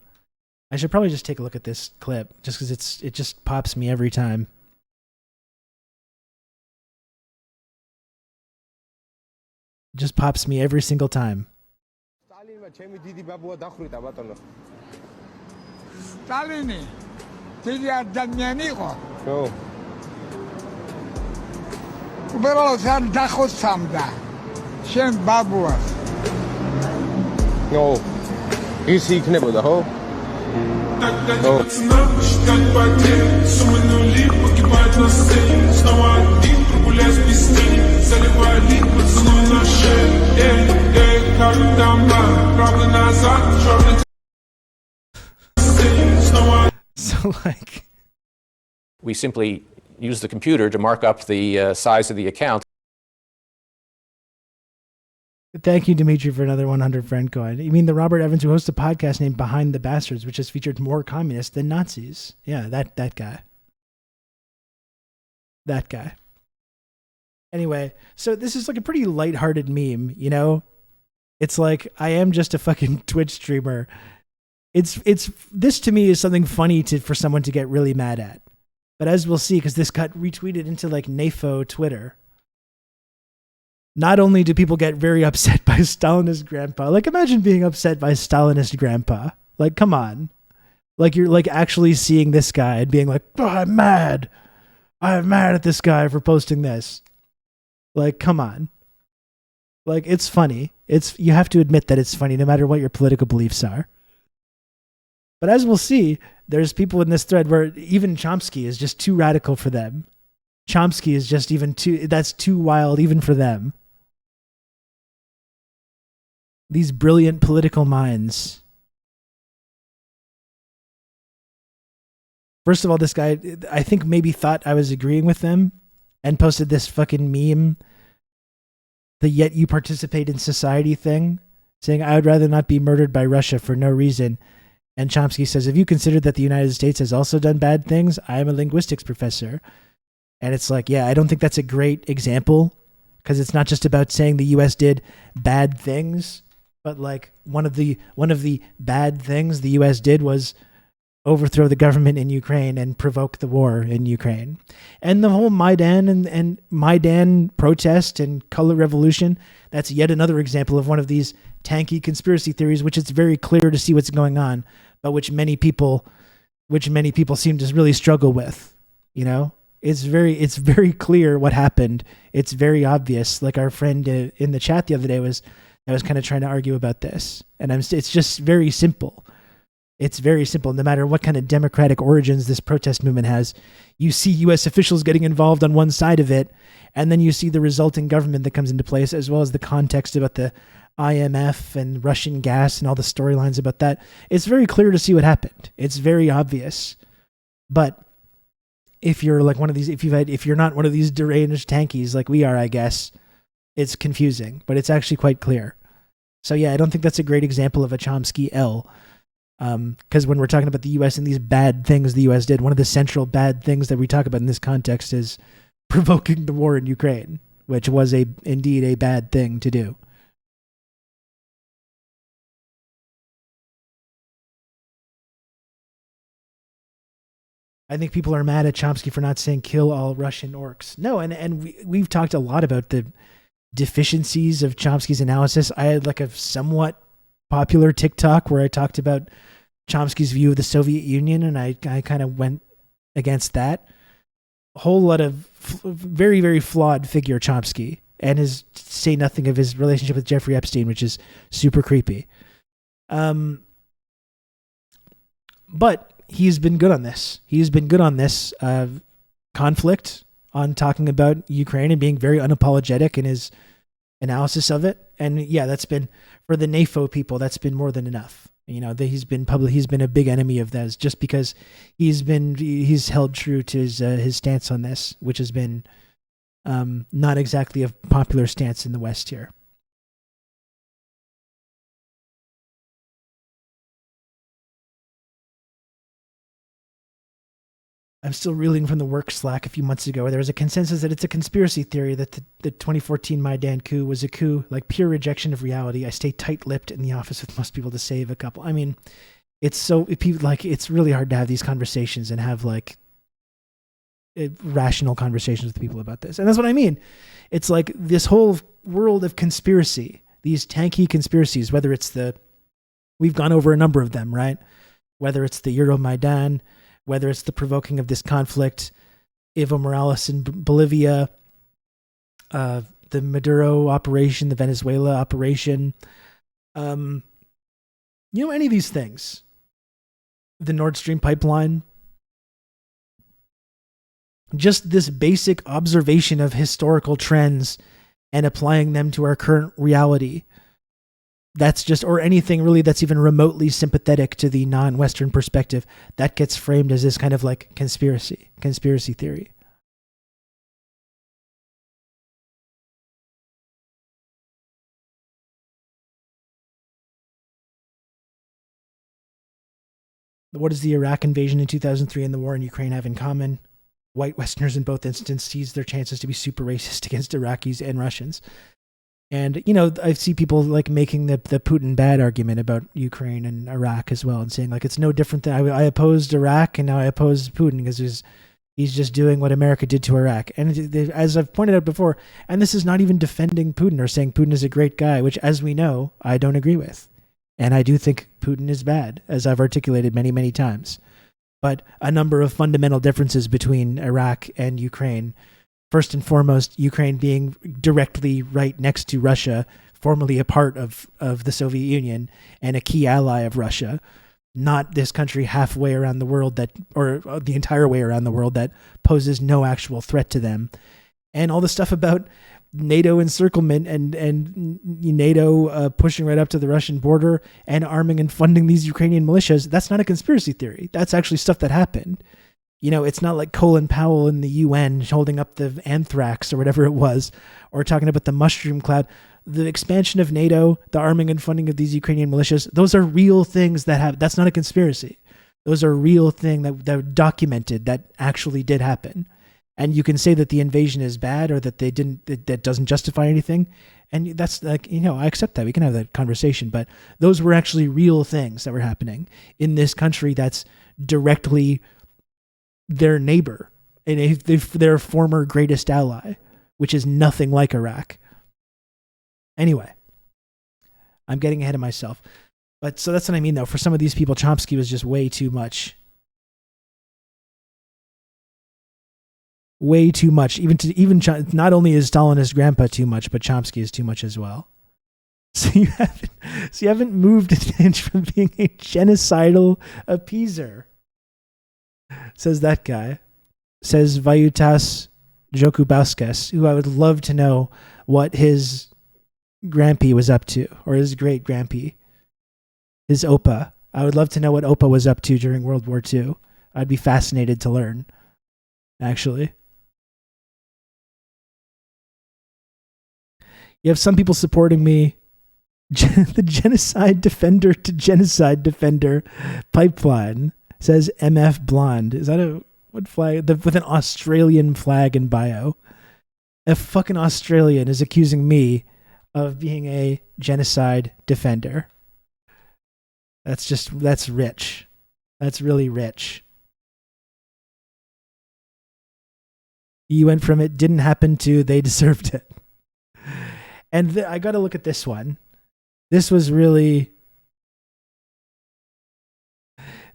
I should probably just take a look at this clip just because it just pops me every time. It just pops me every single time. Stalini, დიდი ადამიანი იყო. ხო. უბრალოდ არ დახოცამდა. შენ ბაბუას. ნო. ის იქნებოდა, ხო? So like, we simply use the computer to mark up the size of the account. Thank you, Dimitri, for another 100 friend coin. You mean the Robert Evans who hosts a podcast named Behind the Bastards, which has featured more communists than Nazis? Yeah, that guy. That guy. Anyway, so this is like a pretty lighthearted meme, you know? It's like, I am just a fucking Twitch streamer. It's this to me is something funny for someone to get really mad at. But as we'll see, because this got retweeted into like NAFO Twitter, not only do people get very upset by Stalinist grandpa, like imagine being upset by Stalinist grandpa. Like, come on. Like you're like actually seeing this guy and being like, oh, I'm mad. I'm mad at this guy for posting this. Like, come on. Like, it's funny. You have to admit that it's funny no matter what your political beliefs are. But as we'll see, there's people in this thread where even Chomsky is just too radical for them. Chomsky is just that's too wild even for them. These brilliant political minds. First of all, this guy, I think maybe thought I was agreeing with them and posted this fucking meme, the yet you participate in society thing, saying, I would rather not be murdered by Russia for no reason. And Chomsky says, have you considered that the United States has also done bad things? I am a linguistics professor. And it's like, yeah, I don't think that's a great example because it's not just about saying the U.S. did bad things, but like one of the bad things the U.S. did was overthrow the government in Ukraine and provoke the war in Ukraine. And the whole Maidan and Maidan protest and color revolution, that's yet another example of one of these tanky conspiracy theories, which it's very clear to see what's going on, but which many people seem to really struggle with, you know? It's very clear what happened. It's very obvious. Like our friend in the chat the other day I was kind of trying to argue about this, and it's just very simple. It's very simple. No matter what kind of democratic origins this protest movement has, you see U.S. officials getting involved on one side of it, and then you see the resulting government that comes into place, as well as the context about the IMF and Russian gas and all the storylines about that. It's very clear to see what happened. It's very obvious. But if you're like one of these, if you're not one of these deranged tankies like we are, I guess, it's confusing, but it's actually quite clear. So yeah, I don't think that's a great example of a Chomsky L. Because when we're talking about the U.S. and these bad things the U.S. did, one of the central bad things that we talk about in this context is provoking the war in Ukraine, which was indeed a bad thing to do. I think people are mad at Chomsky for not saying kill all Russian orcs. No, and we've talked a lot about the deficiencies of Chomsky's analysis. I had like a somewhat popular TikTok where I talked about Chomsky's view of the Soviet Union, and I kind of went against that. A whole lot of very, very flawed figure, Chomsky, and say nothing of his relationship with Jeffrey Epstein, which is super creepy. But he's been good on this. He's been good on this conflict, on talking about Ukraine and being very unapologetic in his analysis of it. And yeah, that's been, for the NAFO people, that's been more than enough. You know, he's been a big enemy of theirs just because he's held true to his stance on this, which has been not exactly a popular stance in the West here. I'm still reeling from the work Slack a few months ago where there was a consensus that it's a conspiracy theory that the 2014 Maidan coup was a coup, like pure rejection of reality. I stay tight-lipped in the office with most people to save a couple. I mean, it's really hard to have these conversations and have like rational conversations with people about this. And that's what I mean. It's like this whole world of conspiracy, these tanky conspiracies, whether it's we've gone over a number of them, right? Whether it's the Euromaidan, whether it's the provoking of this conflict, Evo Morales in Bolivia, the Maduro operation, the Venezuela operation, any of these things, the Nord Stream pipeline, just this basic observation of historical trends and applying them to our current reality. That's just, or anything really that's even remotely sympathetic to the non-Western perspective, that gets framed as this kind of like conspiracy theory. What does the Iraq invasion in 2003 and the war in Ukraine have in common? White Westerners in both instances seized their chances to be super racist against Iraqis and Russians. And, I see people like making the Putin bad argument about Ukraine and Iraq as well, and saying like it's no different than I opposed Iraq and now I oppose Putin because he's just doing what America did to Iraq. And as I've pointed out before, and this is not even defending Putin or saying Putin is a great guy, which, as we know, I don't agree with. And I do think Putin is bad, as I've articulated many, many times. But a number of fundamental differences between Iraq and Ukraine. First and foremost, Ukraine being directly right next to Russia, formerly a part of the Soviet Union and a key ally of Russia, not this country halfway around the world or the entire way around the world that poses no actual threat to them. And all the stuff about NATO encirclement and NATO pushing right up to the Russian border and arming and funding these Ukrainian militias, that's not a conspiracy theory. That's actually stuff that happened. It's not like Colin Powell in the UN holding up the anthrax or whatever it was, or talking about the mushroom cloud. The expansion of NATO, the arming and funding of these Ukrainian militias, those are real things that's not a conspiracy. Those are real things that are documented, that actually did happen. And you can say that the invasion is bad or that that doesn't justify anything. And that's like, I accept that. We can have that conversation. But those were actually real things that were happening in this country that's directly their neighbor and their former greatest ally, which is nothing like Iraq. Anyway, I'm getting ahead of myself. But so that's what I mean, though. For some of these people, Chomsky was just way too much. way too much. Not only is Stalinist grandpa too much, but Chomsky is too much as well. So you haven't moved an inch from being a genocidal appeaser, says that guy. Says Vayutas Jokubauskas, who I would love to know what his grampy was up to, or his great grampy, his Opa. I would love to know what Opa was up to during World War II. I'd be fascinated to learn, actually. You have some people supporting me. The genocide defender to genocide defender pipeline, says MF Blonde. Is that what flag? With an Australian flag in bio. A fucking Australian is accusing me of being a genocide defender. That's rich. That's really rich. You went from it didn't happen to they deserved it. And I got to look at this one. This was really...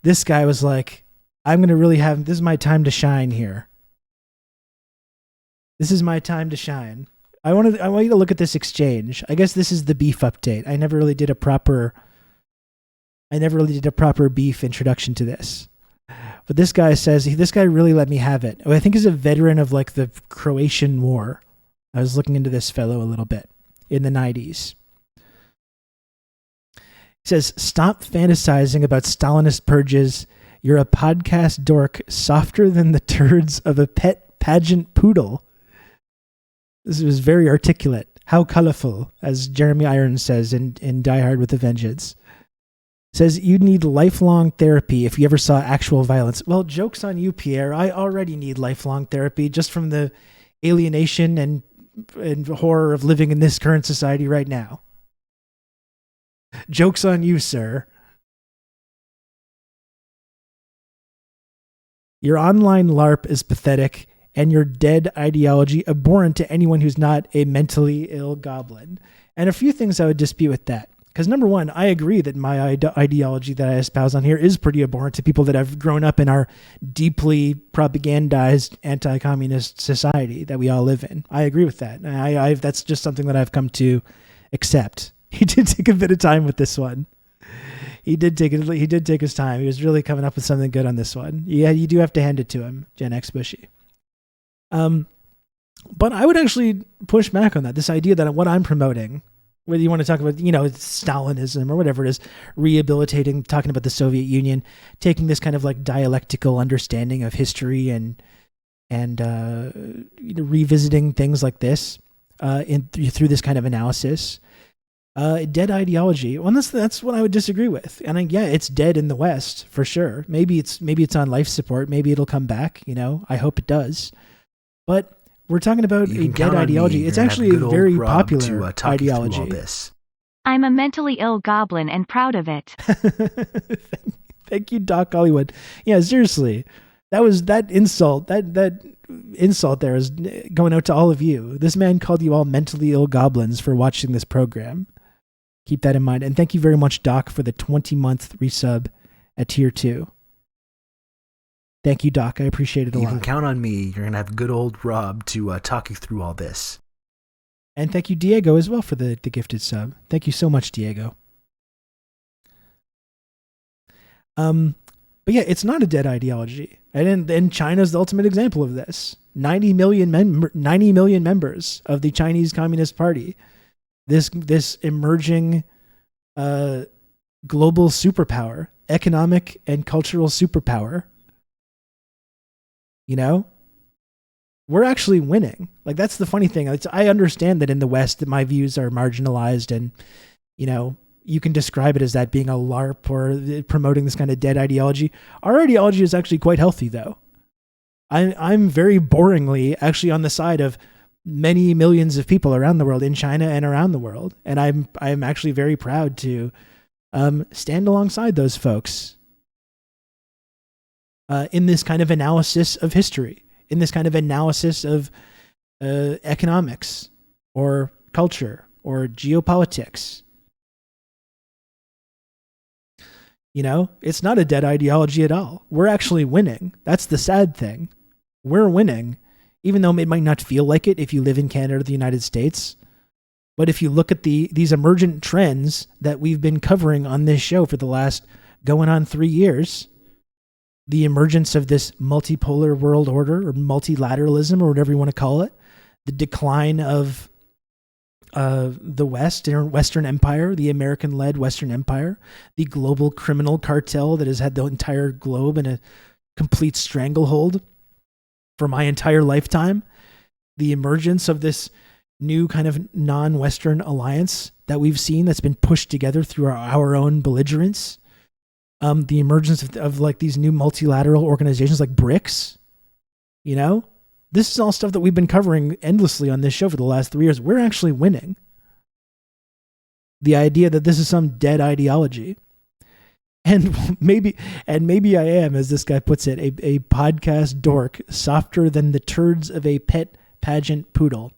This guy was like, I'm going to really have... This is my time to shine here. This is my time to shine. I want you to look at this exchange. I guess this is the beef update. I never really did a proper beef introduction to this. But this guy says, this guy really let me have it. I think he's a veteran of like the Croatian War. I was looking into this fellow a little bit in the 90s. He says, stop fantasizing about Stalinist purges. You're a podcast dork softer than the turds of a pet pageant poodle. This was very articulate. How colorful, as Jeremy Irons says in Die Hard with a Vengeance. Says you'd need lifelong therapy if you ever saw actual violence. Well, joke's on you, Pierre. I already need lifelong therapy just from the alienation and horror of living in this current society right now. Joke's on you, sir. Your online LARP is pathetic, and your dead ideology abhorrent to anyone who's not a mentally ill goblin. And a few things I would dispute with that. Because number one, I agree that my ideology that I espouse on here is pretty abhorrent to people that have grown up in our deeply propagandized anti-communist society that we all live in. I agree with that. That's just something that I've come to accept. He did take a bit of time with this one. He did take his time. He was really coming up with something good on this one. Yeah, you do have to hand it to him, Gen X Bushy. But I would actually push back on that. This idea that what I'm promoting, whether you want to talk about, Stalinism or whatever it is, rehabilitating, talking about the Soviet Union, taking this kind of like dialectical understanding of history and revisiting things like this through this kind of analysis. Dead ideology. Well, that's what I would disagree with. And yeah, it's dead in the West for sure. Maybe it's on life support. Maybe it'll come back. I hope it does. But we're talking about a dead ideology. It's actually a very popular ideology. I'm a mentally ill goblin and proud of it. Thank you, Doc Hollywood. Yeah, seriously. That insult there is going out to all of you. This man called you all mentally ill goblins for watching this program. Keep that in mind. And thank you very much, Doc, for the 20-month resub at Tier 2. Thank you, Doc. I appreciate it a lot. You can count on me. You're going to have good old Rob to talk you through all this. And thank you, Diego, as well, for the gifted sub. Thank you so much, Diego. But yeah, it's not a dead ideology. And China's the ultimate example of this. 90 million members of the Chinese Communist Party. This emerging global superpower, economic and cultural superpower. We're actually winning. Like, that's the funny thing. I understand that in the West that my views are marginalized and, you can describe it as that being a LARP or promoting this kind of dead ideology. Our ideology is actually quite healthy, though. I'm very boringly actually on the side of many millions of people around the world, in China and around the world. And I'm actually very proud to stand alongside those folks in this kind of analysis of history, in this kind of analysis of economics or culture or geopolitics. It's not a dead ideology at all. We're actually winning. That's the sad thing. We're winning, even though it might not feel like it if you live in Canada or the United States. But if you look at these emergent trends that we've been covering on this show for the last going on 3 years, the emergence of this multipolar world order or multilateralism or whatever you want to call it, the decline of the Western Empire, the American-led Western Empire, the global criminal cartel that has had the entire globe in a complete stranglehold for my entire lifetime, the emergence of this new kind of non-Western alliance that we've seen that's been pushed together through our own belligerence, the emergence of like these new multilateral organizations like BRICS, this is all stuff that we've been covering endlessly on this show for the last 3 years. We're actually winning. The idea that this is some dead ideology. And maybe I am, as this guy puts it, a podcast dork, softer than the turds of a pet pageant poodle.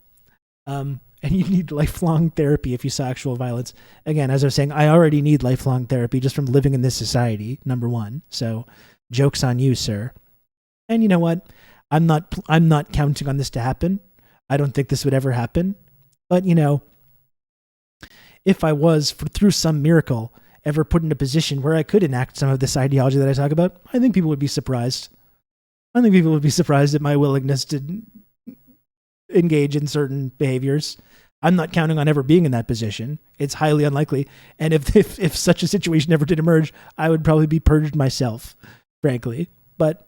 And you need lifelong therapy if you saw actual violence. Again, as I was saying, I already need lifelong therapy just from living in this society, number one. So joke's on you, sir. And you know what? I'm not counting on this to happen. I don't think this would ever happen. But, if I was, through some miracle, ever put in a position where I could enact some of this ideology that I talk about, I think people would be surprised. I think people would be surprised at my willingness to engage in certain behaviors. I'm not counting on ever being in that position. It's highly unlikely. And if such a situation ever did emerge, I would probably be purged myself, frankly. But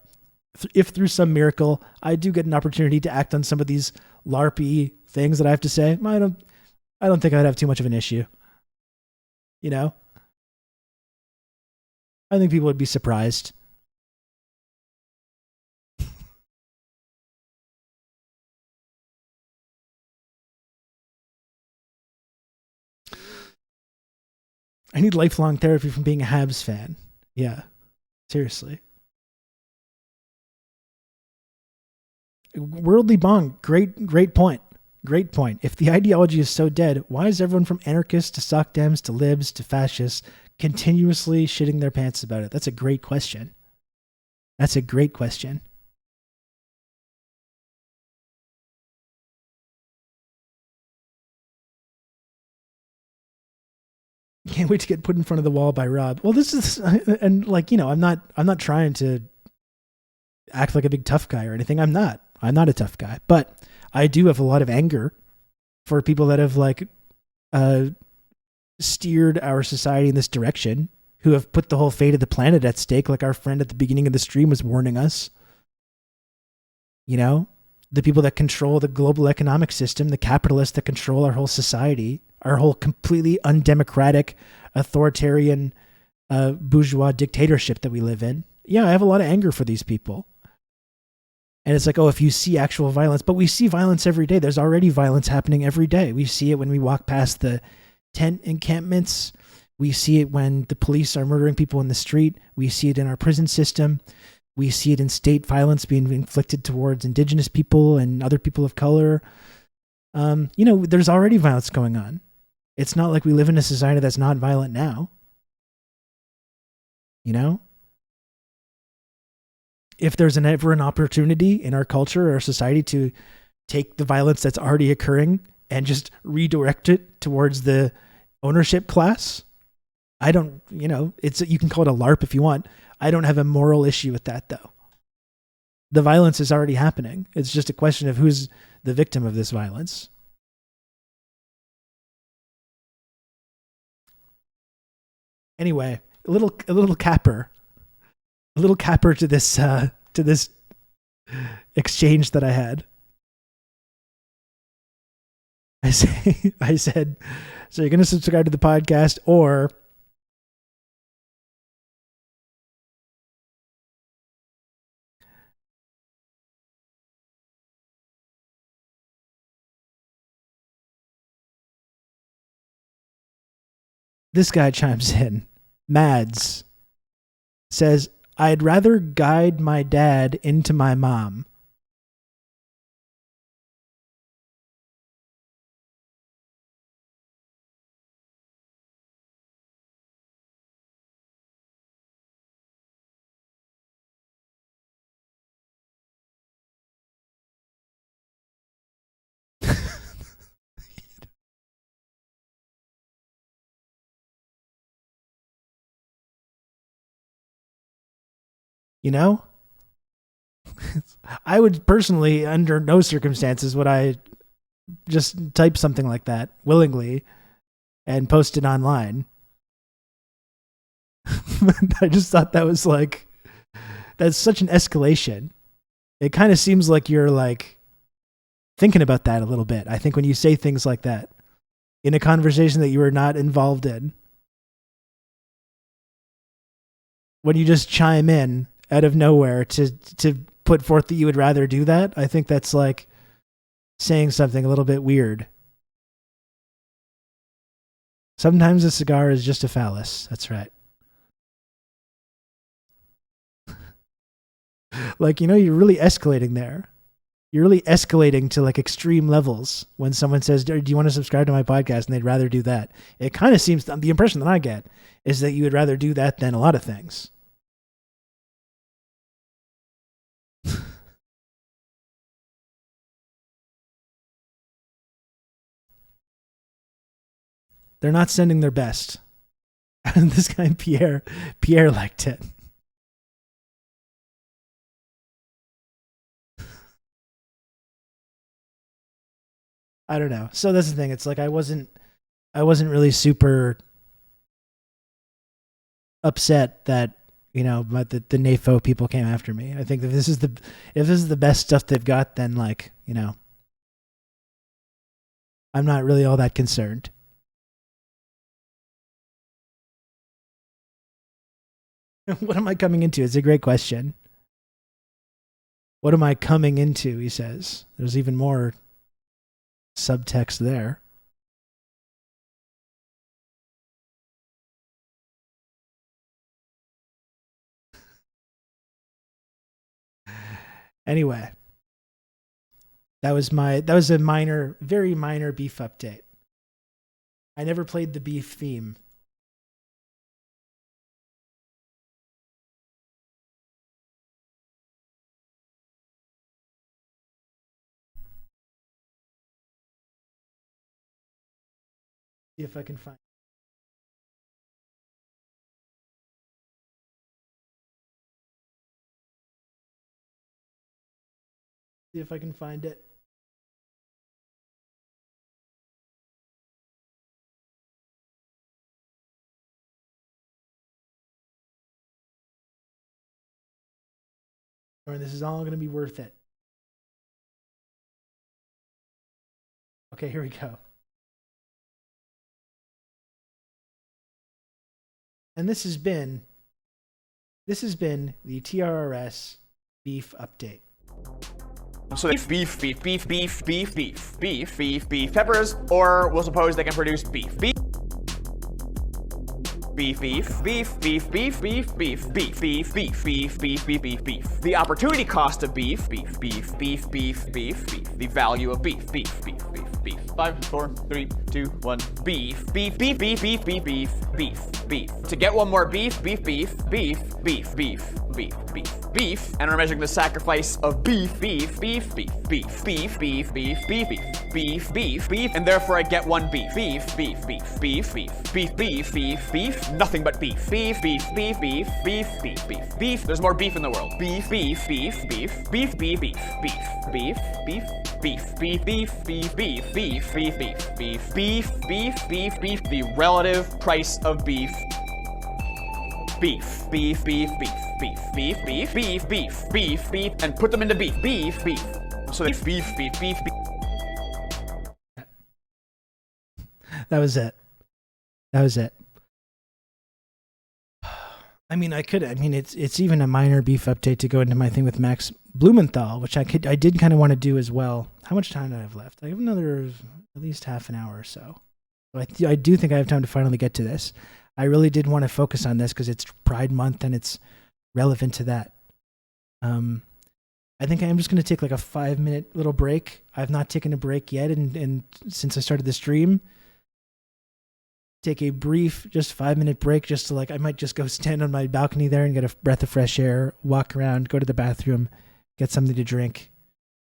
if through some miracle I do get an opportunity to act on some of these LARPy things that I have to say, I don't think I'd have too much of an issue. I think people would be surprised. I need lifelong therapy from being a Habs fan. Yeah, seriously. Worldly Bong, great point. Great point. If the ideology is so dead, why is everyone from anarchists to sock dems to libs to fascists continuously shitting their pants about it? That's a great question. That's a great question. Can't wait to get put in front of the wall by Rob. Well, this is, and I'm not trying to act like a big tough guy or anything. I'm not a tough guy, but I do have a lot of anger for people that have steered our society in this direction, who have put the whole fate of the planet at stake, like our friend at the beginning of the stream was warning us. The people that control the global economic system, the capitalists that control our whole society, our whole completely undemocratic, authoritarian, bourgeois dictatorship that we live in. Yeah, I have a lot of anger for these people. And it's like, oh, if you see actual violence, but we see violence every day. There's already violence happening every day. We see it when we walk past the tent encampments. We see it when the police are murdering people in the street. We see it in our prison system. We see it in state violence being inflicted towards indigenous people and other people of color. There's already violence going on. It's not like we live in a society that's not violent now. If there's ever an opportunity in our culture or our society to take the violence that's already occurring and just redirect it towards the ownership class, I don't, you can call it a LARP if you want. I don't have a moral issue with that, though. The violence is already happening. It's just a question of who's the victim of this violence. Anyway, a little capper to this exchange that I had. I said, so you're going to subscribe to the podcast, or this guy chimes in. Mads says, I'd rather guide my dad into my mom. You know? I would personally, under no circumstances, would I just type something like that willingly and post it online. I just thought that was like, that's such an escalation. It kind of seems like you're like thinking about that a little bit. I think when you say things like that in a conversation that you are not involved in, when you just chime in out of nowhere to put forth that you would rather do that, I think that's like saying something a little bit weird. Sometimes a cigar is just a phallus. That's right. Like, you know, you're really escalating there. You're really escalating to like extreme levels when someone says, do you want to subscribe to my podcast? And they'd rather do that. It kind of seems, the impression that I get is that you would rather do that than a lot of things. They're not sending their best. And this guy, Pierre liked it. I don't know. So that's the thing. It's like I wasn't really super upset that, you know, the NAFO people came after me. I think that if this is the best stuff they've got, then like, you know, I'm not really all that concerned. What am I coming into? It's a great question. What am I coming into? He says. There's even more subtext there. Anyway, that was a minor, very minor beef update. I never played the beef theme. See if I can find. See if I can find it. Or this is all going to be worth it. Okay, here we go. And this has been the TRRS beef update. So beef, peppers, or we'll suppose they can produce beef. The opportunity cost of beef. The value of beef. 5, 4, 3, 2, 1. Beef. To get one more beef. And we're measuring the sacrifice of beef. And therefore I get one beef. Beef. Nothing but beef. Beef. There's more beef in the world. Beef. The relative price of beef. Beef, and put them into beef. So beef. That was it. I mean, it's even a minor beef update to go into my thing with Max Blumenthal, which I did kind of want to do as well. How much time do I have left? I have another at least half an hour or so. I do think I have time to finally get to this. I really did want to focus on this because it's Pride Month and it's relevant to that. I think I'm just going to take like a 5-minute little break. I've not taken a break yet, and since I started the stream, take a brief, just 5-minute break, just to I might just go stand on my balcony there and get a breath of fresh air, walk around, go to the bathroom, get something to drink.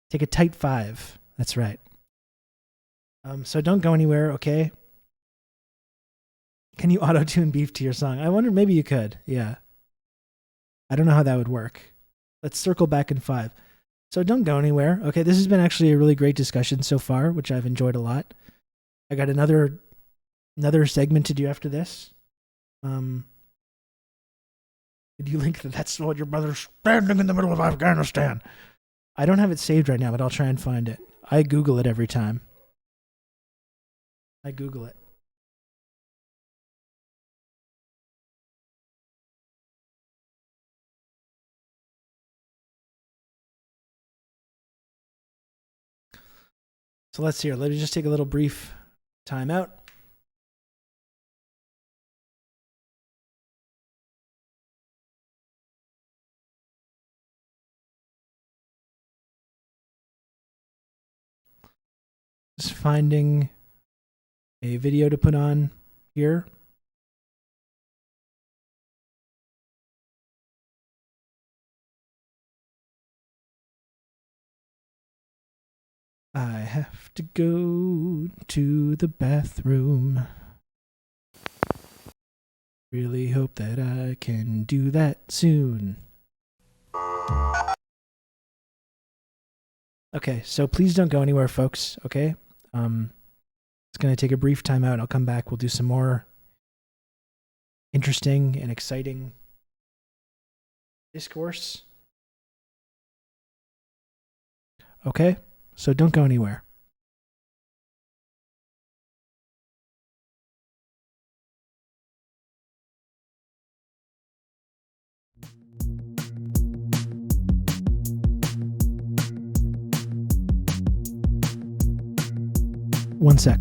Take a tight 5. That's right. So don't go anywhere, okay? Can you auto-tune beef to your song? I wonder, maybe you could. Yeah. I don't know how that would work. Let's circle back in 5. So don't go anywhere. Okay, this has been actually a really great discussion so far, which I've enjoyed a lot. I got another segment to do after this. Did you link that that's what your brother's standing in the middle of Afghanistan? I don't have it saved right now, but I'll try and find it. I Google it every time. I Google it. So let's see here. Let me just take a little brief time out. Just finding a video to put on here. I have to go to the bathroom. Really hope that I can do that soon. Okay, so please don't go anywhere, folks, okay? It's going to take a brief time out. I'll come back. We'll do some more interesting and exciting discourse. Okay? So don't go anywhere. One sec.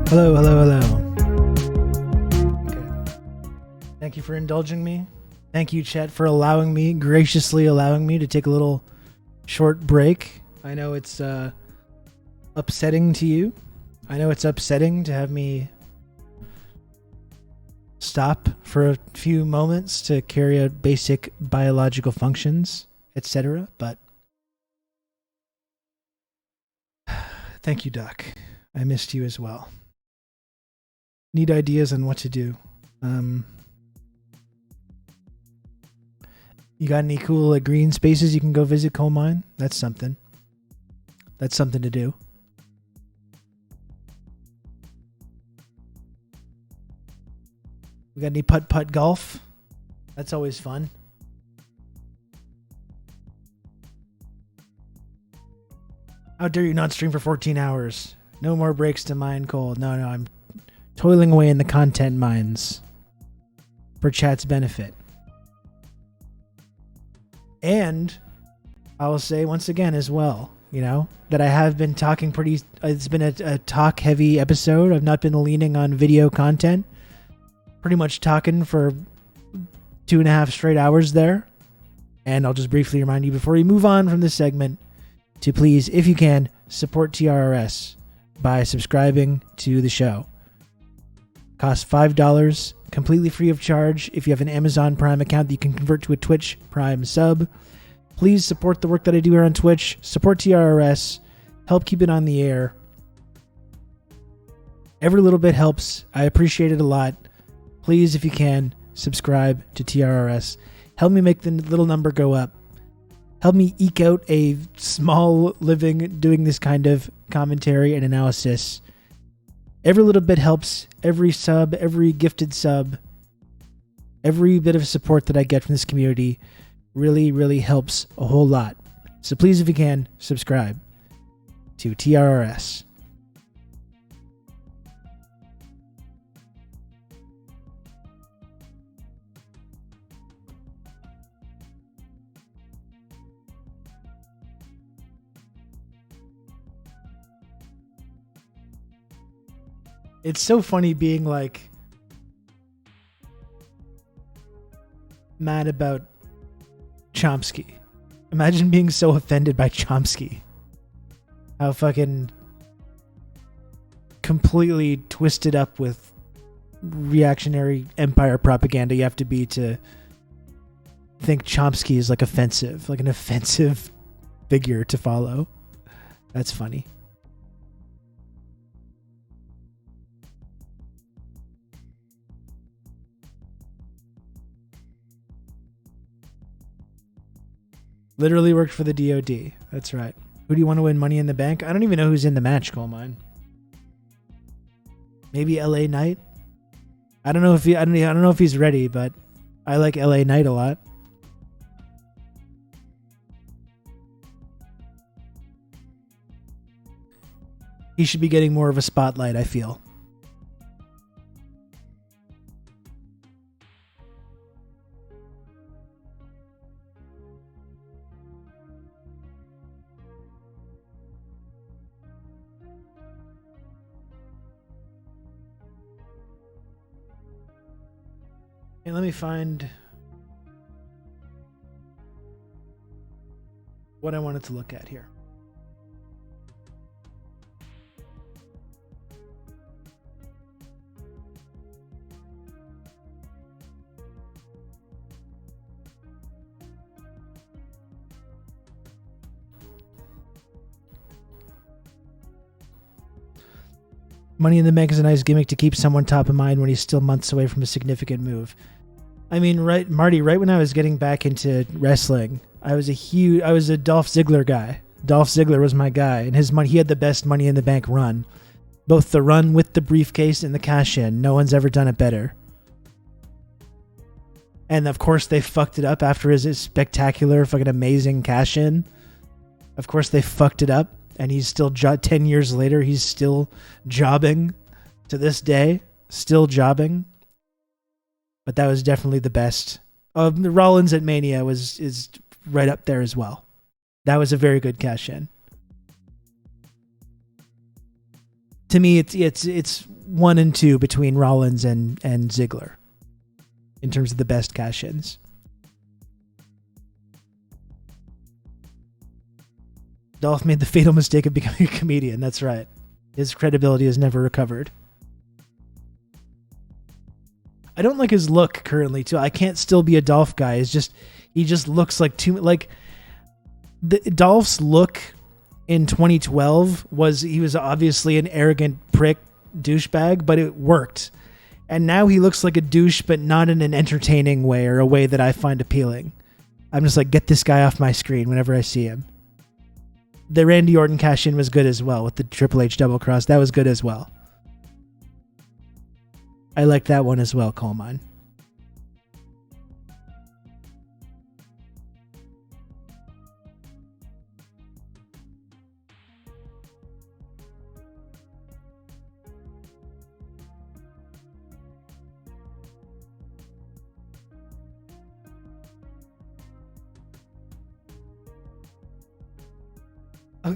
Hello, hello, hello. Okay. Thank you for indulging me. Thank you, Chet, for graciously allowing me to take a little short break. I know it's upsetting to you. I know it's upsetting to have me stop for a few moments to carry out basic biological functions, etc. But thank you, Doc. I missed you as well. Need ideas on what to do. You got any cool green spaces you can go visit, coal mine? That's something. That's something to do. We got any putt-putt golf? That's always fun. How dare you not stream for 14 hours? No more breaks to mine coal. No, I'm toiling away in the content mines for chat's benefit. And I will say once again as well, that I have been talking it's been a talk-heavy episode. I've not been leaning on video content. Pretty much talking for 2.5 straight hours there. And I'll just briefly remind you before we move on from this segment to please, if you can, support TRRS by subscribing to the show. Costs $5, completely free of charge. If you have an Amazon Prime account that you can convert to a Twitch Prime sub, please support the work that I do here on Twitch. Support TRRS. Help keep it on the air. Every little bit helps. I appreciate it a lot. Please, if you can, subscribe to TRRS. Help me make the little number go up. Help me eke out a small living doing this kind of commentary and analysis. Every little bit helps. Every sub, every gifted sub, every bit of support that I get from this community really, really helps a whole lot. So please, if you can, subscribe to TRRS. It's so funny being like mad about Chomsky. Imagine being so offended by Chomsky. How fucking completely twisted up with reactionary empire propaganda you have to be to think Chomsky is like offensive, like an offensive figure to follow. That's funny. Literally worked for the DOD. That's right. Who do you want to win Money in the Bank? I don't even know who's in the match, coal mine. Maybe LA Knight. I don't know if he's ready, but I like LA Knight a lot. He should be getting more of a spotlight, I feel. Hey, let me find what I wanted to look at here. Money in the Bank is a nice gimmick to keep someone top of mind when he's still months away from a significant move. I mean, right, Marty, right when I was getting back into wrestling, I was a Dolph Ziggler guy. Dolph Ziggler was my guy, and his money, he had the best Money in the Bank run. Both the run with the briefcase and the cash-in. No one's ever done it better. And of course they fucked it up after his spectacular, fucking amazing cash-in. Of course they fucked it up, and he's still 10 years later, he's still jobbing to this day, still jobbing. But that was definitely the best. The Rollins at Mania is right up there as well. That was a very good cash-in. To me, it's 1 and 2 between Rollins and Ziggler in terms of the best cash-ins. Dolph made the fatal mistake of becoming a comedian. That's right. His credibility has never recovered. I don't like his look currently too. I can't still be a Dolph guy. He just looks like Dolph's look in 2012 he was obviously an arrogant prick douchebag, but it worked. And now he looks like a douche, but not in an entertaining way or a way that I find appealing. I'm just like, get this guy off my screen whenever I see him. The Randy Orton cash-in was good as well with the Triple H double cross. That was good as well. I liked that one as well, Coleman.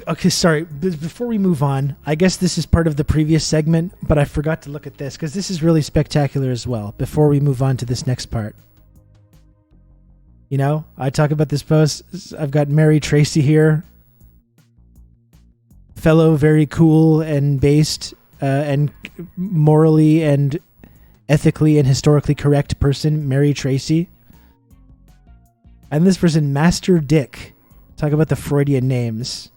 Okay, sorry. Before we move on, I guess this is part of the previous segment, but I forgot to look at this because this is really spectacular as well. Before we move on to this next part. You know, I talk about this post. I've got Mary Tracy here. Fellow very cool and based and morally and ethically and historically correct person, Mary Tracy. And this person, Master Dick. Talk about the Freudian names.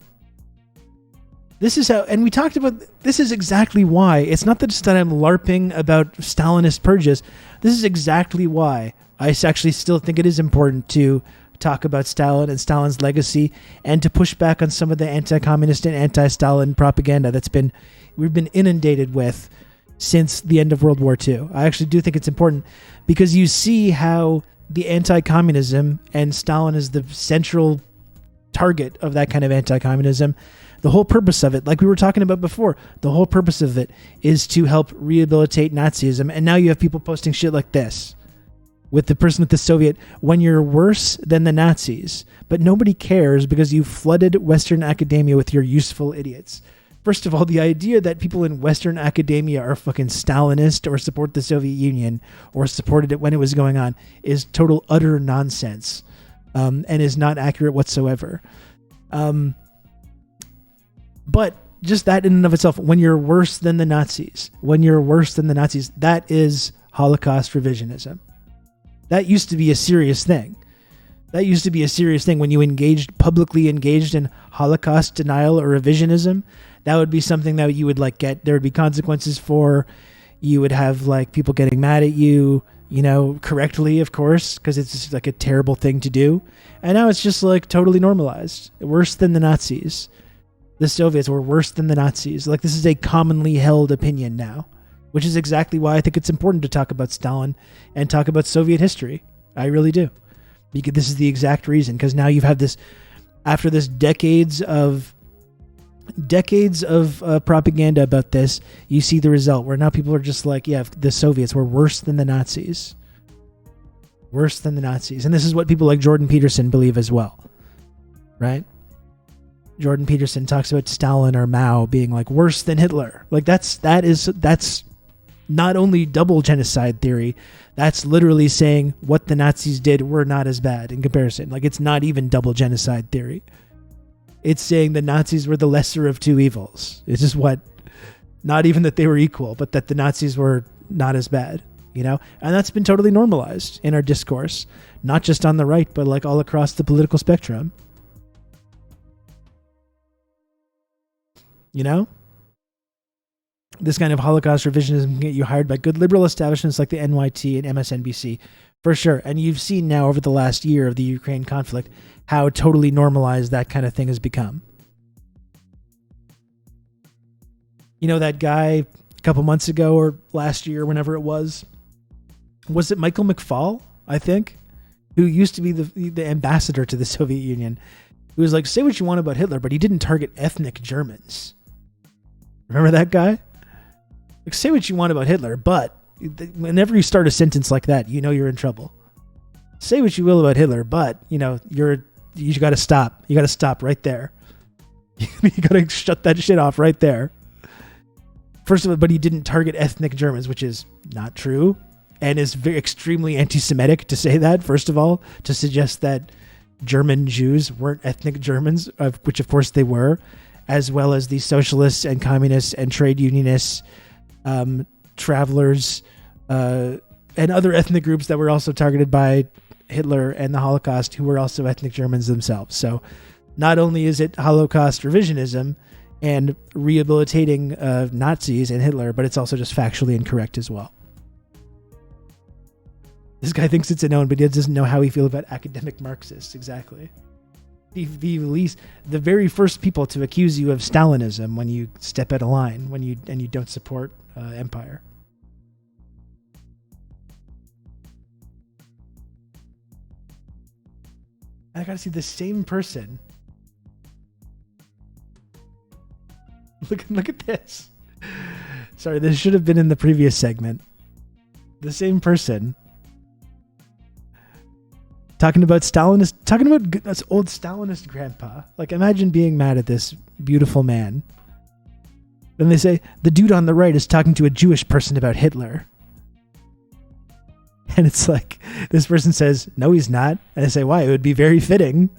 This is how, and we talked about, this is exactly why. It's not just that I'm LARPing about Stalinist purges. This is exactly why I actually still think it is important to talk about Stalin and Stalin's legacy and to push back on some of the anti-communist and anti-Stalin propaganda we've been inundated with since the end of World War II. I actually do think it's important because you see how the anti-communism and Stalin is the central target of that kind of anti-communism. The whole purpose of it, like we were talking about before, the whole purpose of it is to help rehabilitate Nazism. And now you have people posting shit like this with the person with the Soviet, when you're worse than the Nazis, but nobody cares because you flooded Western academia with your useful idiots. First of all, the idea that people in Western academia are fucking Stalinist or support the Soviet Union or supported it when it was going on is total utter nonsense, and is not accurate whatsoever. But just that in and of itself, when you're worse than the Nazis, that is Holocaust revisionism. That used to be a serious thing. When you publicly engaged in Holocaust denial or revisionism. That would be something that you would there would be consequences for. You would have people getting mad at you, correctly, of course, because it's just a terrible thing to do. And now it's just totally normalized. Worse than the Nazis. The Soviets were worse than the Nazis. This is a commonly held opinion now, which is exactly why I think it's important to talk about Stalin and talk about Soviet history. I really do. Because this is the exact reason. Because now you've had this, after this decades of propaganda about this, you see the result where now people are just the Soviets were worse than the Nazis. Worse than the Nazis. And this is what people like Jordan Peterson believe as well. Right? Jordan Peterson talks about Stalin or Mao being worse than Hitler. That's not only double genocide theory, that's literally saying what the Nazis did were not as bad in comparison. It's not even double genocide theory. It's saying the Nazis were the lesser of two evils. It's just not even that they were equal, but that the Nazis were not as bad, and that's been totally normalized in our discourse, not just on the right, but all across the political spectrum. This kind of Holocaust revisionism can get you hired by good liberal establishments like the NYT and MSNBC, for sure. And you've seen now over the last year of the Ukraine conflict how totally normalized that kind of thing has become. That guy a couple months ago or last year, whenever it was it Michael McFaul, I think, who used to be the ambassador to the Soviet Union, who was say what you want about Hitler, but he didn't target ethnic Germans. Remember that guy? Say what you want about Hitler, but whenever you start a sentence like that, you're in trouble. Say what you will about Hitler, but you got to stop. You got to stop right there. You got to shut that shit off right there. First of all, but he didn't target ethnic Germans, which is not true, and is extremely anti-Semitic to say that. First of all, to suggest that German Jews weren't ethnic Germans, which of course they were, as well as the socialists and communists and trade unionists, travelers, and other ethnic groups that were also targeted by Hitler and the Holocaust, who were also ethnic Germans themselves. So not only is it Holocaust revisionism and rehabilitating Nazis and Hitler, but it's also just factually incorrect as well. This guy thinks it's a known, but he doesn't know how he feels about academic Marxists. Exactly. The very first people to accuse you of Stalinism when you step out of line, when you don't support empire. I gotta see the same person. Look at this. Sorry, this should have been in the previous segment. The same person talking about Stalinist, talking about this old Stalinist grandpa. Like, imagine being mad at this beautiful man. Then they say, the dude on the right is talking to a Jewish person about Hitler. And it's like, this person says, no, he's not. And I say, why? It would be very fitting.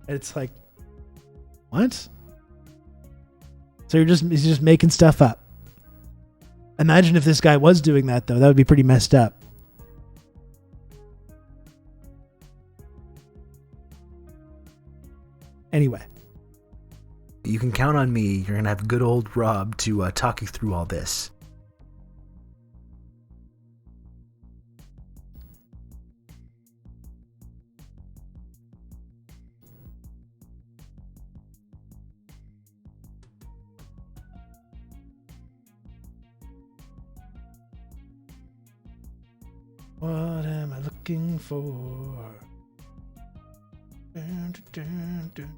And it's like, what? So he's just making stuff up. Imagine if this guy was doing that, though. That would be pretty messed up. Anyway. You can count on me. You're going to have good old Rob to talk you through all this. What am I looking for? Dun, dun, dun,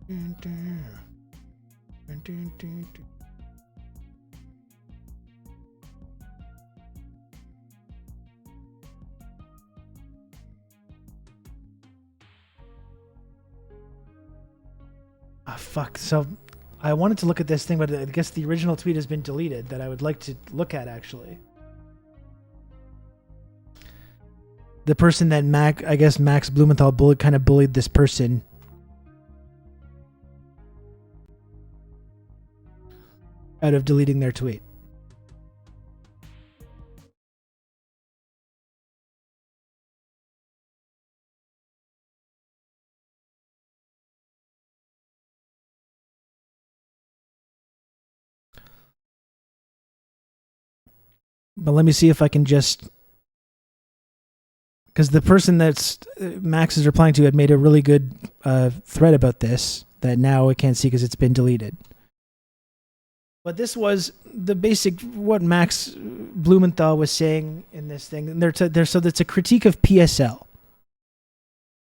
dun, dun, dun, dun, dun, dun. Ah, fuck. So I wanted to look at this thing, but I guess the original tweet has been deleted that I would like to look at, actually. The person that Max Blumenthal kind of bullied this person. Out of deleting their tweet. But let me see if I can just... Because the person that's Max is replying to had made a really good thread about this that now I can't see because it's been deleted. But this was the basic what Max Blumenthal was saying in this thing. So that's a critique of PSL,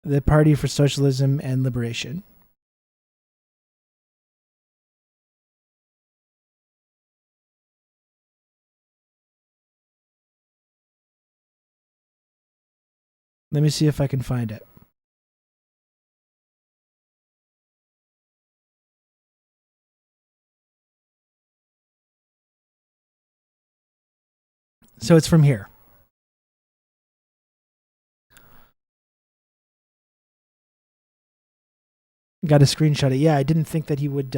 the Party for Socialism and Liberation. Let me see if I can find it. So it's from here. Got to screenshot it. Yeah, I didn't think that he would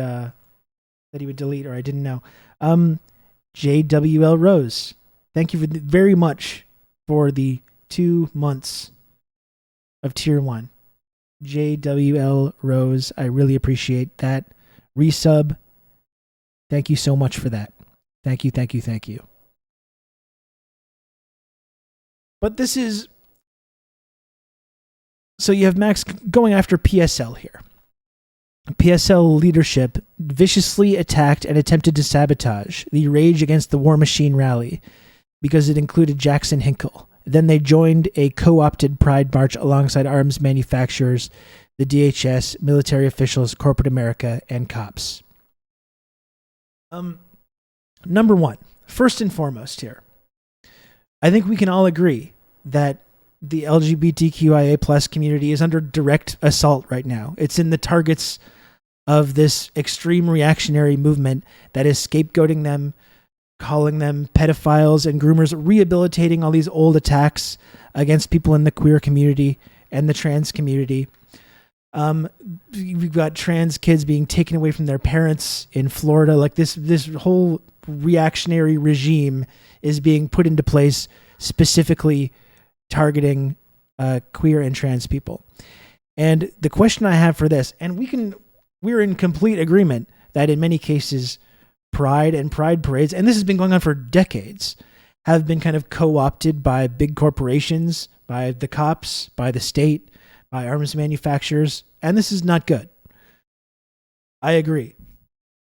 delete, or I didn't know. JWL Rose, thank you very much for the 2 months of tier 1. JWL Rose, I really appreciate that. Resub, thank you so much for that. Thank you, thank you, thank you. But this is... So you have Max going after PSL here. PSL leadership viciously attacked and attempted to sabotage the Rage Against the War Machine rally because it included Jackson Hinkle. Then they joined a co-opted Pride March alongside arms manufacturers, the DHS, military officials, corporate America, and cops. Number one, first and foremost here, I think we can all agree that the LGBTQIA plus community is under direct assault right now. It's in the targets of this extreme reactionary movement that is scapegoating them calling them pedophiles and groomers, rehabilitating all these old attacks against people in the queer community and the trans community. We've got trans kids being taken away from their parents in Florida. Like this whole reactionary regime is being put into place specifically targeting queer and trans people. And the question I have for this, and we're in complete agreement that in many cases, pride and pride parades, and this has been going on for decades, have been kind of co-opted by big corporations, by the cops, by the state, by arms manufacturers, and this is not good. I agree.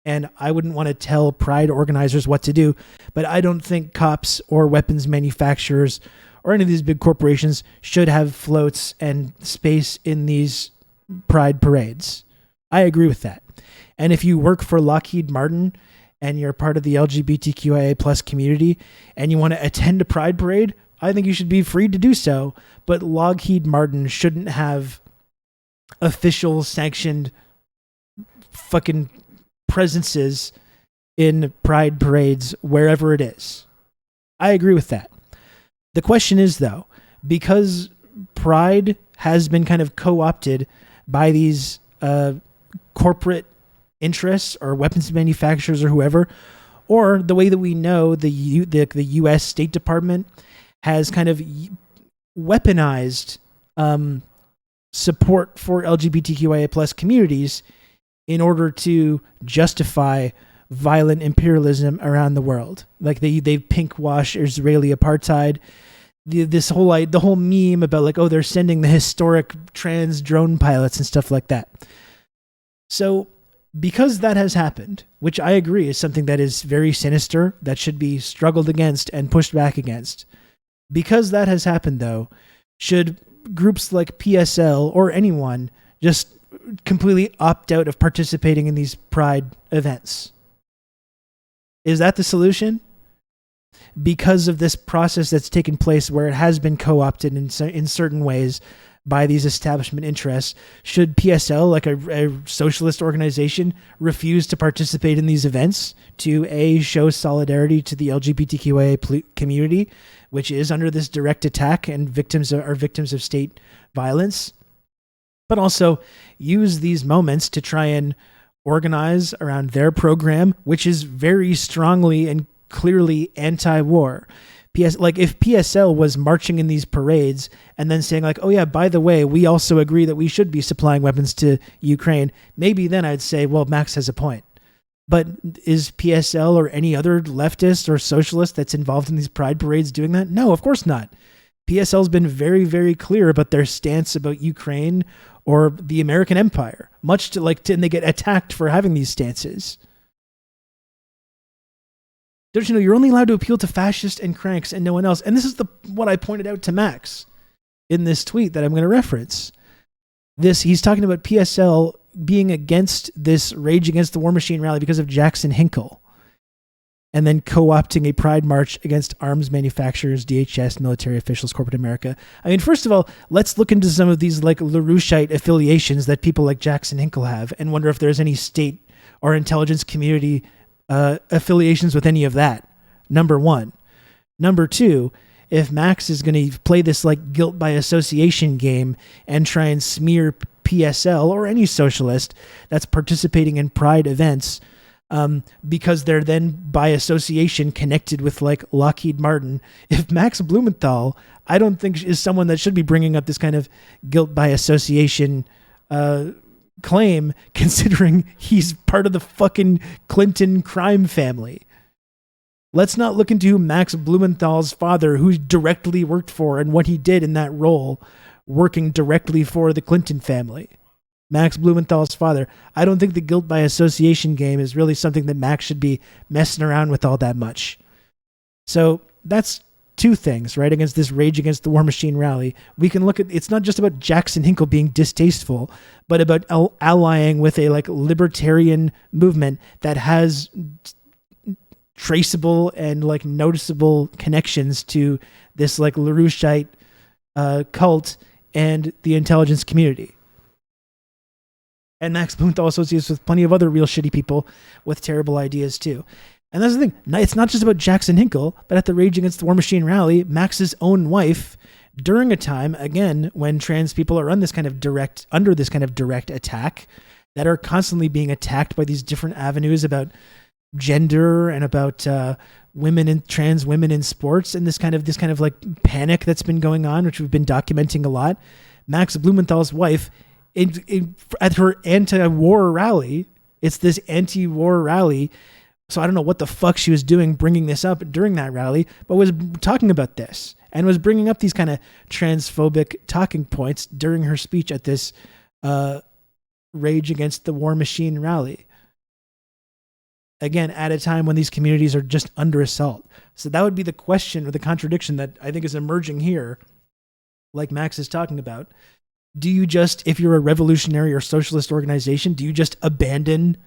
And I wouldn't want to tell pride organizers what to do, but I don't think cops or weapons manufacturers or any of these big corporations should have floats and space in these pride parades. I agree with that. And if you work for Lockheed Martin and you're part of the LGBTQIA plus community and you want to attend a pride parade, I think you should be free to do so. But Lockheed Martin shouldn't have official sanctioned fucking presences in pride parades wherever it is. I agree with that. The question is, though, because pride has been kind of co-opted by these corporate interests or weapons manufacturers or whoever, or the way that we know the U.S. State Department has kind of weaponized support for LGBTQIA plus communities in order to justify violent imperialism around the world. Like they pink wash Israeli apartheid. The whole meme about like, oh, they're sending the historic trans drone pilots and stuff like that. So because that has happened, which I agree is something that is very sinister, that should be struggled against and pushed back against. Because that has happened, though, should groups like PSL or anyone just completely opt out of participating in these pride events? Is that the solution? Because of this process that's taken place where it has been co-opted in certain ways by these establishment interests, should PSL, like a socialist organization, refuse to participate in these events to show solidarity to the LGBTQIA community, which is under this direct attack and victims of state violence, but also use these moments to try and organize around their program, which is very strongly and clearly anti-war. Like if PSL was marching in these parades and then saying like, oh yeah, by the way, we also agree that we should be supplying weapons to Ukraine, maybe then I'd say, well, Max has a point. But is PSL or any other leftist or socialist that's involved in these pride parades doing that? No, of course not. PSL's been very, very clear about their stance about Ukraine or the American empire, and they get attacked for having these stances. Don't you know you're only allowed to appeal to fascists and cranks and no one else? And this is what I pointed out to Max in this tweet that I'm going to reference. He's talking about PSL being against this Rage Against the War Machine rally because of Jackson Hinkle, and then co-opting a pride march against arms manufacturers, DHS, military officials, corporate America. I mean, first of all, let's look into some of these like LaRoucheite affiliations that people like Jackson Hinkle have and wonder if there's any state or intelligence community affiliations with any of that. Number one. Number two, if Max is going to play this like guilt by association game and try and smear PSL or any socialist that's participating in pride events because they're then by association connected with like Lockheed Martin, if Max Blumenthal, I don't think is someone that should be bringing up this kind of guilt by association claim, considering he's part of the fucking Clinton crime family. Let's not look into Max Blumenthal's father, who directly worked for, and what he did in that role, working directly for the Clinton family. Max Blumenthal's father. I don't think the guilt by association game is really something that Max should be messing around with all that much. So that's two things, right? Against this Rage Against the War Machine rally. We can look at, it's not just about Jackson Hinkle being distasteful, but about allying with a like libertarian movement that has traceable and like noticeable connections to this like LaRoucheite cult and the intelligence community. And Max Blumenthal associates with plenty of other real shitty people with terrible ideas too. And that's the thing. It's not just about Jackson Hinkle, but at the Rage Against the War Machine rally, Max's own wife, during a time, again, when trans people are under this kind of direct attack, that are constantly being attacked by these different avenues about gender and about trans women in sports, and this kind of like panic that's been going on, which we've been documenting a lot. Max Blumenthal's wife, at her anti-war rally, it's this anti-war rally. So I don't know what the fuck she was doing bringing this up during that rally, but was talking about this and was bringing up these kind of transphobic talking points during her speech at this Rage Against the War Machine rally. Again, at a time when these communities are just under assault. So that would be the question or the contradiction that I think is emerging here, like Max is talking about. Do you just, if you're a revolutionary or socialist organization, do you just abandon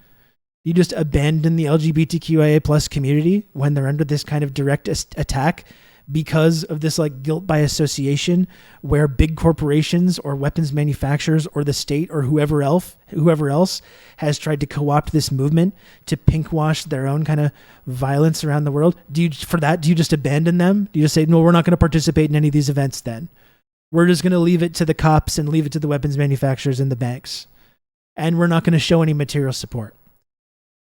the LGBTQIA plus community when they're under this kind of direct attack because of this like guilt by association, where big corporations or weapons manufacturers or the state or whoever else has tried to co-opt this movement to pinkwash their own kind of violence around the world? Do you just abandon them? Do you just say, no, we're not going to participate in any of these events then? We're just going to leave it to the cops and leave it to the weapons manufacturers and the banks. And we're not going to show any material support.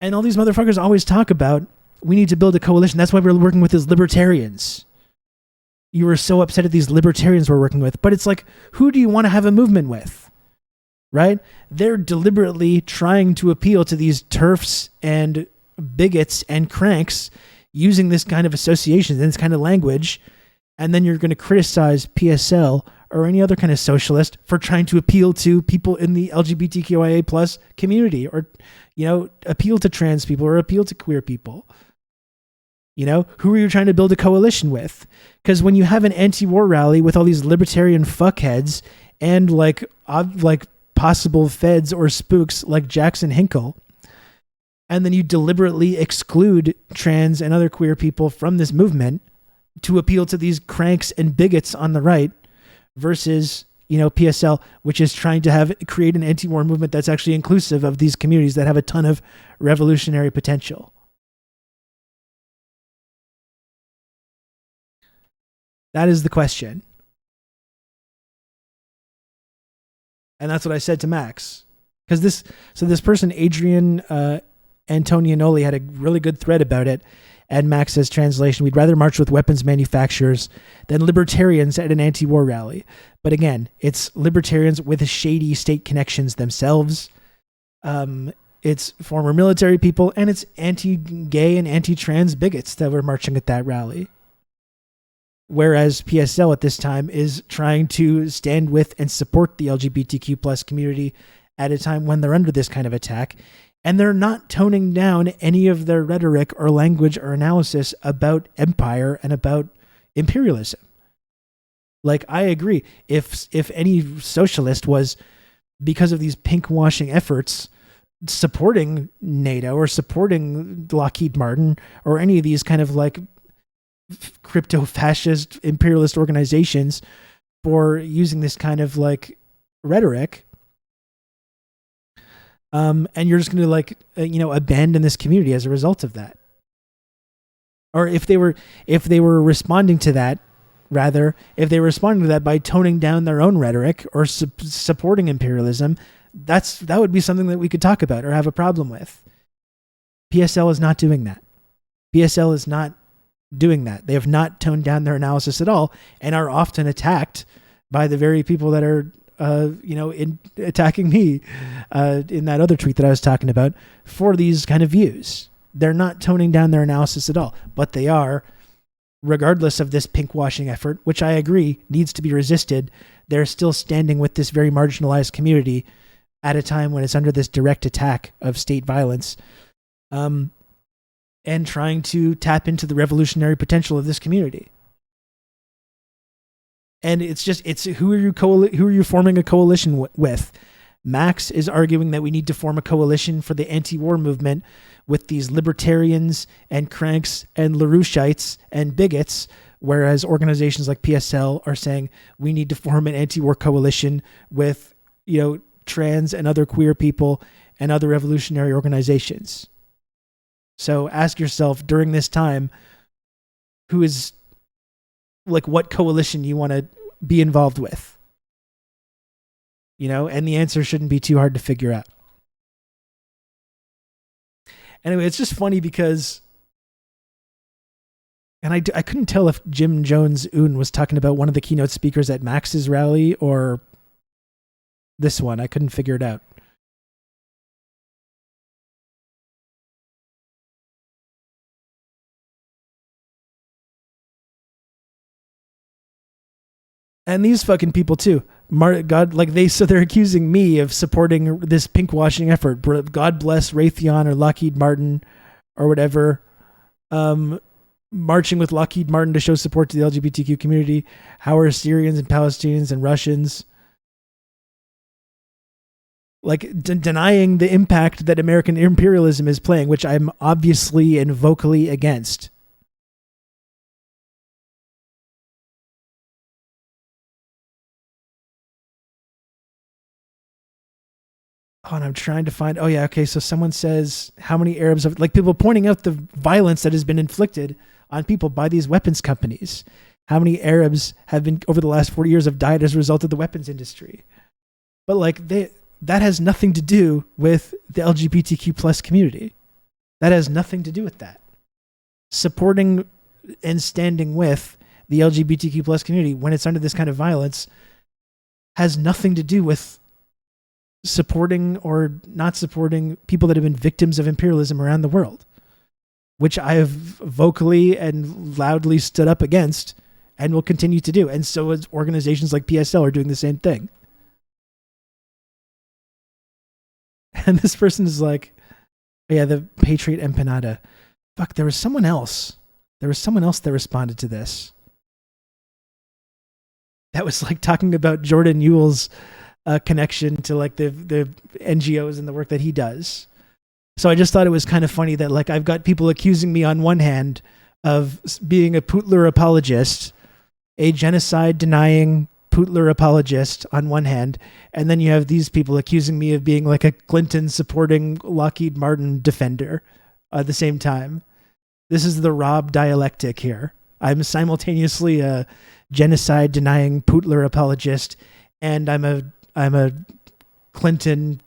And all these motherfuckers always talk about, we need to build a coalition. That's why we're working with these libertarians. You were so upset at these libertarians we're working with. But it's like, who do you want to have a movement with? Right? They're deliberately trying to appeal to these TERFs and bigots and cranks using this kind of associations and this kind of language. And then you're going to criticize PSL or any other kind of socialist for trying to appeal to people in the LGBTQIA plus community, or, appeal to trans people or appeal to queer people. Who are you trying to build a coalition with? Because when you have an anti-war rally with all these libertarian fuckheads and like possible feds or spooks like Jackson Hinkle, and then you deliberately exclude trans and other queer people from this movement to appeal to these cranks and bigots on the right, versus, PSL, which is trying to create an anti-war movement that's actually inclusive of these communities that have a ton of revolutionary potential. That is the question. And that's what I said to Max. Because this person, Adrian Antonianoli, had a really good thread about it. And Max says, translation, we'd rather march with weapons manufacturers than libertarians at an anti-war rally. But again, it's libertarians with shady state connections themselves. It's former military people, and it's anti-gay and anti-trans bigots that were marching at that rally. Whereas PSL at this time is trying to stand with and support the LGBTQ plus community at a time when they're under this kind of attack. And they're not toning down any of their rhetoric or language or analysis about empire and about imperialism. Like, I agree. If any socialist was, because of these pink-washing efforts, supporting NATO or supporting Lockheed Martin or any of these kind of like crypto-fascist imperialist organizations for using this kind of like rhetoric, and you're just going to abandon this community as a result of that. Or if they were responding to that, by toning down their own rhetoric or supporting imperialism, that would be something that we could talk about or have a problem with. PSL is not doing that. PSL is not doing that. They have not toned down their analysis at all, and are often attacked by the very people that are attacking me in that other tweet that I was talking about for these kind of views. They're not toning down their analysis at all, but they are, regardless of this pinkwashing effort, which I agree needs to be resisted. They're still standing with this very marginalized community at a time when it's under this direct attack of state violence, and trying to tap into the revolutionary potential of this community. And it's who are you forming a coalition with? Max is arguing that we need to form a coalition for the anti-war movement with these libertarians and cranks and LaRouchites and bigots, whereas organizations like PSL are saying we need to form an anti-war coalition with, trans and other queer people and other revolutionary organizations. So ask yourself during this time, who is, like, what coalition you want to be involved with. You know, and the answer shouldn't be too hard to figure out. Anyway, it's just funny because, and I couldn't tell if Jim Jones-Un was talking about one of the keynote speakers at Max's rally or this one. I couldn't figure it out. And these fucking people too. They're accusing me of supporting this pinkwashing effort. God bless Raytheon or Lockheed Martin or whatever. Marching with Lockheed Martin to show support to the LGBTQ community. How are Syrians and Palestinians and Russians? Like denying the impact that American imperialism is playing, which I'm obviously and vocally against. Oh, and I'm trying to find, oh yeah, okay, so someone says how many Arabs have, like, people pointing out the violence that has been inflicted on people by these weapons companies. How many Arabs have been, over the last 40 years, have died as a result of the weapons industry? But like, that has nothing to do with the LGBTQ plus community. That has nothing to do with that. Supporting and standing with the LGBTQ plus community when it's under this kind of violence has nothing to do with supporting or not supporting people that have been victims of imperialism around the world, which I have vocally and loudly stood up against and will continue to do. And so as organizations like PSL are doing the same thing. And this person is like, yeah, the Patriot Empanada. Fuck, there was someone else. There was someone else that responded to this. That was like talking about Jordan Ewell's connection to like the NGOs and the work that he does. So I just thought it was kind of funny that like I've got people accusing me on one hand of being a Putler apologist, a genocide denying Putler apologist on one hand, and then you have these people accusing me of being like a Clinton supporting Lockheed Martin defender at the same time. This is the Rob dialectic here. I'm simultaneously a genocide denying Putler apologist, and I'm a Clinton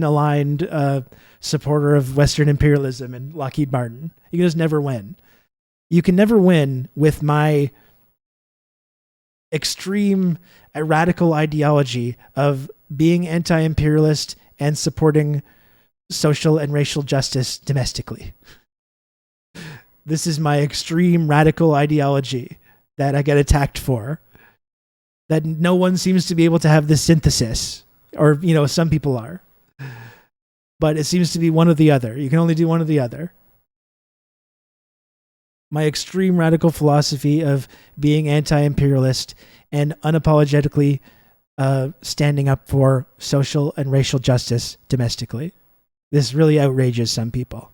aligned supporter of Western imperialism and Lockheed Martin. You can just never win. You can never win with my extreme radical ideology of being anti-imperialist and supporting social and racial justice domestically. This is my extreme radical ideology that I get attacked for. That no one seems to be able to have this synthesis. Or, you know, some people are. But it seems to be one or the other. You can only do one or the other. My extreme radical philosophy of being anti-imperialist and unapologetically standing up for social and racial justice domestically. This really outrages some people.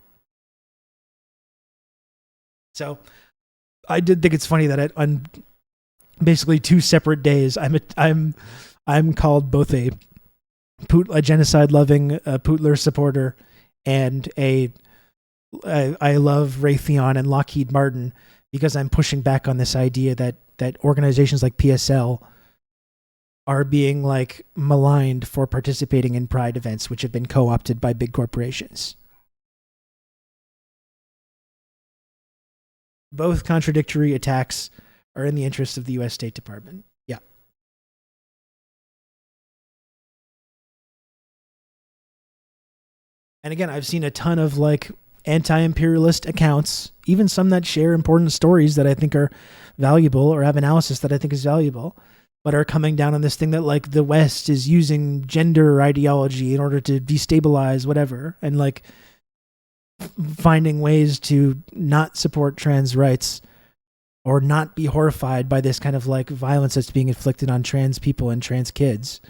So, I did think it's funny that on basically 2 separate days, I'm called both a genocide-loving Putler supporter and I love Raytheon and Lockheed Martin because I'm pushing back on this idea that organizations like PSL are being like maligned for participating in pride events, which have been co-opted by big corporations. Both contradictory attacks are in the interest of the U.S. State Department. Yeah. And again, I've seen a ton of like anti-imperialist accounts, even some that share important stories that I think are valuable or have analysis that I think is valuable, but are coming down on this thing that like the West is using gender ideology in order to destabilize whatever, and like finding ways to not support trans rights or not be horrified by this kind of like violence that's being inflicted on trans people and trans kids,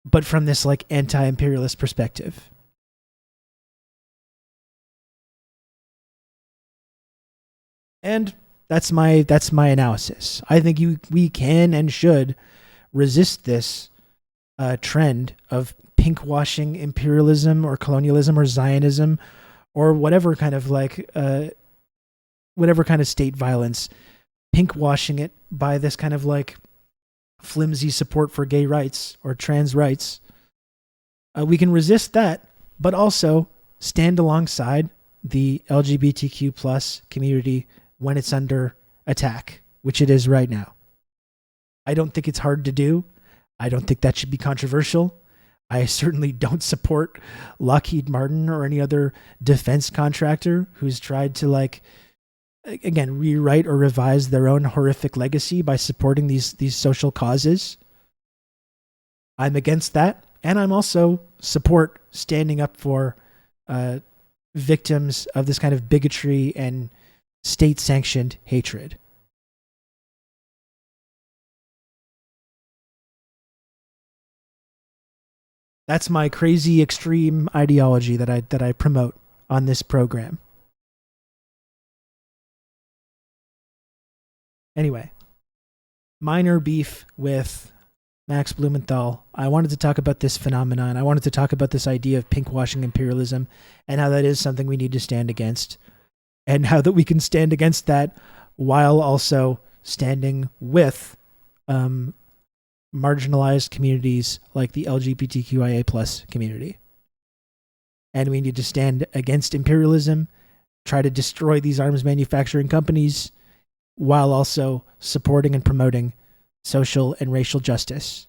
but from this like anti-imperialist perspective. And that's my analysis. I think we can and should resist this trend of pinkwashing imperialism or colonialism or Zionism or whatever kind of whatever kind of state violence, pinkwashing it by this kind of like flimsy support for gay rights or trans rights. We can resist that, but also stand alongside the LGBTQ plus community when it's under attack, which it is right now. I don't think it's hard to do. I don't think that should be controversial. I certainly don't support Lockheed Martin or any other defense contractor who's tried to again, rewrite or revise their own horrific legacy by supporting these social causes. I'm against that. And I'm also support standing up for victims of this kind of bigotry and state-sanctioned hatred. That's my crazy extreme ideology that I promote on this program. Anyway, minor beef with Max Blumenthal. I wanted to talk about this phenomenon. I wanted to talk about this idea of pinkwashing imperialism and how that is something we need to stand against, and how that we can stand against that while also standing with marginalized communities like the LGBTQIA plus community. And we need to stand against imperialism, try to destroy these arms manufacturing companies, while also supporting and promoting social and racial justice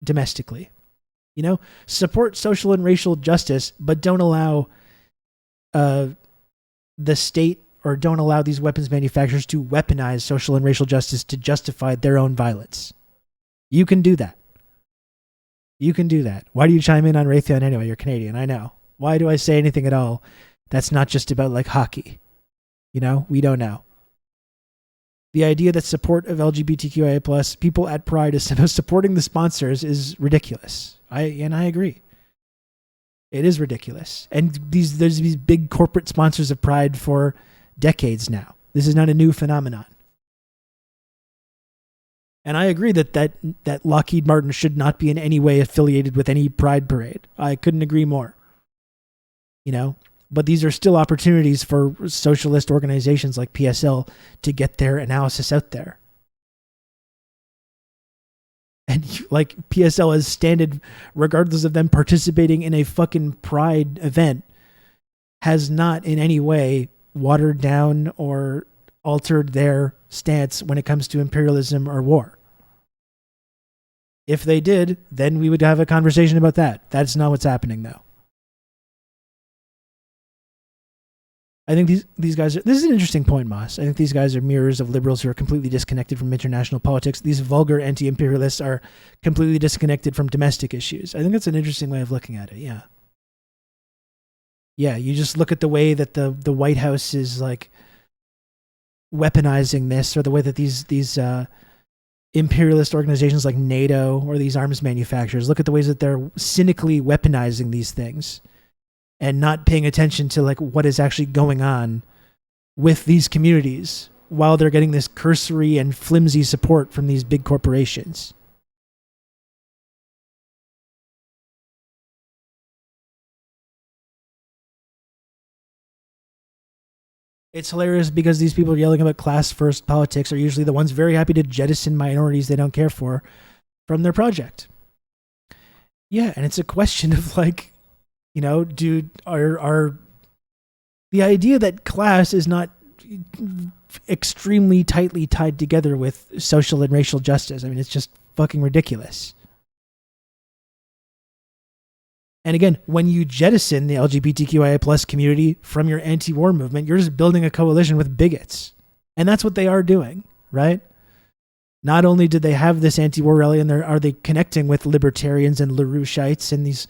domestically. You know, support social and racial justice, but don't allow the state, or don't allow these weapons manufacturers to weaponize social and racial justice to justify their own violence. You can do that. You can do that. Why do you chime in on Raytheon anyway? You're Canadian, I know. Why do I say anything at all that's not just about like hockey? You know, we don't know. The idea that support of LGBTQIA plus people at Pride is supporting the sponsors is ridiculous. I agree. It is ridiculous. And there's these big corporate sponsors of Pride for decades now. This is not a new phenomenon. And I agree that Lockheed Martin should not be in any way affiliated with any Pride parade. I couldn't agree more. You know, but these are still opportunities for socialist organizations like PSL to get their analysis out there. And like PSL has standed, regardless of them participating in a fucking Pride event, has not in any way watered down or altered their stance when it comes to imperialism or war. If they did, then we would have a conversation about that. That's not what's happening, though. I think these guys are, this is an interesting point, Moss. I think these guys are mirrors of liberals who are completely disconnected from international politics. These vulgar anti-imperialists are completely disconnected from domestic issues. I think that's an interesting way of looking at it, yeah. Yeah, you just look at the way that the White House is like weaponizing this, or the way that these imperialist organizations like NATO or these arms manufacturers, look at the ways that they're cynically weaponizing these things and not paying attention to like what is actually going on with these communities while they're getting this cursory and flimsy support from these big corporations. It's hilarious because these people yelling about class first politics are usually the ones very happy to jettison minorities they don't care for from their project. Yeah, and it's a question of like, you know, dude, are the idea that class is not extremely tightly tied together with social and racial justice. I mean, it's just fucking ridiculous. And again, when you jettison the LGBTQIA plus community from your anti-war movement, you're just building a coalition with bigots. And that's what they are doing, right? Not only did they have this anti-war rally, and are they connecting with libertarians and LaRouchites and these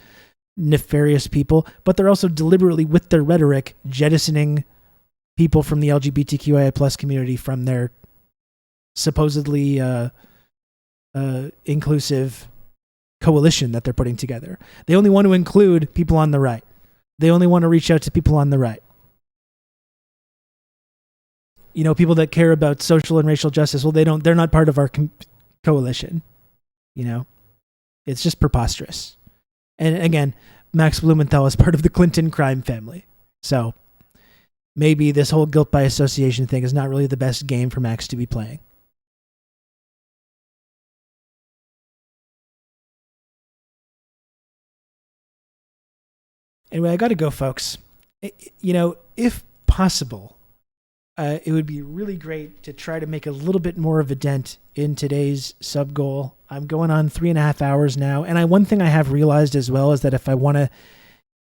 nefarious people, but they're also deliberately, with their rhetoric, jettisoning people from the LGBTQIA plus community from their supposedly inclusive coalition that they're putting together. They only want to include people on the right. They only want to reach out to people on the right. You know, people that care about social and racial justice. Well, they're not part of our coalition. You know, it's just preposterous. And again, Max Blumenthal is part of the Clinton crime family. So maybe this whole guilt by association thing is not really the best game for Max to be playing. Anyway, I got to go, folks. If possible, it would be really great to try to make a little bit more of a dent in today's sub goal. I'm going on 3.5 hours now. And one thing I have realized as well is that if I want to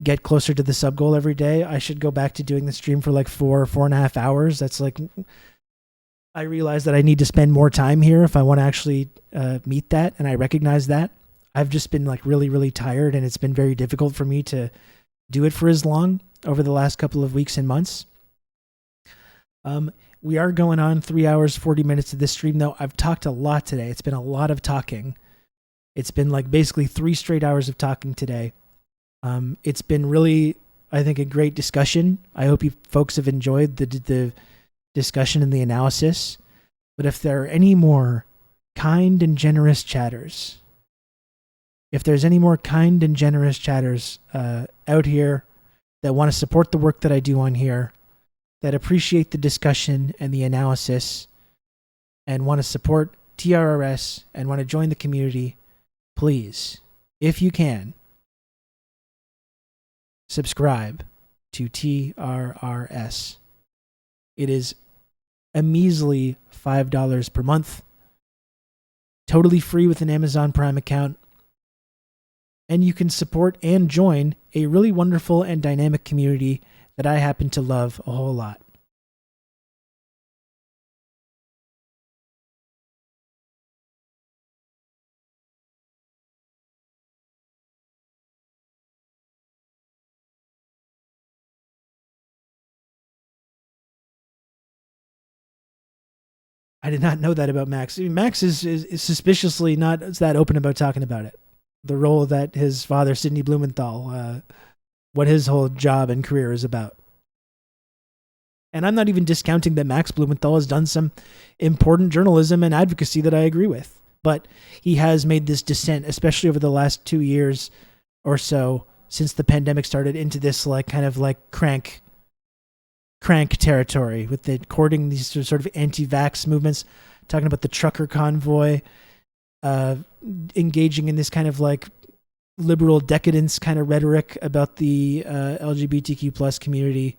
get closer to the sub goal every day, I should go back to doing the stream for like 4.5 hours. That's like, I realize that I need to spend more time here if I want to actually meet that. And I recognize that. I've just been like really, really tired, and it's been very difficult for me to do it for as long over the last couple of weeks and months. We are going on 3 hours, 40 minutes of this stream, though. I've talked a lot today. It's been a lot of talking. It's been like basically 3 straight hours of talking today. It's been really, I think, a great discussion. I hope you folks have enjoyed the discussion and the analysis. But if there are any more kind and generous chatters, out here that want to support the work that I do on here, that appreciate the discussion and the analysis, and want to support TRRS and want to join the community, please, if you can, subscribe to TRRS. It is a measly $5 per month, totally free with an Amazon Prime account, and you can support and join a really wonderful and dynamic community that I happen to love a whole lot. I did not know that about Max. I mean, Max is suspiciously not that open about talking about it. The role that his father, Sidney Blumenthal, what his whole job and career is about. And I'm not even discounting that Max Blumenthal has done some important journalism and advocacy that I agree with. But he has made this descent, especially over the last 2 years or so, since the pandemic started, into this like kind of like crank territory, with the courting these sort of anti-vax movements, talking about the trucker convoy, engaging in this kind of like liberal decadence kind of rhetoric about the LGBTQ plus community.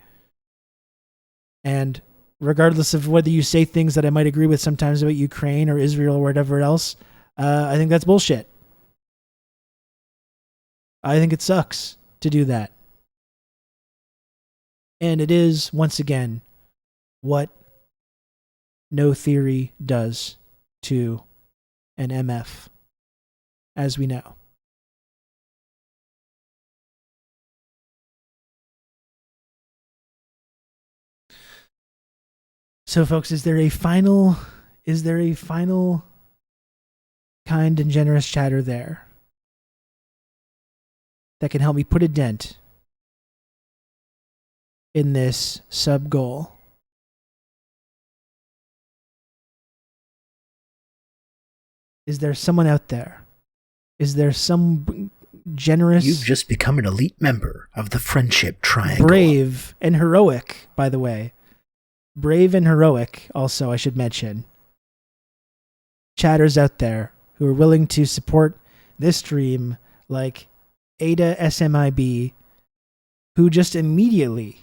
And regardless of whether you say things that I might agree with sometimes about Ukraine or Israel or whatever else, I think that's bullshit. I think it sucks to do that. And it is, once again, what no theory does to an MF, as we know. So, folks, is there a final kind and generous chatter there that can help me put a dent in this sub goal? Is there someone out there? Is there some generous... You've just become an elite member of the Friendship Triangle. Brave and heroic, by the way. Brave and heroic, also, I should mention. Chatters out there who are willing to support this stream, like Ada SMIB, who just immediately,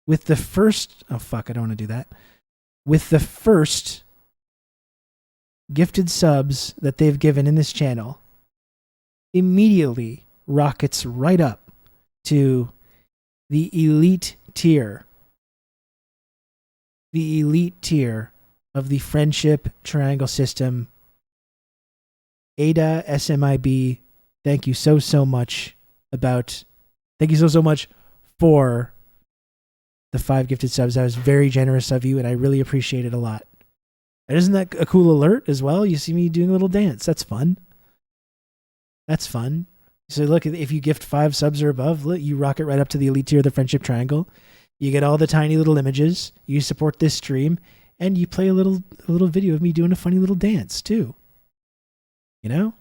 with the first... Oh, fuck, I don't want to do that. With the first gifted subs that they've given in this channel, immediately rockets right up to the elite tier. The elite tier of the Friendship Triangle system. Ada SMIB, thank you so much for the 5 gifted subs. That was very generous of you, and I really appreciate it a lot. And isn't that a cool alert as well? You see me doing a little dance. That's fun. That's fun. So look, if you gift 5 subs or above, you rocket right up to the elite tier of the Friendship Triangle. You get all the tiny little images. You support this stream, and you play a little video of me doing a funny little dance too. You know?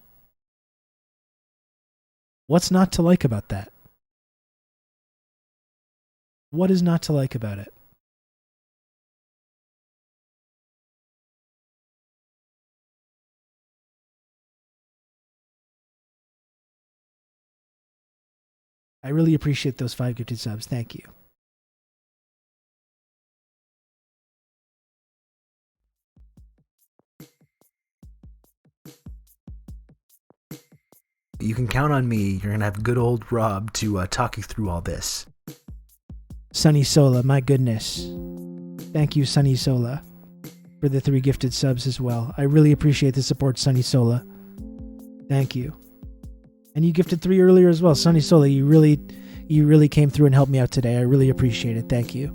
What's not to like about that? What is not to like about it? I really appreciate those 5 gifted subs. Thank you. You can count on me. You're going to have good old Rob to talk you through all this. Sunny Sola, my goodness. Thank you, Sunny Sola, for the 3 gifted subs as well. I really appreciate the support, Sunny Sola. Thank you. And you gifted 3 earlier as well. Sunny Sola, you really came through and helped me out today. I really appreciate it. Thank you.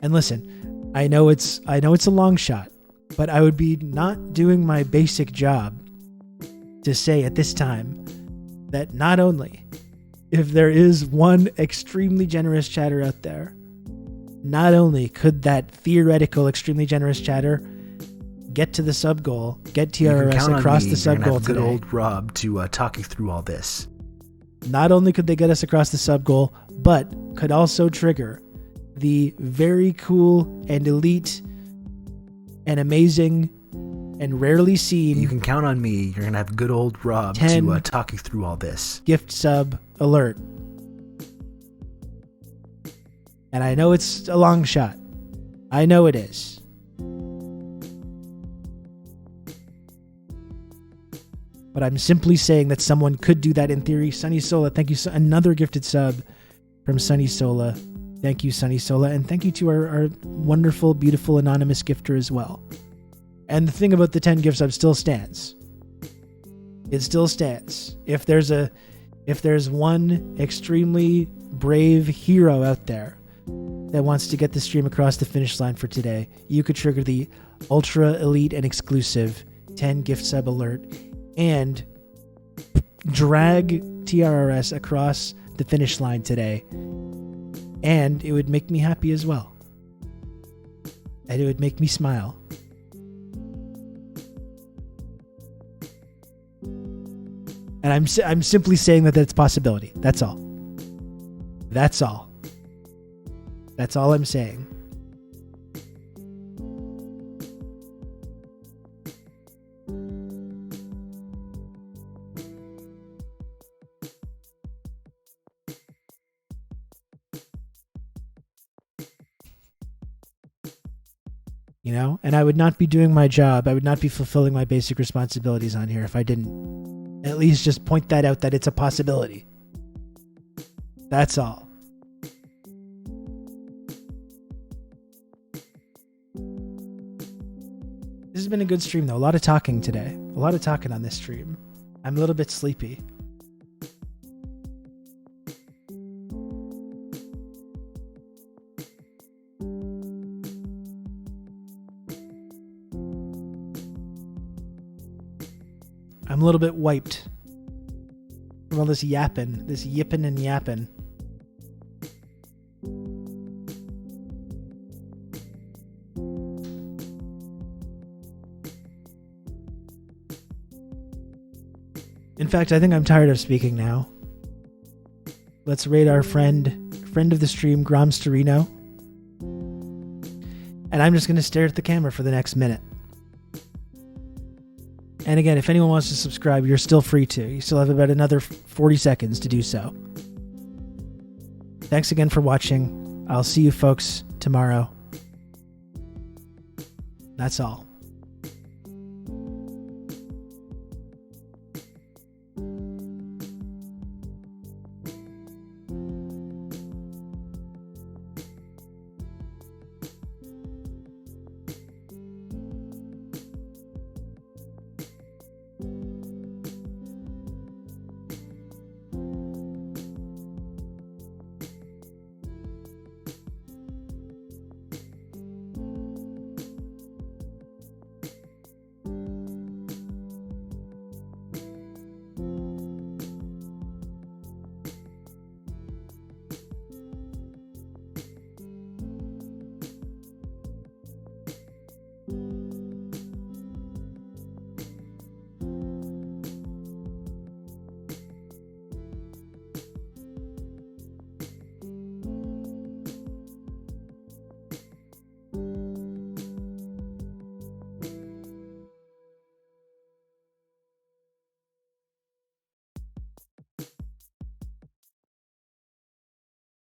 And listen, I know it's a long shot, but I would be not doing my basic job to say at this time that not only if there is one extremely generous chatter out there, not only could that theoretical extremely generous chatter get to the sub goal, get TRRS across the sub goal today. Good old Rob to talk you through all this. Not only could they get us across the sub goal, but could also trigger the very cool and elite and amazing and rarely seen. You can count on me. You're going to have good old Rob to talk you through all this. Gift sub alert. And I know it's a long shot. I know it is. But I'm simply saying that someone could do that in theory. Sunny Sola, thank you. Another gifted sub from Sunny Sola. Thank you, Sunny Sola. And thank you to our wonderful, beautiful, anonymous gifter as well. And the thing about the 10 gift subs still stands. It still stands. If there's one extremely brave hero out there that wants to get the stream across the finish line for today, you could trigger the ultra elite and exclusive 10 gift sub alert and drag TRRS across the finish line today. And it would make me happy as well. And it would make me smile. And I'm simply saying that that's a possibility. That's all. That's all. That's all I'm saying. You know, and I would not be doing my job. I would not be fulfilling my basic responsibilities on here if I didn't at least just point that out, that it's a possibility. That's all. This has been a good stream, though. A lot of talking today. A lot of talking on this stream. I'm a little bit sleepy. I'm a little bit wiped from all this yapping, this yipping and yapping. In fact, I think I'm tired of speaking now. Let's raid our friend of the stream, Grom Storino. And I'm just going to stare at the camera for the next minute. And again, if anyone wants to subscribe, you're still free to. You still have about another 40 seconds to do so. Thanks again for watching. I'll see you folks tomorrow. That's all.